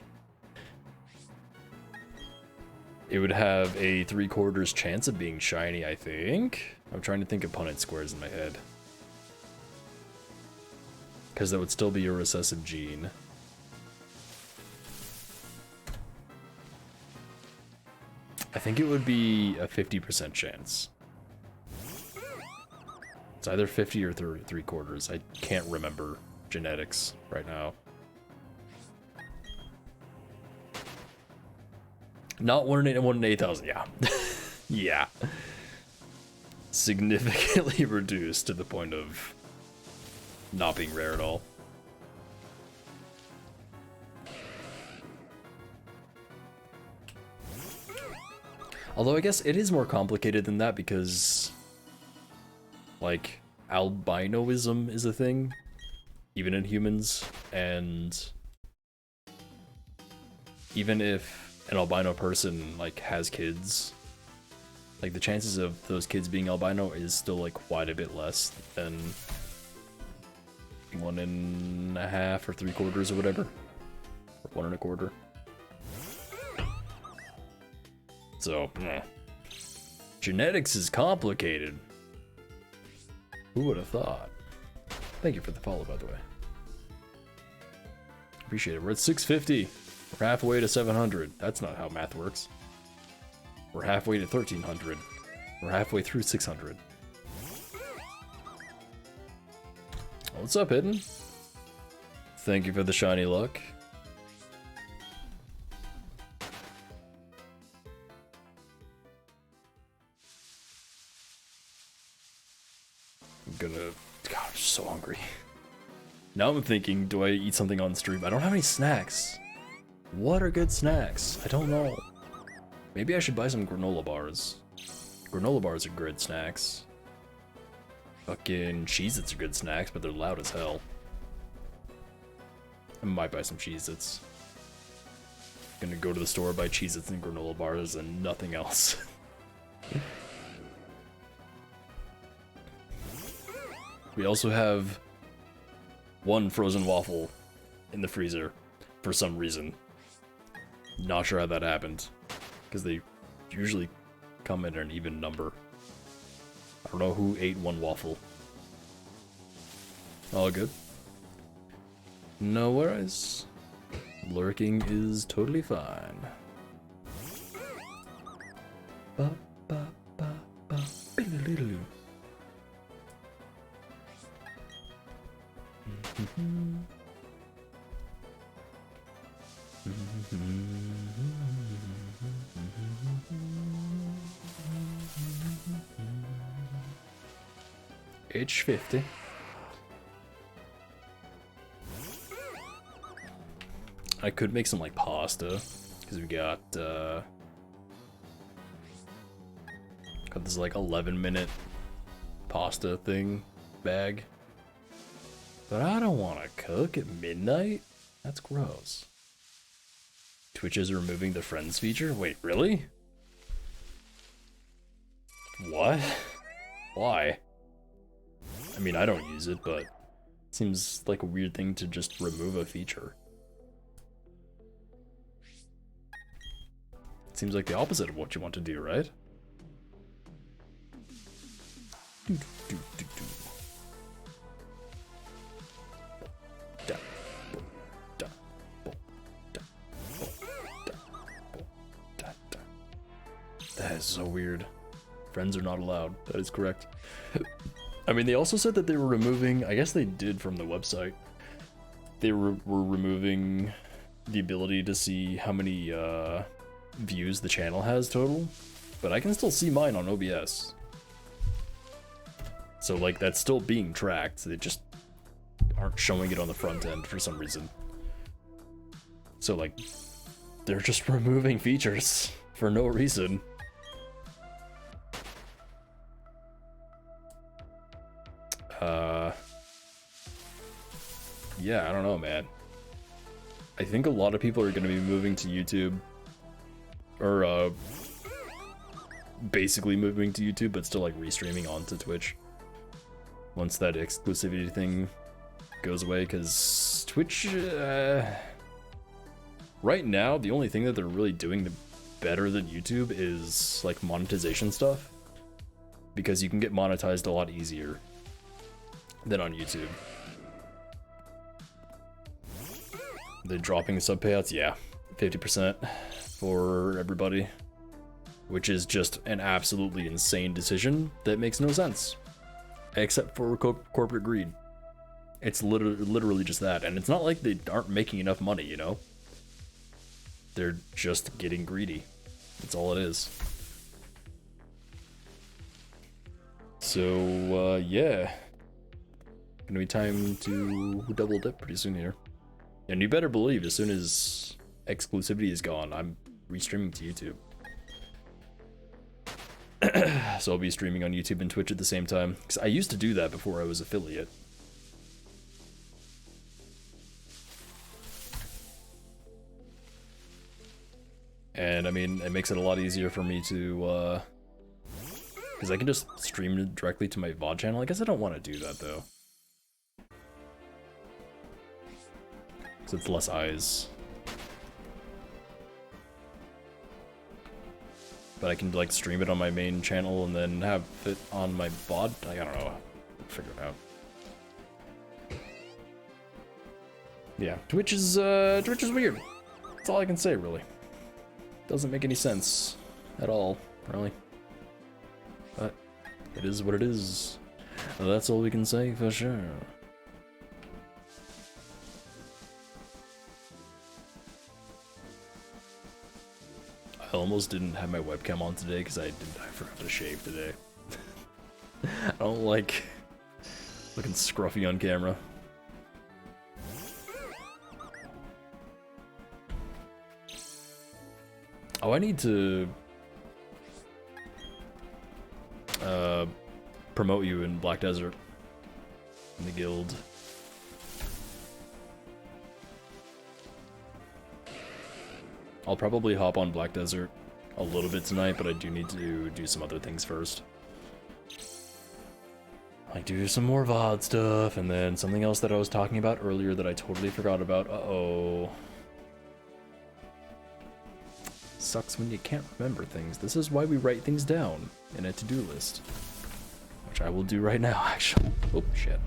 It would have a 3/4 chance of being shiny, I think. I'm trying to think of Punnett squares in my head. Because that would still be a recessive gene. I think it would be a 50% chance. It's either 50 or 3/4. I can't remember genetics right now. Not 1 in 8,000, yeah. Yeah. Significantly reduced to the point of not being rare at all. Although I guess it is more complicated than that because, like, albinoism is a thing. even in humans, and even if an albino person like has kids, like the chances of those kids being albino is still like quite a bit less than 1.5 or 3/4 or whatever, or 1 1/4. So, genetics is complicated. Who would have thought? Thank you for the follow, by the way. Appreciate it. We're at 650. We're halfway to 700. That's not how math works. We're halfway to 1300. We're halfway through 600. What's up, Hidden? Thank you for the shiny luck. I'm gonna... God, I'm so hungry. Now I'm thinking, do I eat something on stream? I don't have any snacks. What are good snacks? I don't know. Maybe I should buy some granola bars. Granola bars are good snacks. Fucking Cheez-Its are good snacks, but they're loud as hell. I might buy some Cheez-Its. Gonna go to the store, buy Cheez-Its and granola bars and nothing else. We also have one frozen waffle in the freezer for some reason. Not sure how that happened, because they usually come in an even number. I don't know who ate one waffle. All good. No worries. Lurking is totally fine. Ba, ba, ba, ba, biddle-diddle-oo. Age 50. I could make some like pasta, because we got this like 11-minute pasta thing bag. But I don't want to cook at midnight. That's gross. Twitch is removing the friends feature? Wait, really? What? Why? I mean, I don't use it, but it seems like a weird thing to just remove a feature. It seems like the opposite of what you want to do, right? That is so weird. Friends are not allowed. That is correct. I mean, they also said that they were removing, I guess they did from the website, they were removing the ability to see how many views the channel has total, but I can still see mine on OBS. So like, that's still being tracked, they just aren't showing it on the front end for some reason. So like, they're just removing features for no reason. Yeah, I don't know, man. I think a lot of people are going to be moving to YouTube, or basically moving to YouTube, but still like restreaming onto Twitch once that exclusivity thing goes away, because Twitch, right now, the only thing that they're really doing better than YouTube is like monetization stuff, because you can get monetized a lot easier than on YouTube. They're dropping sub payouts, yeah, 50% for everybody, which is just an absolutely insane decision that makes no sense, except for corporate greed. It's literally just that, and it's not like they aren't making enough money, you know? They're just getting greedy. That's all it is. So, yeah. Gonna be time to double dip pretty soon here. And you better believe, as soon as exclusivity is gone, I'm restreaming to YouTube. So I'll be streaming on YouTube and Twitch at the same time. Because I used to do that before I was affiliate. And I mean, it makes it a lot easier for me to, because I can just stream it directly to my VOD channel. I guess I don't want to do that though. So it's less eyes. But I can like stream it on my main channel and then have it on my VOD. I don't know. Figure it out. Yeah, Twitch is weird. That's all I can say, really. Doesn't make any sense at all, really. But it is what it is. That's all we can say for sure. I almost didn't have my webcam on today because I forgot to shave today. I don't like looking scruffy on camera. Oh, I need to promote you in Black Desert in the guild. I'll probably hop on Black Desert a little bit tonight, but I do need to do some other things first. Like do some more VOD stuff, and then something else that I was talking about earlier that I totally forgot about. Uh-oh. Sucks when you can't remember things. This is why we write things down in a to-do list. Which I will do right now, actually. Oh, shit.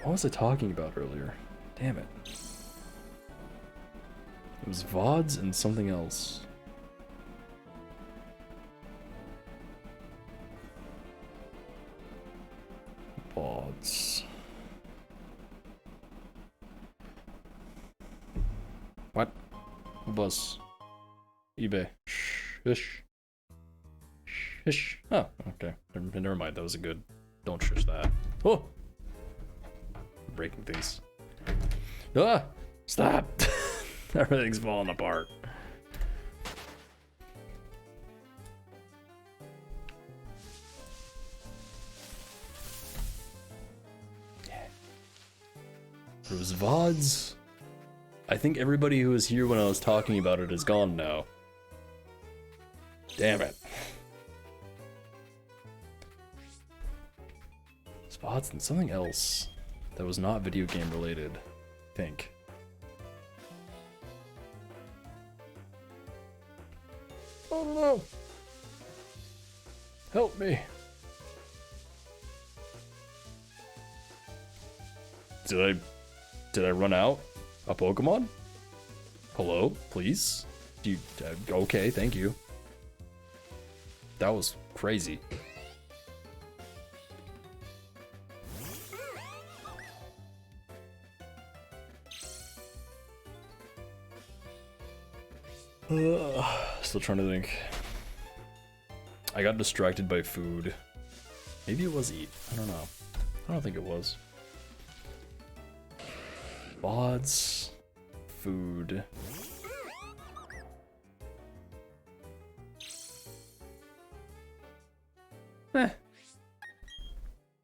What was I talking about earlier? Damn it. It was VODs and something else. VODs. What? Bus. eBay. Shush. Shush. Oh, okay. Never mind. That was a good. Don't shush that. Oh! Breaking things. Ah! Stop! Everything's falling apart. It was VODs. I think everybody who was here when I was talking about it is gone now. Damn it. Spots and something else that was not video game related, I think. Oh no! Help me! Did I run out a Pokemon? Hello, please? Do you, okay, thank you. That was crazy. Still trying to think. I got distracted by food. Maybe it was eat. I don't know. I don't think it was. VODs. Food.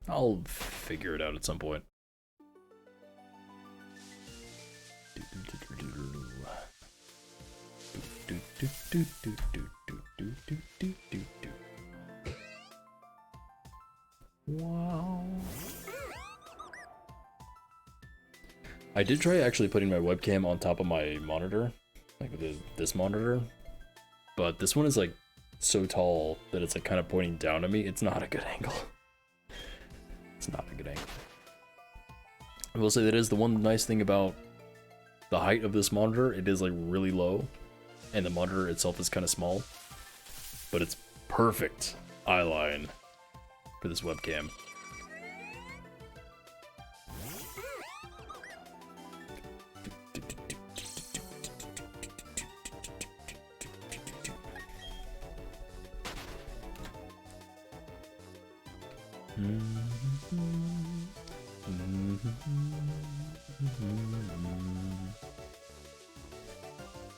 I'll figure it out at some point. Wow. I did try actually putting my webcam on top of my monitor, like this monitor, but this one is like so tall that it's like kind of pointing down at me. It's not a good angle. It's not a good angle. I will say that is the one nice thing about the height of this monitor. It is like really low, and the monitor itself is kind of small, but it's perfect eye line for this webcam.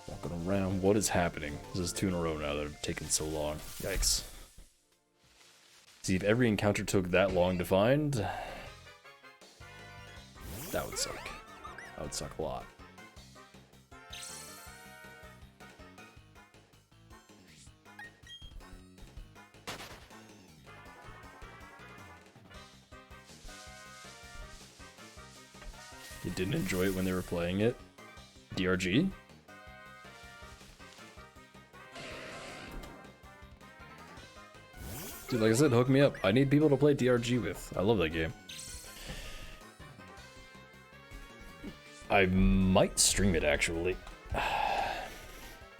Walking around, what is happening? This is 2 in a row now that have taken so long. Yikes. See, if every encounter took that long to find, that would suck. That would suck a lot. You didn't enjoy it when they were playing it? DRG? Dude, like I said, hook me up. I need people to play DRG with. I love that game. I might stream it, actually.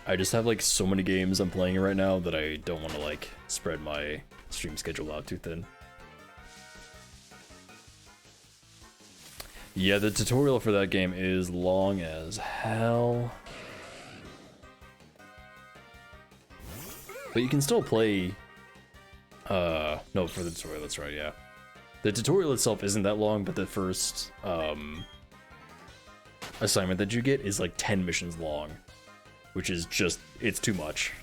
I just have, like, so many games I'm playing right now that I don't want to, like, spread my stream schedule out too thin. Yeah, the tutorial for that game is long as hell. But you can still play... no, for the tutorial, that's right, yeah. The tutorial itself isn't that long, but the first, assignment that you get is like 10 missions long. Which is just, it's too much.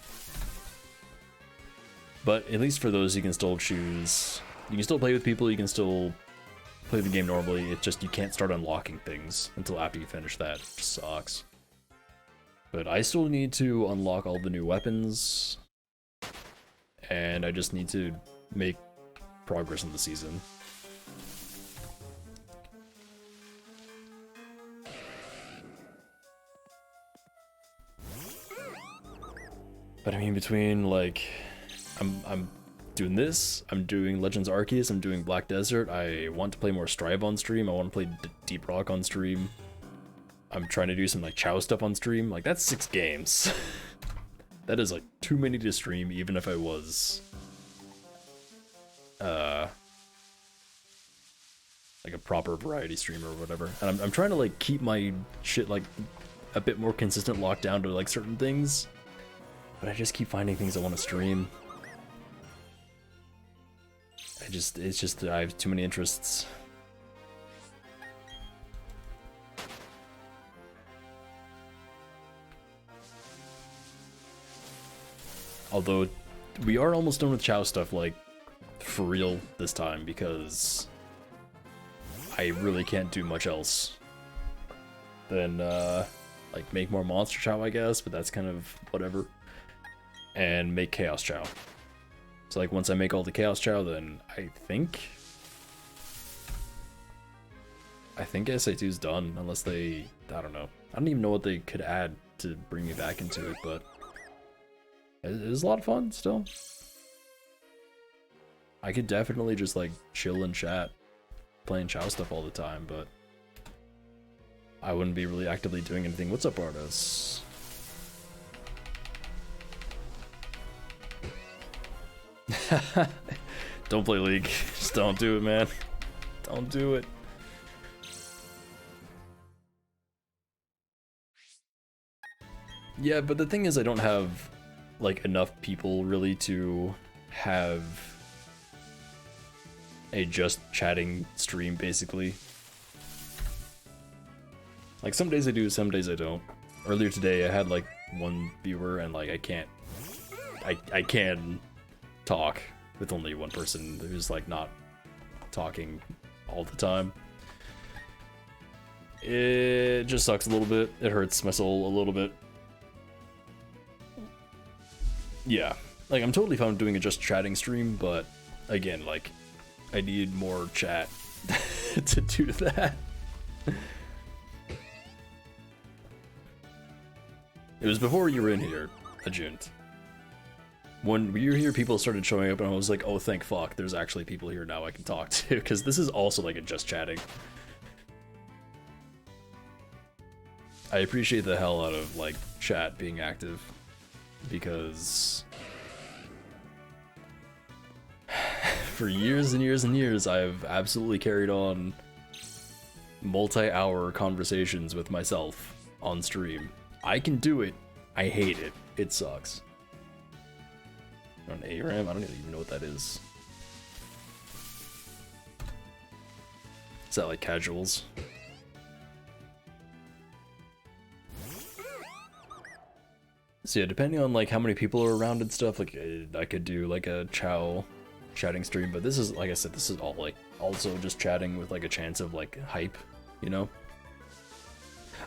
But at least for those, you can still choose... You can still play with people, you can still play the game normally, it's just you can't start unlocking things until after you finish that, which sucks. But I still need to unlock all the new weapons, and I just need to make progress in the season. But I mean, between like, I'm doing this, I'm doing Legends Arceus, I'm doing Black Desert, I want to play more Strive on stream, I want to play Deep Rock on stream, I'm trying to do some like Chow stuff on stream, like that's 6 games. That is like too many to stream, even if I was like a proper variety streamer or whatever. And I'm trying to like keep my shit like a bit more consistent, locked down to like certain things, but I just keep finding things I want to stream. It's just I have too many interests. Although we are almost done with Chow stuff, like for real this time, because I really can't do much else than like make more Monster Chow, I guess, but that's kind of whatever, and make Chaos Chow. So like once I make all the Chaos Chow, then I think SA2 is done, unless they, I don't know. I don't even know what they could add to bring me back into it, but it was a lot of fun still. I could definitely just like chill and chat, playing Chow stuff all the time, but I wouldn't be really actively doing anything. What's up, Artis? Don't play League. Just don't do it, man. Don't do it. Yeah, but the thing is, I don't have like enough people really to have a just chatting stream, basically. Like some days I do, some days I don't. Earlier today I had like 1 viewer, and like I can talk with only 1 person who's like not talking all the time. It just sucks a little bit. It hurts my soul a little bit. Yeah, like I'm totally fine doing a just chatting stream, but again, like I need more chat to do that. It was before you were in here, Ajunt. When you were here, people started showing up, and I was like, oh, thank fuck, there's actually people here now I can talk to, because this is also like a just chatting. I appreciate the hell out of like chat being active, because for years and years and years, I've absolutely carried on multi-hour conversations with myself on stream. I can do it. I hate it. It sucks. An ARAM? I don't even know what that is. Is that like casuals? So yeah, depending on like how many people are around and stuff, like I could do like a Chow chatting stream, but this is, like I said, this is all like also just chatting with like a chance of like hype, you know?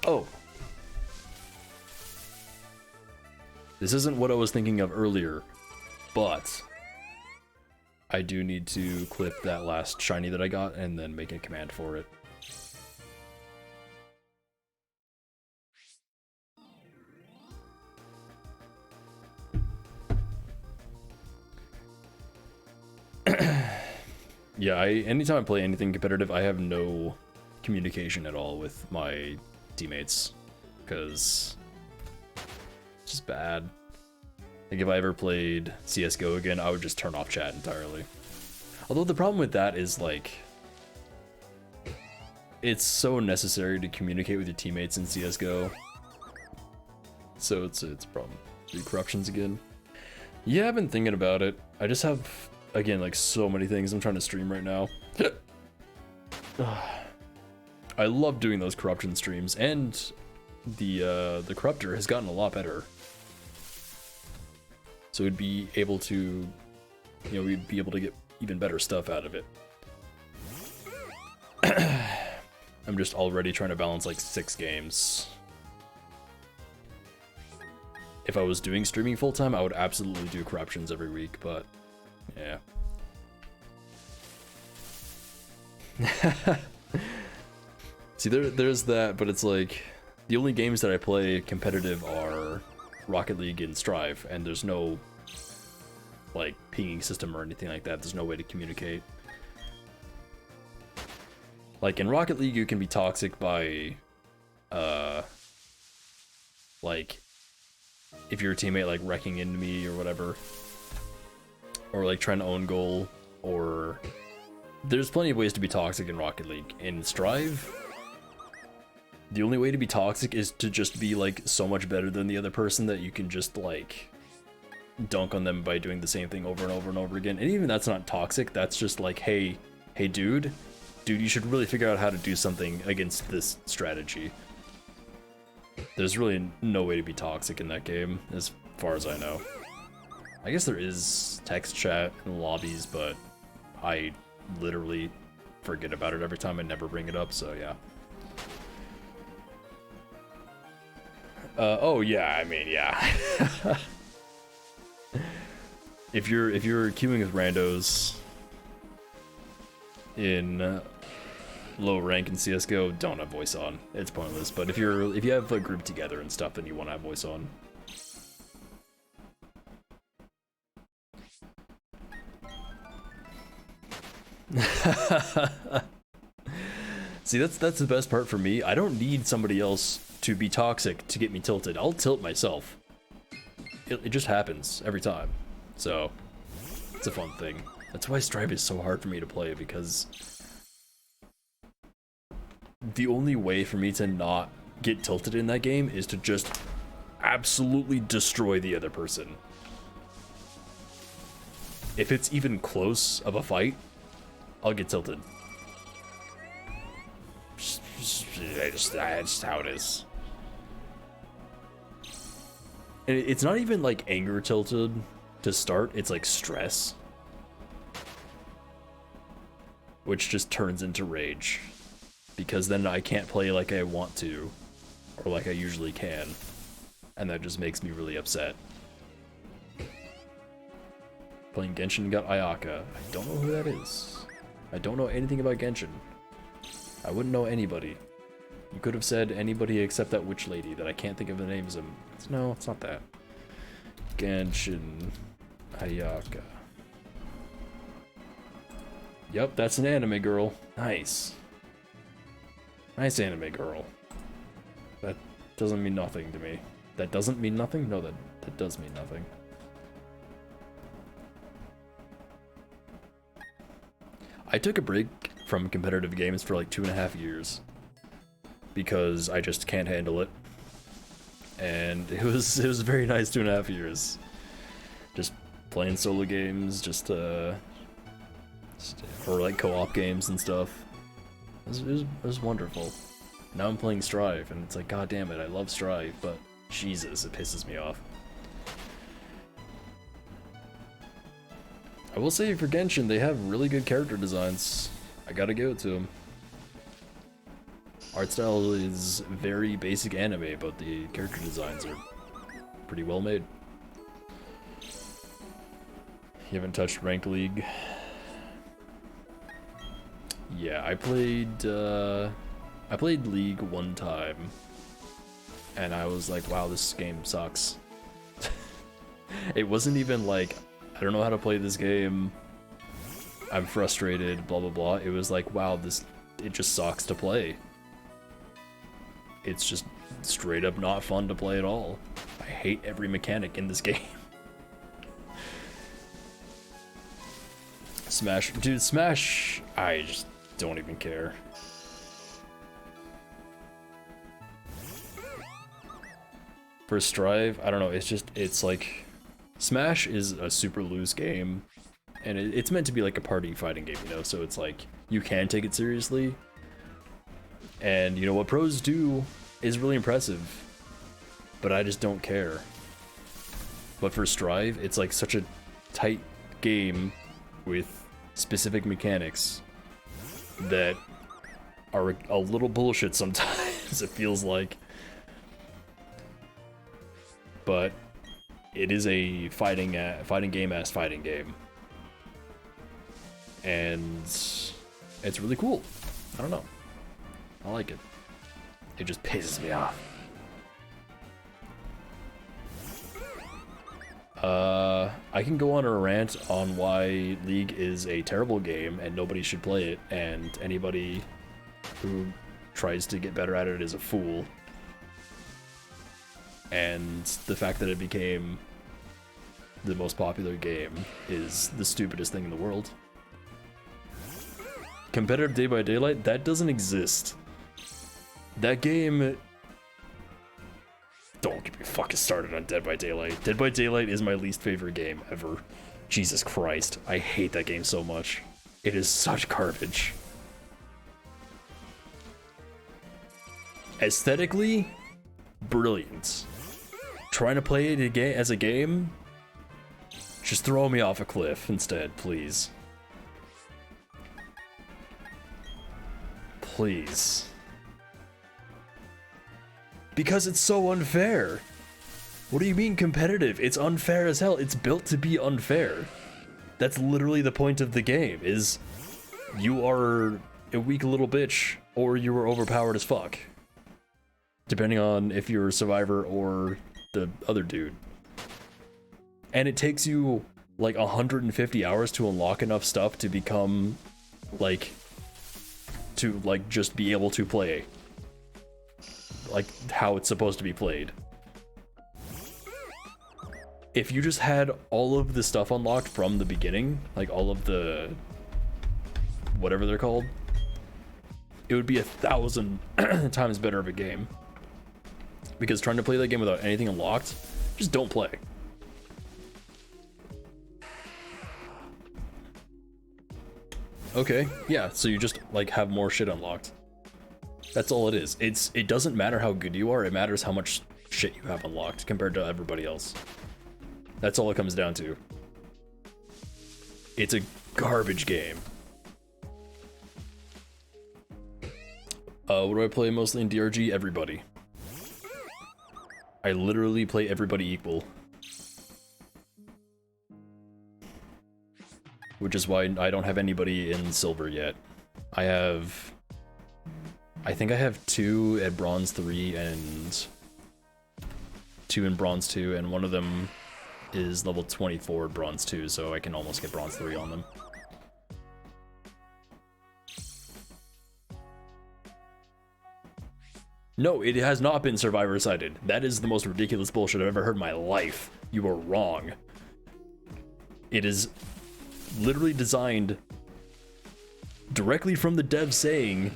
Oh. This isn't what I was thinking of earlier, but I do need to clip that last shiny that I got and then make a command for it. Yeah, anytime I play anything competitive, I have no communication at all with my teammates, because it's just bad. Like, if I ever played CSGO again, I would just turn off chat entirely. Although the problem with that is, like, it's so necessary to communicate with your teammates in CSGO. So it's a problem. Do corruptions again? Yeah, I've been thinking about it. I just have, again, like, so many things I'm trying to stream right now. I love doing those corruption streams, and the corruptor has gotten a lot better. So we'd be able to, you know, we'd be able to get even better stuff out of it. I'm just already trying to balance like 6 games. If I was doing streaming full time, I would absolutely do corruptions every week, but yeah. See, there's that, but it's like the only games that I play competitive are Rocket League and Strive, and there's no like pinging system or anything like that. There's no way to communicate. Like in Rocket League, you can be toxic by like if your teammate like wrecking into me or whatever, or like trying to own goal, or there's plenty of ways to be toxic in Rocket League. In Strive, the only way to be toxic is to just be like so much better than the other person that you can just like dunk on them by doing the same thing over and over and over again. And even that's not toxic, that's just like, hey dude, you should really figure out how to do something against this strategy. There's really no way to be toxic in that game, as far as I know. I guess there is text chat in lobbies, but I literally forget about it every time. I never bring it up, so yeah. Oh yeah, I mean, yeah. If you're queuing with randos in low rank in CSGO, don't have voice on. It's pointless. But if you have a group together and stuff, then you want to have voice on. See, that's the best part for me. I don't need somebody else to be toxic to get me tilted. I'll tilt myself. It just happens every time. So it's a fun thing. That's why Strive is so hard for me to play, because the only way for me to not get tilted in that game is to just absolutely destroy the other person. If it's even close of a fight, I'll get tilted. That's how it is. And it's not even like anger tilted to start, it's like stress, which just turns into rage, because then I can't play like I want to, or like I usually can, and that just makes me really upset. Playing Genshin got Ayaka. I don't know who that is. I don't know anything about Genshin. I wouldn't know anybody. You could have said anybody except that witch lady that I can't think of the names of. No, it's not that. Genshin Ayaka. Yep, that's an anime girl. Nice. Nice anime girl. That doesn't mean nothing to me. That doesn't mean nothing? No, that does mean nothing. I took a break from competitive games for like 2.5 years because I just can't handle it. And it was very nice 2.5 years. Just playing solo games, just or like co-op games and stuff. It was wonderful. Now I'm playing Strive, and it's like, god damn it, I love Strive, but Jesus, it pisses me off. I will say for Genshin, they have really good character designs. I gotta give it to them. Art style is very basic anime, but the character designs are pretty well made. You haven't touched Ranked League? Yeah, I played League one time, and I was like, wow, this game sucks. It wasn't even like, I don't know how to play this game, I'm frustrated, blah blah blah. It was like, wow, it just sucks to play. It's just straight up not fun to play at all. I hate every mechanic in this game. Smash, dude, Smash, I just don't even care. For Strive, I don't know, it's like, Smash is a super loose game, and it's meant to be like a party fighting game, you know, so it's like, you can take it seriously, and you know, what pros do is really impressive, but I just don't care. But for Strive, it's like such a tight game with specific mechanics that are a little bullshit sometimes, it feels like. But it is a fighting game-ass fighting game. And it's really cool. I don't know. I like it. It just pisses me off. I can go on a rant on why League is a terrible game and nobody should play it, and anybody who tries to get better at it is a fool. And the fact that it became the most popular game is the stupidest thing in the world. Competitive Dead by Daylight? That doesn't exist. That game... Don't get me fucking started on Dead by Daylight. Dead by Daylight is my least favorite game ever. Jesus Christ. I hate that game so much. It is such garbage. Aesthetically, brilliant. Trying to play it again as a game? Just throw me off a cliff instead, please. Please. Because it's so unfair. What do you mean competitive? It's unfair as hell. It's built to be unfair. That's literally the point of the game, is you are a weak little bitch or you are overpowered as fuck. Depending on if you're a survivor or the other dude. And it takes you like 150 hours to unlock enough stuff to become like, to like just be able to play like how it's supposed to be played. If you just had all of the stuff unlocked from the beginning, like all of the whatever they're called, it would be 1,000 times better of a game. Because trying to play that game without anything unlocked, just don't play. Okay, yeah, so you just like have more shit unlocked. That's all it is. It doesn't matter how good you are, it matters how much shit you have unlocked compared to everybody else. That's all it comes down to. It's a garbage game. What do I play mostly in DRG? Everybody. I literally play everybody equal. Which is why I don't have anybody in silver yet. I think I have 2 at bronze 3 and 2 in bronze 2, and one of them is level 24 at bronze 2, so I can almost get bronze 3 on them. No, it has not been survivor sided. That is the most ridiculous bullshit I've ever heard in my life. You are wrong. It is literally designed directly from the dev saying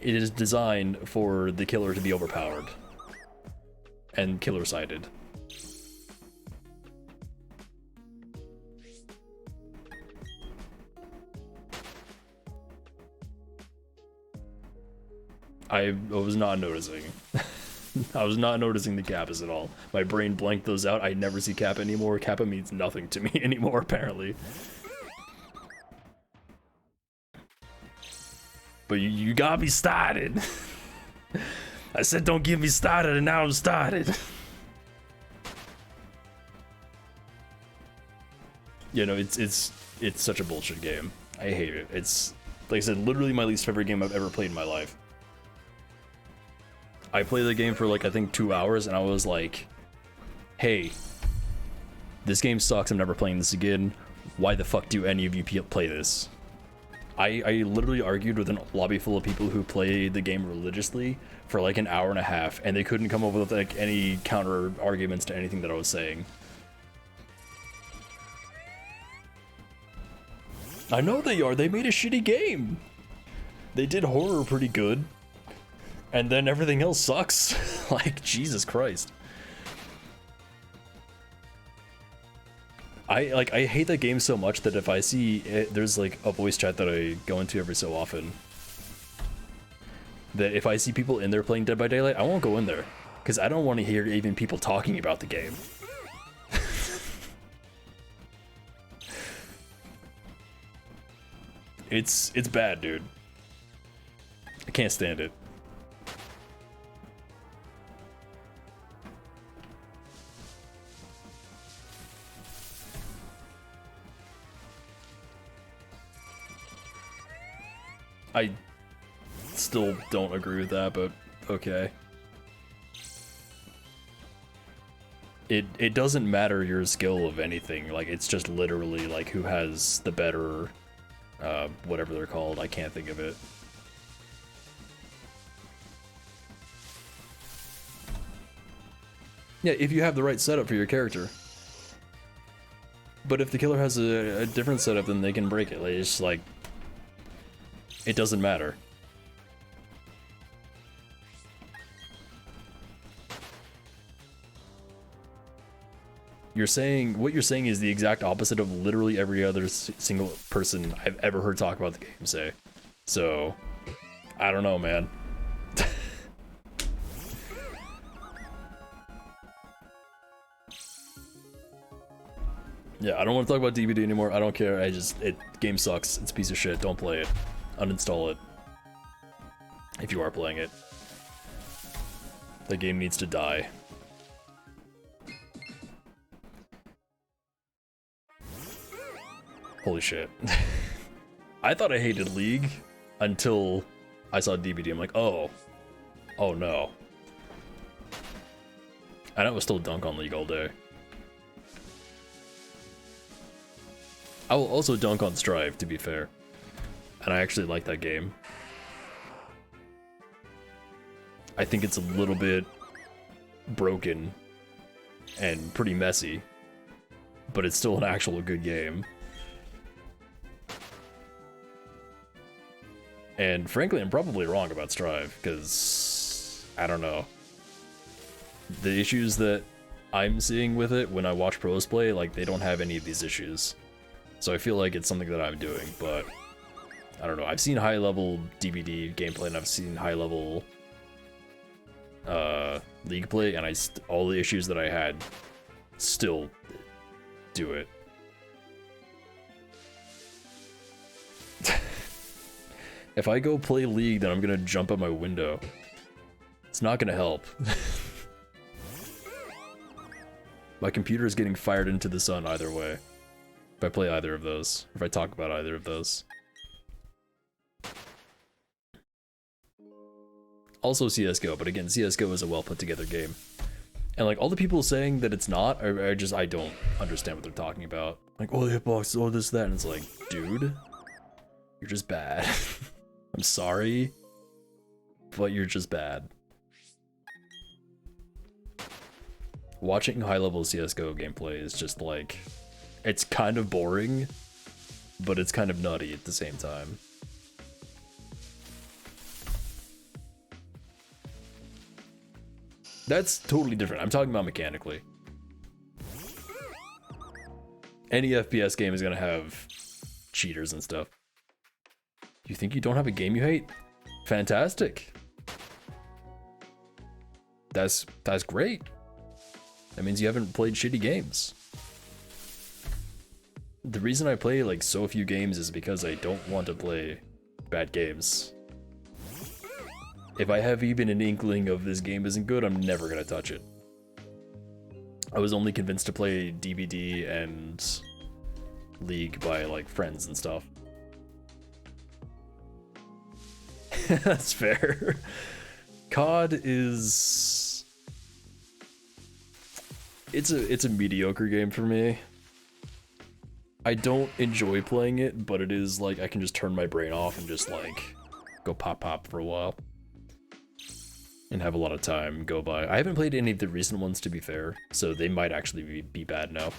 it is designed for the killer to be overpowered and killer sided. I was not noticing. I was not noticing the kappas at all. My brain blanked those out. I never see kappa anymore. Kappa means nothing to me anymore, apparently. But you got me started. I said don't get me started, and now I'm started. You know, it's such a bullshit game. I hate it. It's, like I said, literally my least favorite game I've ever played in my life. I played the game for like, I think 2 hours, and I was like, hey, this game sucks, I'm never playing this again. Why the fuck do any of you play this? I literally argued with a lobby full of people who play the game religiously for like an hour and a half, and they couldn't come up with like any counter arguments to anything that I was saying. I know they are, they made a shitty game. They did horror pretty good, and then everything else sucks. Like, Jesus Christ. I hate that game so much that if I see it, there's like a voice chat that I go into every so often, that if I see people in there playing Dead by Daylight, I won't go in there because I don't want to hear even people talking about the game. It's bad, dude. I can't stand it. I still don't agree with that, but okay. It doesn't matter your skill of anything, like it's just literally like who has the better whatever they're called, I can't think of it. Yeah, if you have the right setup for your character. But if the killer has a different setup, then they can break it. Like, it's just like, it doesn't matter. What you're saying is the exact opposite of literally every other single person I've ever heard talk about the game say. So, I don't know, man. Yeah, I don't want to talk about DBD anymore. I don't care. Game sucks. It's a piece of shit. Don't play it. Uninstall it. If you are playing it. The game needs to die. Holy shit. I thought I hated League until I saw DBD. I'm like, oh. Oh no. And I was still dunk on League all day. I will also dunk on Strive, to be fair. And I actually like that game. I think it's a little bit broken and pretty messy, but it's still an actual good game. And frankly, I'm probably wrong about Strive, because I don't know. The issues that I'm seeing with it when I watch pros play, like, they don't have any of these issues. So I feel like it's something that I'm doing, but I don't know. I've seen high-level DBD gameplay, and I've seen high-level League play, and all the issues that I had still do it. If I go play League, then I'm gonna jump out my window. It's not gonna help. My computer is getting fired into the sun either way. If I play either of those, if I talk about either of those. Also CSGO, but again, CSGO is a well put together game. And like all the people saying that it's not, I don't understand what they're talking about. Like, oh, the hitbox, oh, this, that, and it's like, dude, you're just bad. I'm sorry, but you're just bad. Watching high-level CSGO gameplay is just like, it's kind of boring, but it's kind of nutty at the same time. That's totally different. I'm talking about mechanically. Any FPS game is gonna have cheaters and stuff. You think you don't have a game you hate? Fantastic. That's great. That means you haven't played shitty games. The reason I play like so few games is because I don't want to play bad games. If I have even an inkling of this game isn't good, I'm never gonna touch it. I was only convinced to play DBD and League by like friends and stuff. That's fair. COD is... It's a mediocre game for me. I don't enjoy playing it, but it is like I can just turn my brain off and just like go pop for a while. And have a lot of time go by. I haven't played any of the recent ones, to be fair, so they might actually be bad now.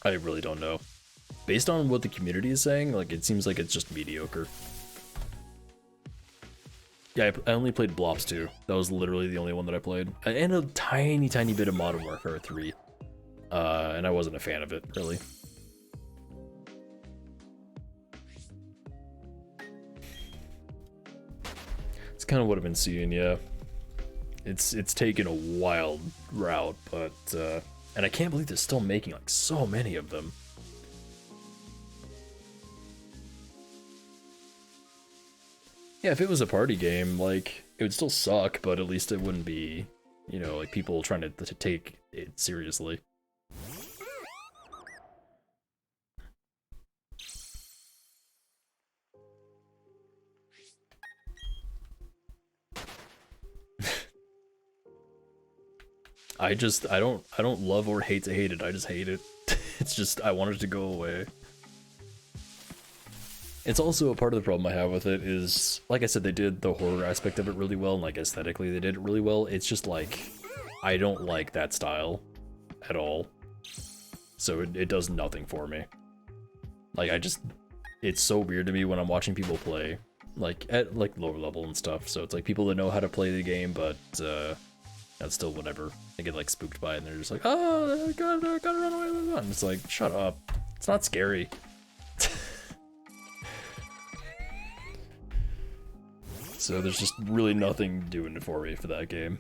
I really don't know. Based on what the community is saying, like, it seems like it's just mediocre. Yeah, I only played Blops 2. That was literally the only one that I played. And a tiny bit of Modern Warfare 3. And I wasn't a fan of it, really. It's kind of what I've been seeing, yeah. It's taken a wild route, but, and I can't believe they're still making, like, so many of them. Yeah, if it was a party game, like, it would still suck, but at least it wouldn't be, you know, like, people trying to take it seriously. I don't love or hate to hate it, I just hate it. It's just, I want it to go away. It's also a part of the problem I have with it is, like I said, they did the horror aspect of it really well, and like aesthetically they did it really well. It's just like, I don't like that style at all. So it does nothing for me. Like it's so weird to me when I'm watching people play, like at like lower level and stuff. So it's like people that know how to play the game, but that's still whatever. They get like spooked by it and they're just like, oh, I gotta run away. And it's like, shut up. It's not scary. So there's just really nothing doing it for me for that game.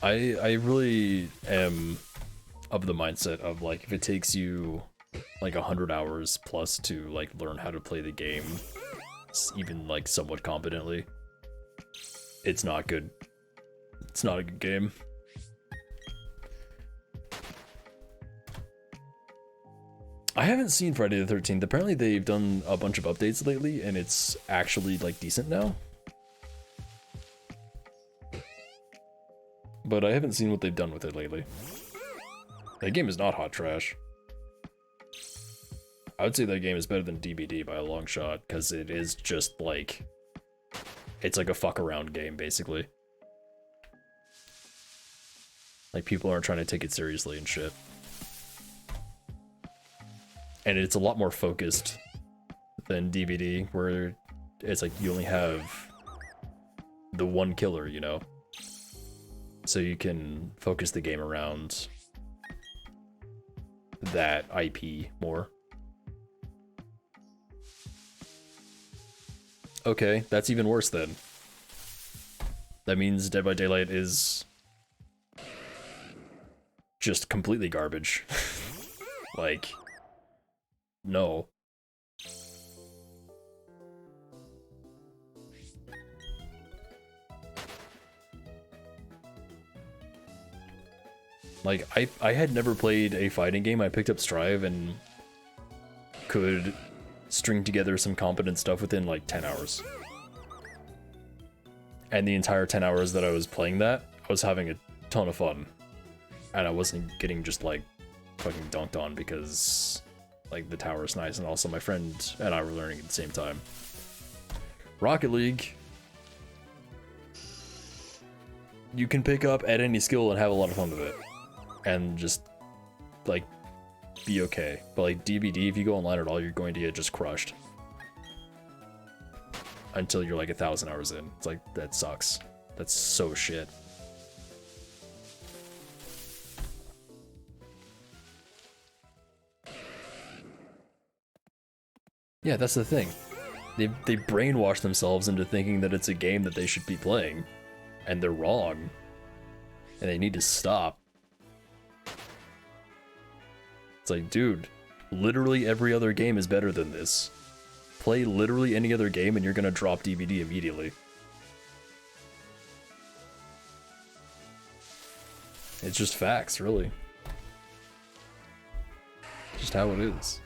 I really am of the mindset of like, if it takes you like 100 hours plus to like learn how to play the game, even like somewhat competently, it's not good. It's not a good game. I haven't seen Friday the 13th. Apparently they've done a bunch of updates lately and it's actually like decent now. But I haven't seen what they've done with it lately. That game is not hot trash. I would say that game is better than DBD by a long shot, because it is just like... it's like a fuck around game, basically. Like, people aren't trying to take it seriously and shit. And it's a lot more focused than DBD, where it's like you only have the one killer, you know? So you can focus the game around that IP more. Okay, that's even worse then. That means Dead by Daylight is just completely garbage. Like, no. Like, I had never played a fighting game. I picked up Strive and could string together some competent stuff within like 10 hours. And the entire 10 hours that I was playing that, I was having a ton of fun. And I wasn't getting just like fucking dunked on because like the tower is nice, and also my friend and I were learning at the same time. Rocket League, you can pick up at any skill and have a lot of fun with it. And just like be okay. But like DBD, if you go online at all, you're going to get just crushed until you're like 1,000 hours in. It's like, that sucks. That's so shit. Yeah, that's the thing. They brainwash themselves into thinking that it's a game that they should be playing, and they're wrong. And they need to stop. It's like, dude, literally every other game is better than this. Play literally any other game and you're gonna drop DVD immediately. It's just facts, really. Just how it is.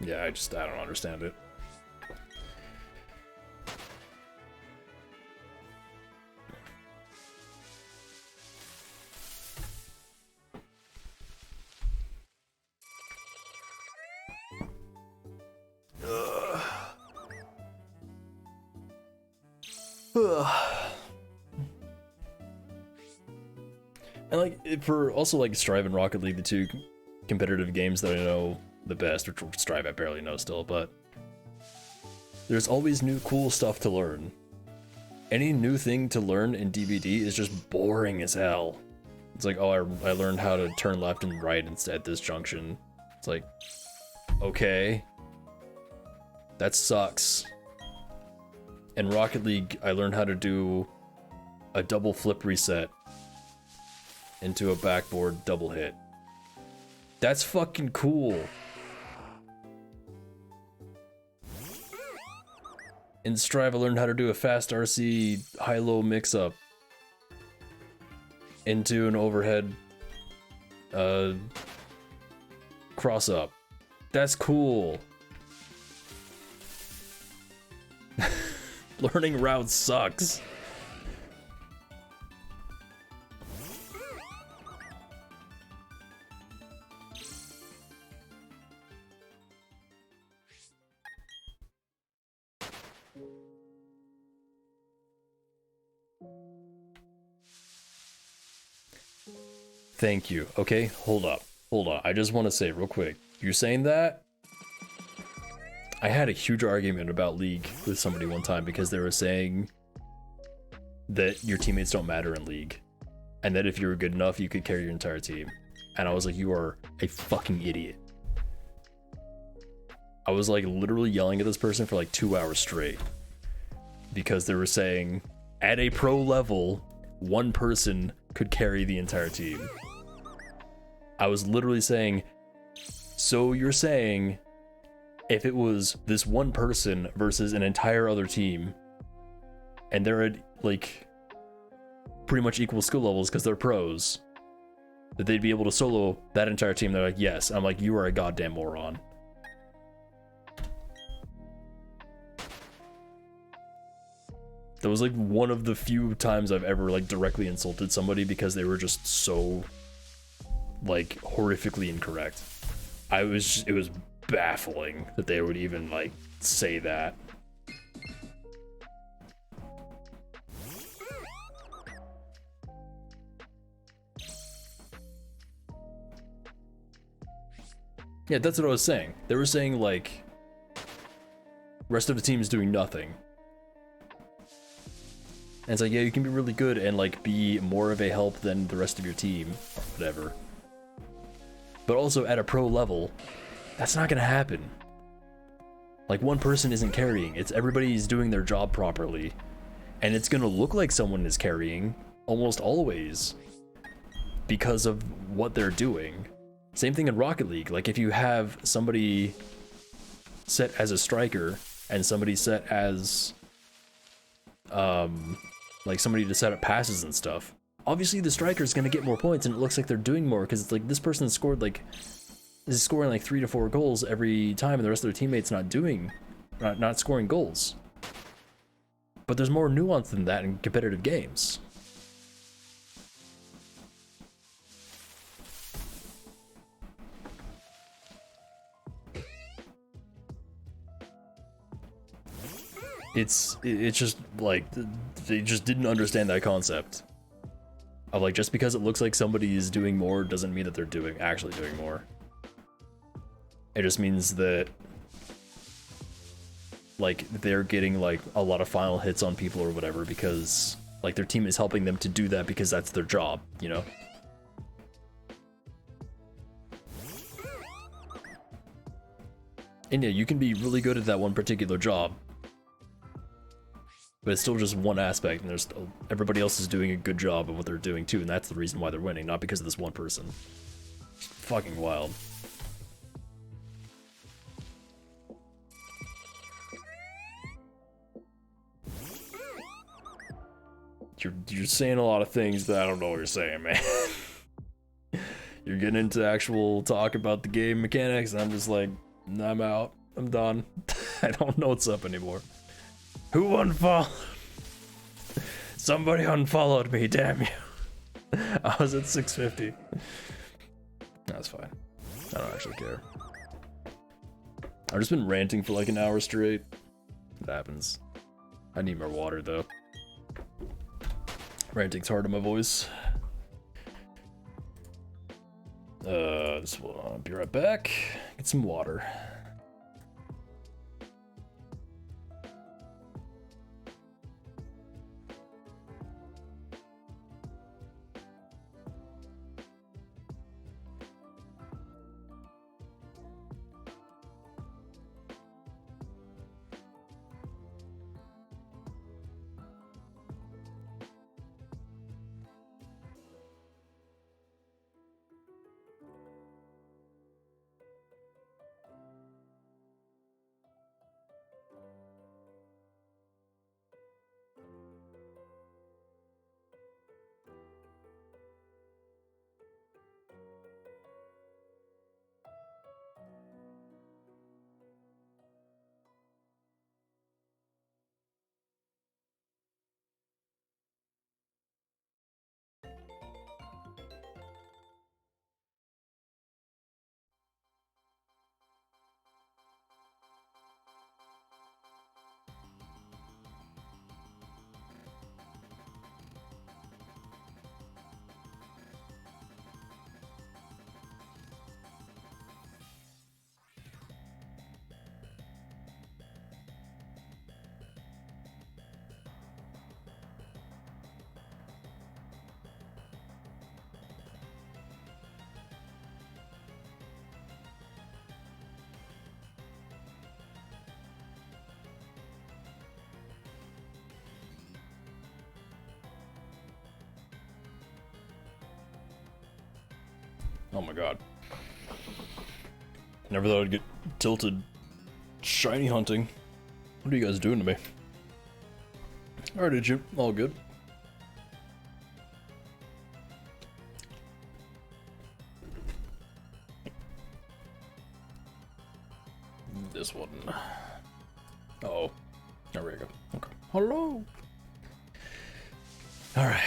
Yeah, I don't understand it. And like, for also like Strive and Rocket League, the two competitive games that I know the best, which Strive I barely know still, but there's always new cool stuff to learn. Any new thing to learn in DBD is just boring as hell. It's like, oh, I learned how to turn left and right instead at this junction. It's like, okay, that sucks. In Rocket League, I learned how to do a double flip reset into a backboard double hit. That's fucking cool. In Strive, I learned how to do a fast RC high-low mix-up into an overhead cross-up. That's cool. Learning routes sucks. Thank you. Okay, hold up. Hold on. I just want to say real quick. You saying that? I had a huge argument about League with somebody one time because they were saying that your teammates don't matter in League. And that if you were good enough, you could carry your entire team. And I was like, you are a fucking idiot. I was like literally yelling at this person for like 2 hours straight. Because they were saying, at a pro level, one person could carry the entire team. I was literally saying, so you're saying if it was this one person versus an entire other team, and they're at like pretty much equal skill levels because they're pros, that they'd be able to solo that entire team? They're like, yes. I'm like, you are a goddamn moron. That was like one of the few times I've ever like directly insulted somebody because they were just so like horrifically incorrect. It was baffling that they would even like say that. Yeah, that's what I was saying. They were saying like rest of the team is doing nothing. And it's like, yeah, you can be really good and like be more of a help than the rest of your team, whatever. But also at a pro level, that's not gonna happen. Like one person isn't carrying, it's everybody's doing their job properly. And it's gonna look like someone is carrying almost always because of what they're doing. Same thing in Rocket League. Like if you have somebody set as a striker and somebody set as like somebody to set up passes and stuff, obviously the striker is going to get more points and it looks like they're doing more because it's like this person scored like is scoring like 3 to 4 goals every time and the rest of their teammates not scoring goals. But there's more nuance than that in competitive games. It's just like they just didn't understand that concept of like just because it looks like somebody is doing more doesn't mean that they're actually doing more. It just means that like they're getting like a lot of final hits on people or whatever because like their team is helping them to do that because that's their job, you know? And yeah, you can be really good at that one particular job, but it's still just one aspect, and there's everybody else is doing a good job of what they're doing too, and that's the reason why they're winning, not because of this one person. Fucking wild. You're saying a lot of things, but I don't know what you're saying, man. You're getting into actual talk about the game mechanics, and I'm just like, I'm out. I'm done. I don't know what's up anymore. Who unfollowed? Somebody unfollowed me, damn you. I was at 650. That's fine. I don't actually care. I've just been ranting for like an hour straight. It happens. I need more water though. Ranting's hard on my voice. Just will be right back. Get some water. Oh my god. Never thought I'd get tilted shiny hunting. What are you guys doing to me? Alright, did you? All good. This one. Uh-oh. There we go. Okay. Hello! Alright.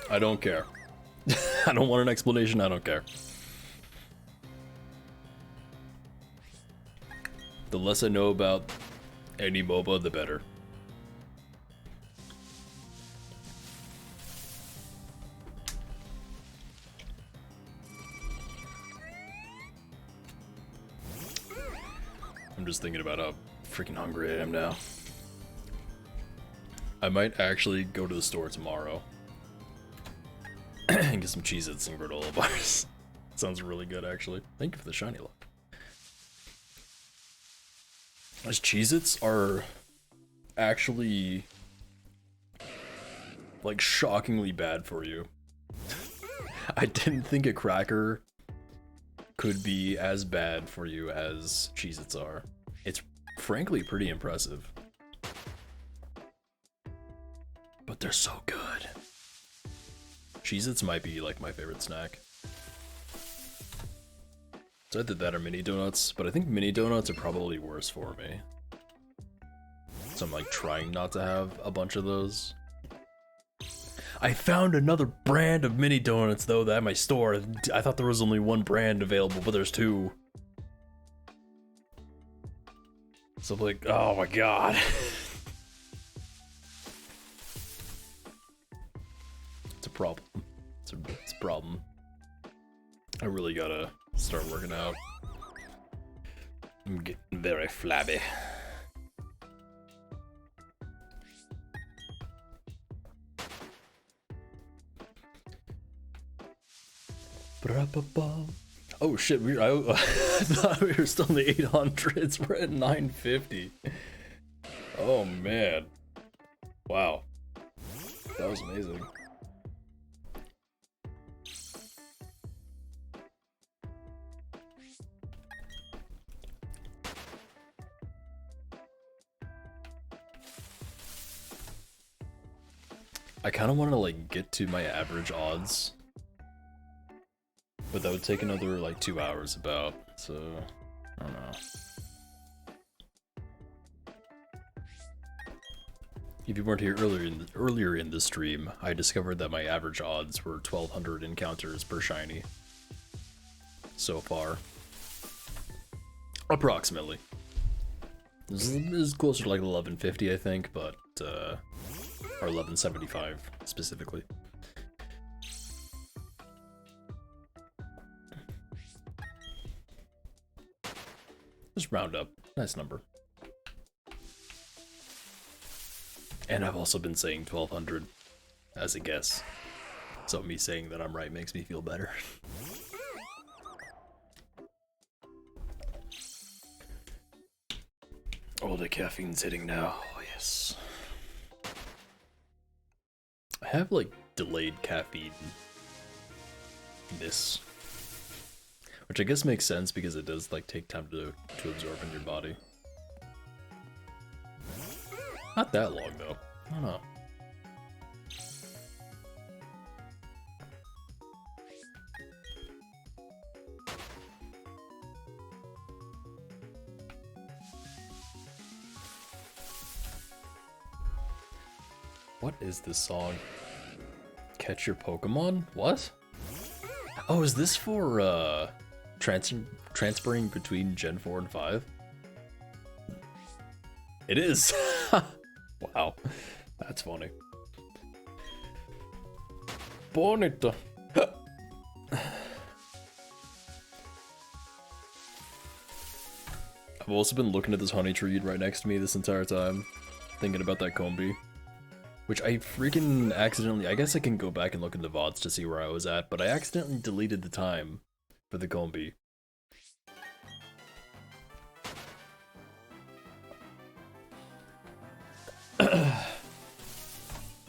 I don't care. I don't want an explanation, I don't care. The less I know about any MOBA, the better. I'm just thinking about how freaking hungry I am now. I might actually go to the store tomorrow and get some Cheez-Its and granola bars. Sounds really good, actually. Thank you for the shiny look. Those Cheez-Its are actually like shockingly bad for you. I didn't think a cracker could be as bad for you as Cheez-Its are. It's frankly pretty impressive. But they're so good. Cheez-Its might be like my favorite snack. So I did that or mini donuts, but I think mini donuts are probably worse for me. So I'm like trying not to have a bunch of those. I found another brand of mini donuts though at my store. I thought there was only one brand available, but there's two. So I'm like, oh my god. It's a problem. It's a problem. I really gotta start working out. I'm getting very flabby. Ba-da-ba-ba. Oh shit, I thought we were still in the 800s. We're at 950. Oh man. Wow. That was amazing. I kind of want to like get to my average odds, but that would take another like 2 hours about, so I don't know. If you weren't here earlier in the stream, I discovered that my average odds were 1200 encounters per shiny so far, approximately. This is closer to like 1150, I think, but or 1175 specifically. Just round up. Nice number. And I've also been saying 1200 as a guess. So me saying that I'm right makes me feel better. Oh, the caffeine's hitting now. Oh, yes. I have like delayed caffeine this, which I guess makes sense because it does like take time to absorb in your body. Not that long though. I don't know. What is this song? Catch your Pokemon? What? Oh, is this for transferring between Gen 4 and 5? It is. Wow. That's funny. Bonito. I've also been looking at this honey tree right next to me this entire time, thinking about that Combi. Which I freaking accidentally, I guess I can go back and look in the VODs to see where I was at, but I accidentally deleted the time for the Combi.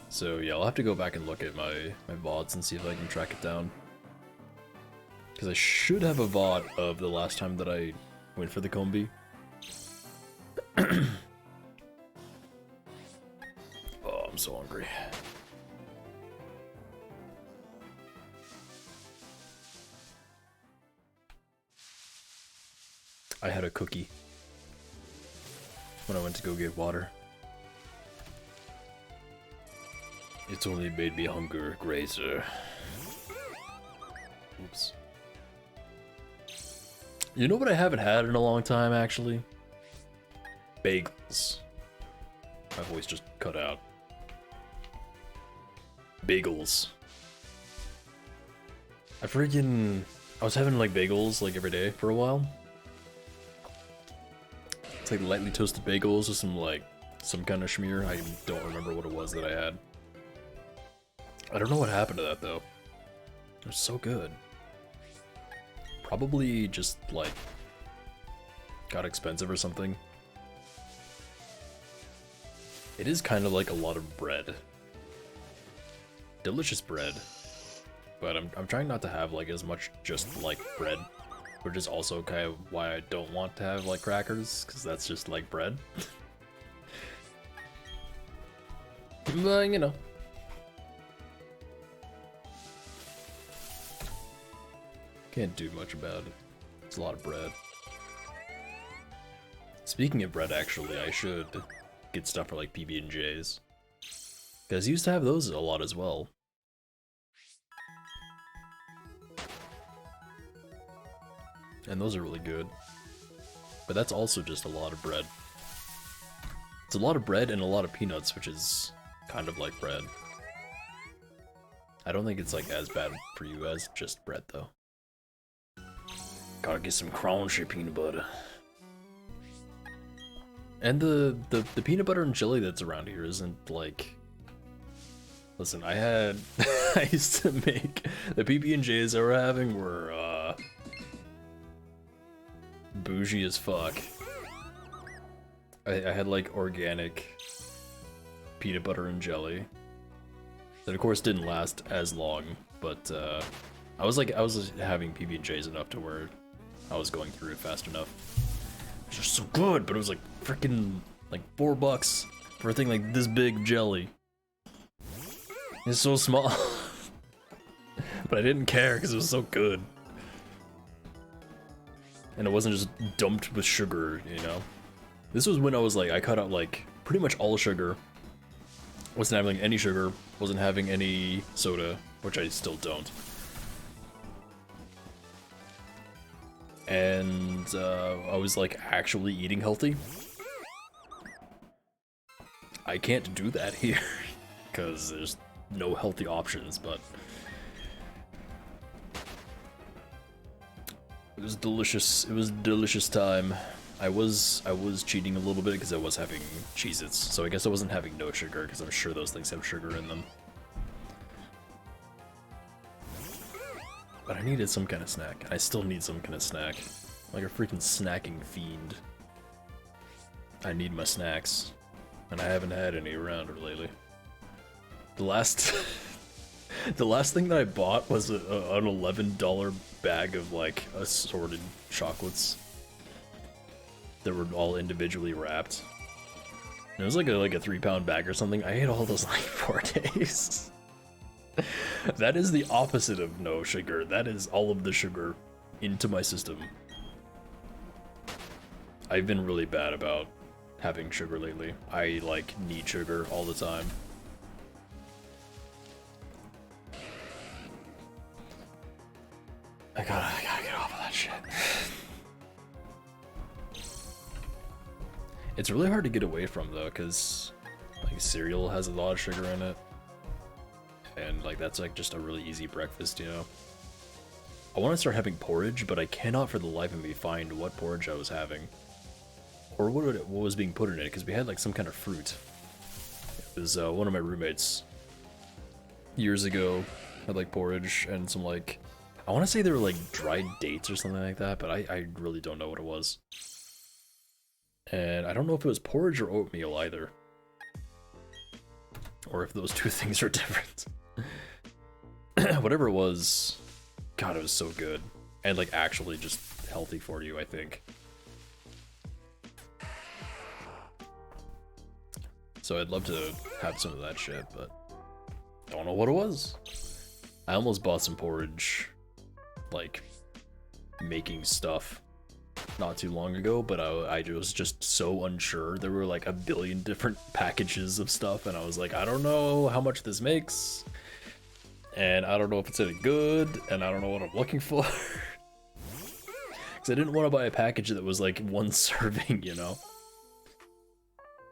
So yeah, I'll have to go back and look at my VODs and see if I can track it down. Because I should have a VOD of the last time that I went for the Combi. Oh, I'm so hungry. I had a cookie when I went to go get water. It's only made me hunger grazer. Oops. You know what I haven't had in a long time, actually? Bagels. My voice just cut out. Bagels. I was having like bagels like every day for a while. It's like lightly toasted bagels with some kind of schmear. I don't remember what it was that I had. I don't know what happened to that though. It was so good. Probably just like got expensive or something. It is kind of like a lot of bread. Delicious bread. But I'm trying not to have like as much just like bread, which is also kind of why I don't want to have like crackers, because that's just like bread. But you know. Can't do much about it. It's a lot of bread. Speaking of bread, actually, I should get stuff for like PB&Js. Because I used to have those a lot as well. And those are really good. But that's also just a lot of bread. It's a lot of bread and a lot of peanuts, which is kind of like bread. I don't think it's like as bad for you as just bread though. Gotta get some crunchy peanut butter. And the peanut butter and jelly that's around here isn't like Listen, I had I used to make the PB&Js I were having were bougie as fuck. I had like organic peanut butter and jelly. That of course didn't last as long, but I was having PB&Js enough to where I was going through it fast enough. It's just so good, but it was like freaking like $4 for a thing like this big jelly. It's so small. But I didn't care because it was so good. And it wasn't just dumped with sugar, you know? This was when I was like, I cut out like pretty much all sugar. Wasn't having any sugar, wasn't having any soda, which I still don't. And I was like actually eating healthy. I can't do that here because there's no healthy options, but it was delicious. It was a delicious time. I was cheating a little bit because I was having Cheez-Its, so I guess I wasn't having no sugar because I'm sure those things have sugar in them. But I needed some kind of snack. I still need some kind of snack. Like a freaking snacking fiend. I need my snacks. And I haven't had any around lately. The last the last thing that I bought was an $11 bag of like assorted chocolates that were all individually wrapped. And it was like a 3-pound bag or something. I ate all those like 4 days. That is the opposite of no sugar. That is all of the sugar into my system. I've been really bad about having sugar lately. I like need sugar all the time. I gotta get off of that shit. It's really hard to get away from though, because like cereal has a lot of sugar in it. And like that's like just a really easy breakfast, you know. I want to start having porridge, but I cannot for the life of me find what porridge I was having. Or what was being put in it, because we had like some kind of fruit. It was one of my roommates years ago had like porridge and some like, I want to say they were like dried dates or something like that, but I really don't know what it was. And I don't know if it was porridge or oatmeal either. Or if those two things are different. Whatever it was, God, it was so good. And like actually just healthy for you, I think. So I'd love to have some of that shit, but don't know what it was. I almost bought some porridge, like making stuff not too long ago, but I was just so unsure. There were like a billion different packages of stuff, and I was like, I don't know how much this makes, and I don't know if it's any good, and I don't know what I'm looking for. Because I didn't want to buy a package that was like 1 serving, you know?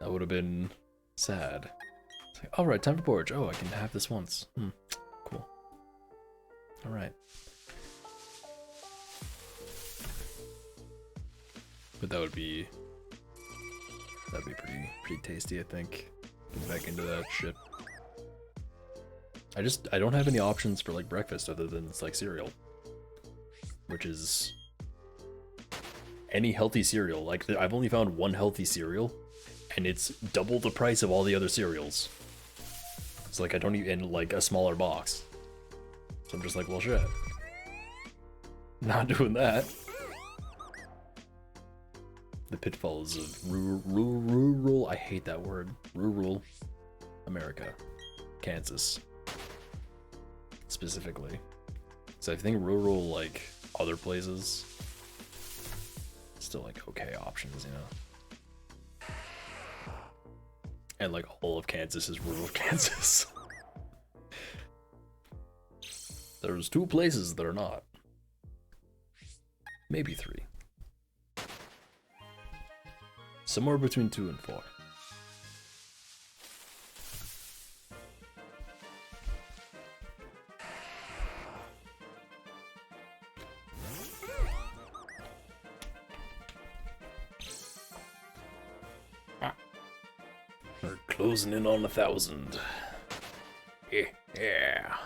That would have been sad. It's like, alright, time for porridge. Oh, I can have this once. Cool. Alright. But that'd be pretty tasty, I think. Get back into that shit. I don't have any options for like breakfast other than like cereal, which is any healthy cereal. Like I've only found one healthy cereal, and it's double the price of all the other cereals. It's like I don't even in like a smaller box. So I'm just like, well, shit. Not doing that. The pitfalls of rural, I hate that word, rural America, Kansas, specifically. So I think rural, like, other places, still, like, okay options, you know? And, like, all of Kansas is rural Kansas. There's 2 places that are not. Maybe 3. Somewhere between 2 and 4. We're closing in on 1,000. Yeah. Yeah.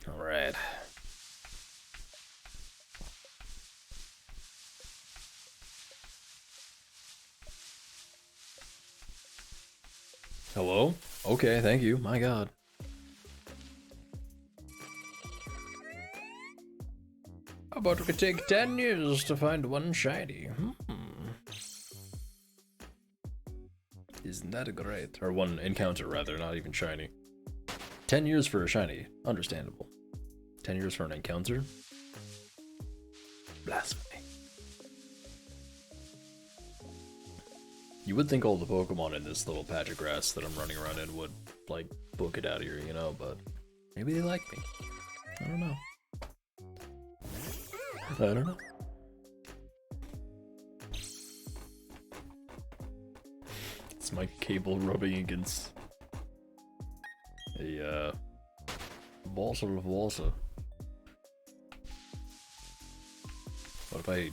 Alright. Hello? Okay, thank you. My god. About it could take 10 years to find one shiny. Isn't that great? Or one encounter, rather, not even shiny. 10 years for a shiny. Understandable. 10 years for an encounter? Blasphemy. You would think all the Pokemon in this little patch of grass that I'm running around in would, like, book it out of here, you know, but maybe they like me. I don't know. I don't know. It's my cable rubbing against a balsa of balsa. What if I...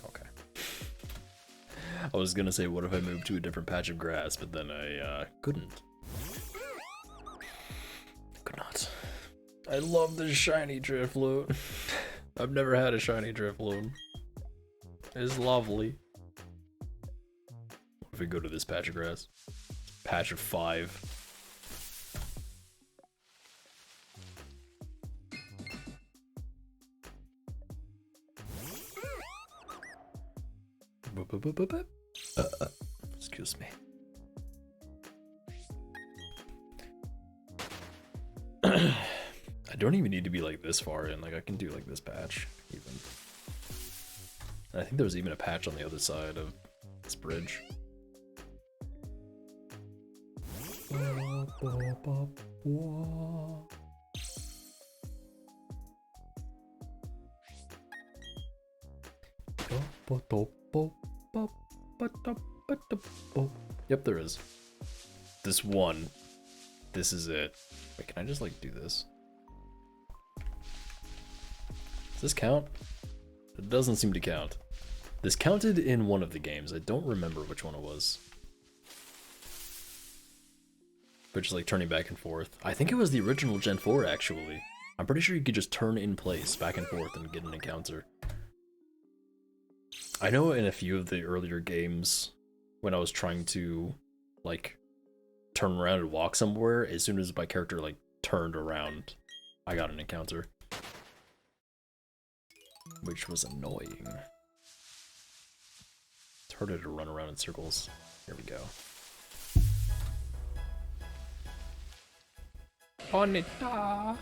Okay. I was gonna say, what if I moved to a different patch of grass, but then I couldn't. Could not. I love the shiny Drifloon. I've never had a shiny Drifloon. It's lovely. What if we go to this patch of grass? Patch of 5. Excuse me. I don't even need to be like this far in, like I can do like this patch even. And I think there's even a patch on the other side of this bridge. Yep, there is. This one. This is it. Wait, can I just like do this? Does this count? It doesn't seem to count. This counted in one of the games. I don't remember which one it was. But just like turning back and forth. I think it was the original Gen 4 actually. I'm pretty sure you could just turn in place back and forth and get an encounter. I know in a few of the earlier games, when I was trying to, like, turn around and walk somewhere, as soon as my character, like, turned around, I got an encounter. Which was annoying. It's harder to run around in circles. Here we go. Onita!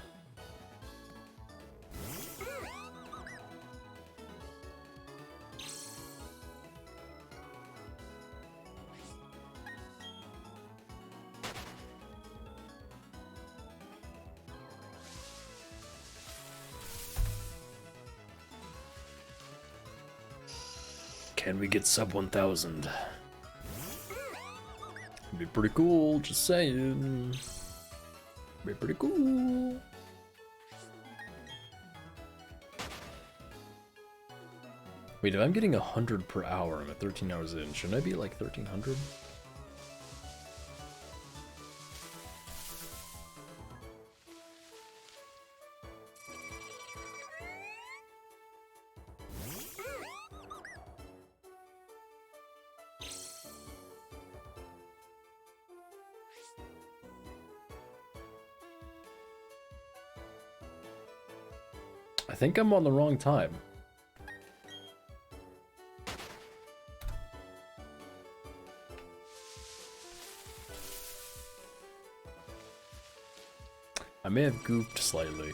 Can we get sub 1000? It'd be pretty cool, just saying. Be pretty cool. Wait, if I'm getting 100 per hour, I'm at 13 hours in. Shouldn't I be like 1300? I think I'm on the wrong time. I may have goofed slightly.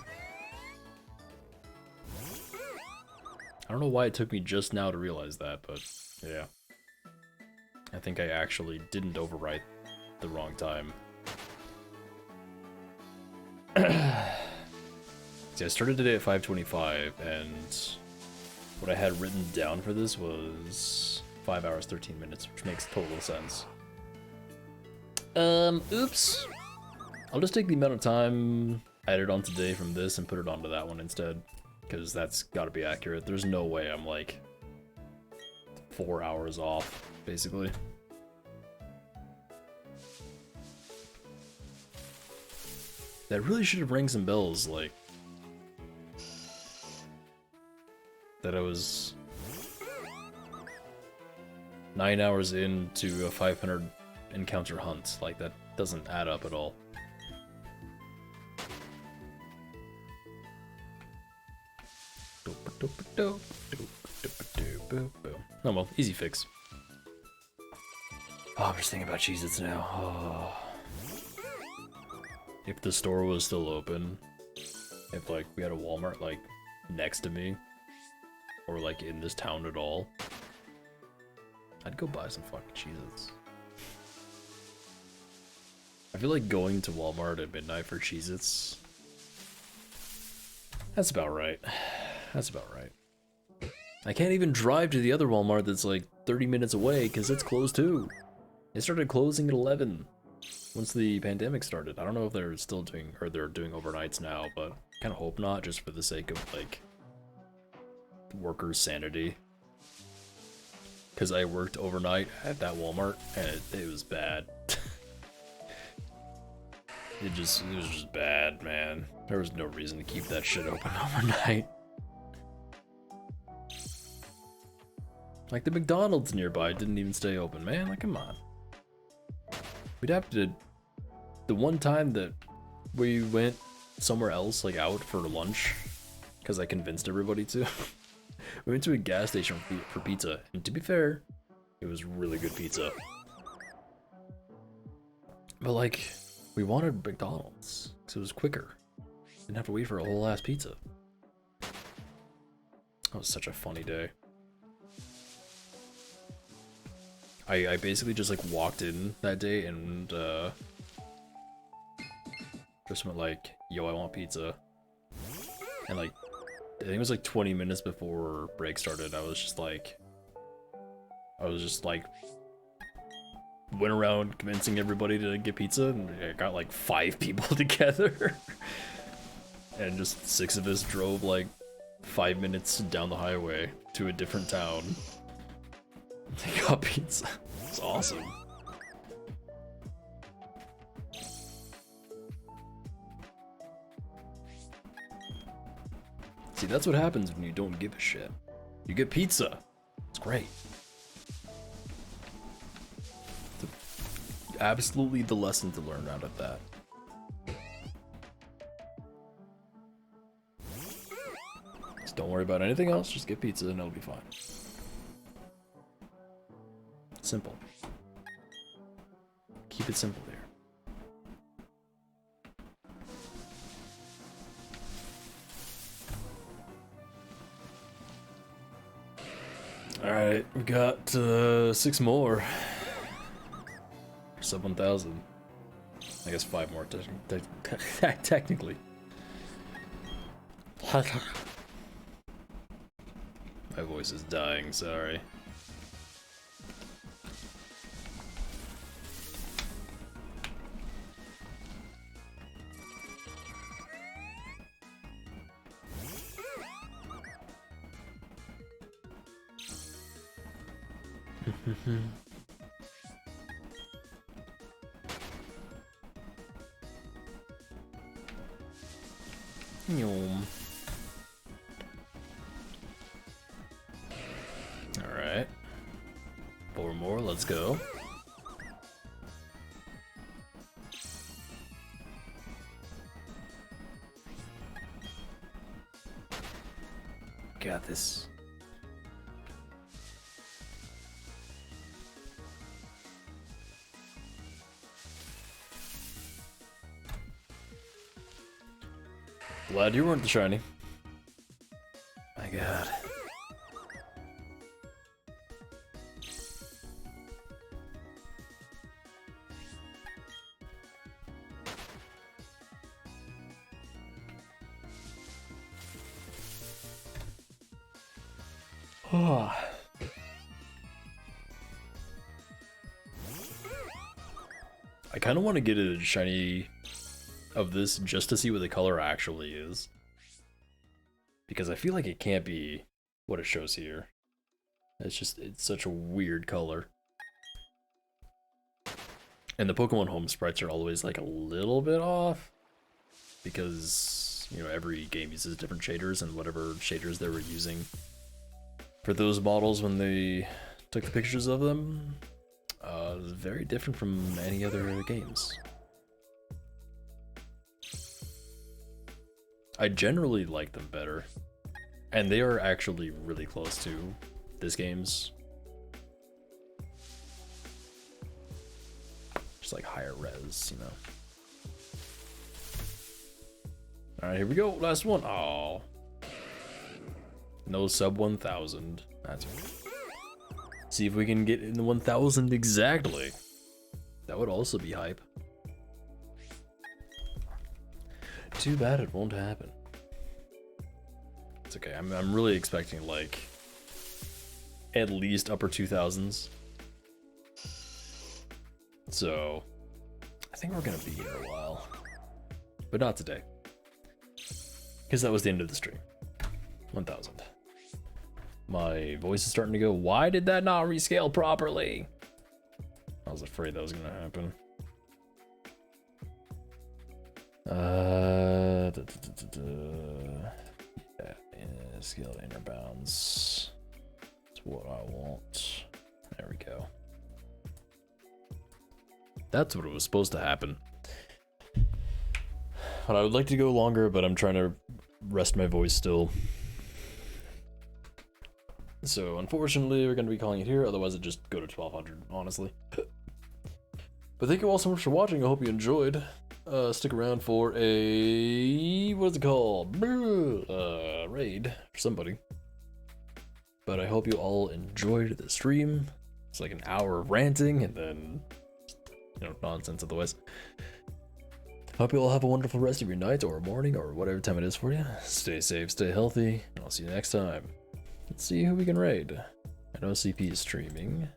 I don't know why it took me just now to realize that, but yeah. I think I actually didn't overwrite the wrong time. See, I started today at 5:25, and what I had written down for this was 5 hours, 13 minutes, which makes total sense. Oops. I'll just take the amount of time added on today from this and put it onto that one instead, because that's gotta be accurate. There's no way I'm like 4 hours off, basically. That really should have rang some bells, like that I was 9 hours into a 500 encounter hunt. Like, that doesn't add up at all. Oh well, easy fix. Oh, I'm just thinking about Cheez-Its now. Oh. If the store was still open, if like we had a Walmart like next to me, or like in this town at all, I'd go buy some fucking Cheez-Its. I feel like going to Walmart at midnight for Cheez-Its, that's about right. That's about right. I can't even drive to the other Walmart that's like 30 minutes away because it's closed too. It started closing at 11 once the pandemic started. I don't know if they're still doing, or they're doing overnights now, but I kind of hope not, just for the sake of like workers' sanity. Because I worked overnight at that Walmart and it was bad. It was just bad, man. There was no reason to keep that shit open overnight. Like, the McDonald's nearby didn't even stay open, man. Like, come on. We'd have to... The one time that we went somewhere else, like out for lunch, because I convinced everybody to, we went to a gas station for pizza, and to be fair, it was really good pizza. But like, we wanted McDonald's, because it was quicker. Didn't have to wait for a whole ass pizza. That was such a funny day. I basically just like walked in that day and just went like, yo, I want pizza. And like, I think it was like 20 minutes before break started, I was just like, went around convincing everybody to get pizza, and I got like 5 people together. And just 6 of us drove like 5 minutes down the highway to a different town. They got pizza. It's awesome. See, that's what happens when you don't give a shit. You get pizza. It's great. It's absolutely the lesson to learn out of that. Just don't worry about anything else, just get pizza and it'll be fine. Simple. Keep it simple there. Alright, we got 6 more. Sub 1,000. I guess 5 more technically. My voice is dying, sorry. Alright. 4 more, let's go. Got this. Glad you weren't the shiny. My god. Oh. I kind of want to get a shiny of this just to see what the color actually is, because I feel like it can't be what it shows here. It's such a weird color. And the Pokemon home sprites are always like a little bit off. because, you know, every game uses different shaders, and whatever shaders they were using for those models when they took the pictures of them, is very different from any other games. I generally like them better, and they are actually really close to this game's. Just like higher res, you know. Alright, here we go. Last one. Oh. No sub 1000. That's right. See if we can get in the 1000 exactly. That would also be hype. Too bad it won't happen. It's okay. I'm really expecting like at least upper 2000s. So I think we're gonna be here a while, but not today, because that was the end of the stream. 1000. My voice is starting to go. Why did that not rescale properly? I was afraid that was gonna happen. Yeah, scaled inner bounds. That's what I want. There we go. That's what it was supposed to happen. But I would like to go longer, but I'm trying to rest my voice still. So unfortunately, we're going to be calling it here. Otherwise, I'd just go to 1200, honestly. But thank you all so much for watching. I hope you enjoyed. Stick around for a... what is it called? Raid for somebody. But I hope you all enjoyed the stream. It's like an hour of ranting and then, you know, nonsense otherwise. Hope you all have a wonderful rest of your night or morning or whatever time it is for you. Stay safe, stay healthy, and I'll see you next time. Let's see who we can raid. I know CP is streaming.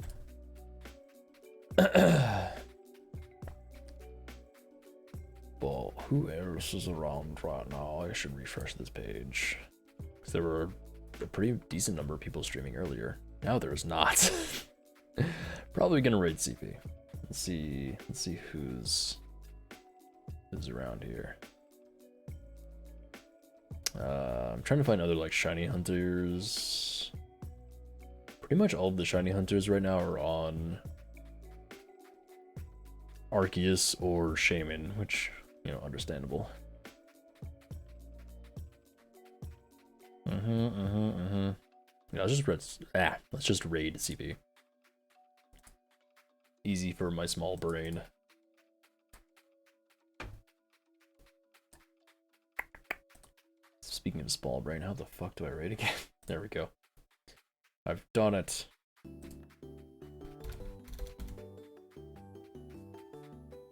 Well, who else is around right now? I should refresh this page. Because there were a pretty decent number of people streaming earlier. Now there's not. Probably gonna raid CP. Let's see who's around here. I'm trying to find other like shiny hunters. Pretty much all of the shiny hunters right now are on Arceus or Shaman, which, you know, understandable. Yeah, let's just raid CP. Easy for my small brain. Speaking of small brain, how the fuck do I raid again? There we go. I've done it.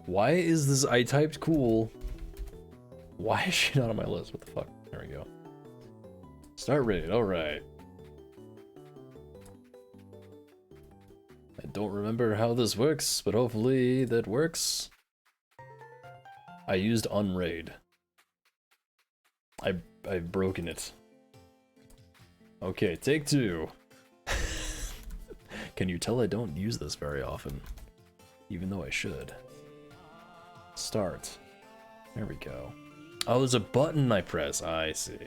Why is this? I typed cool. Why is she not on my list? What the fuck? There we go. Start raid. All right. I don't remember how this works, but hopefully that works. I used unraid. I've broken it. Okay, take two. Can you tell I don't use this very often? Even though I should. Start. There we go. Oh, there's a button I press. I see.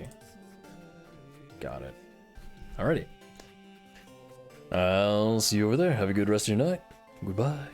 Got it. Alrighty. I'll see you over there. Have a good rest of your night. Goodbye.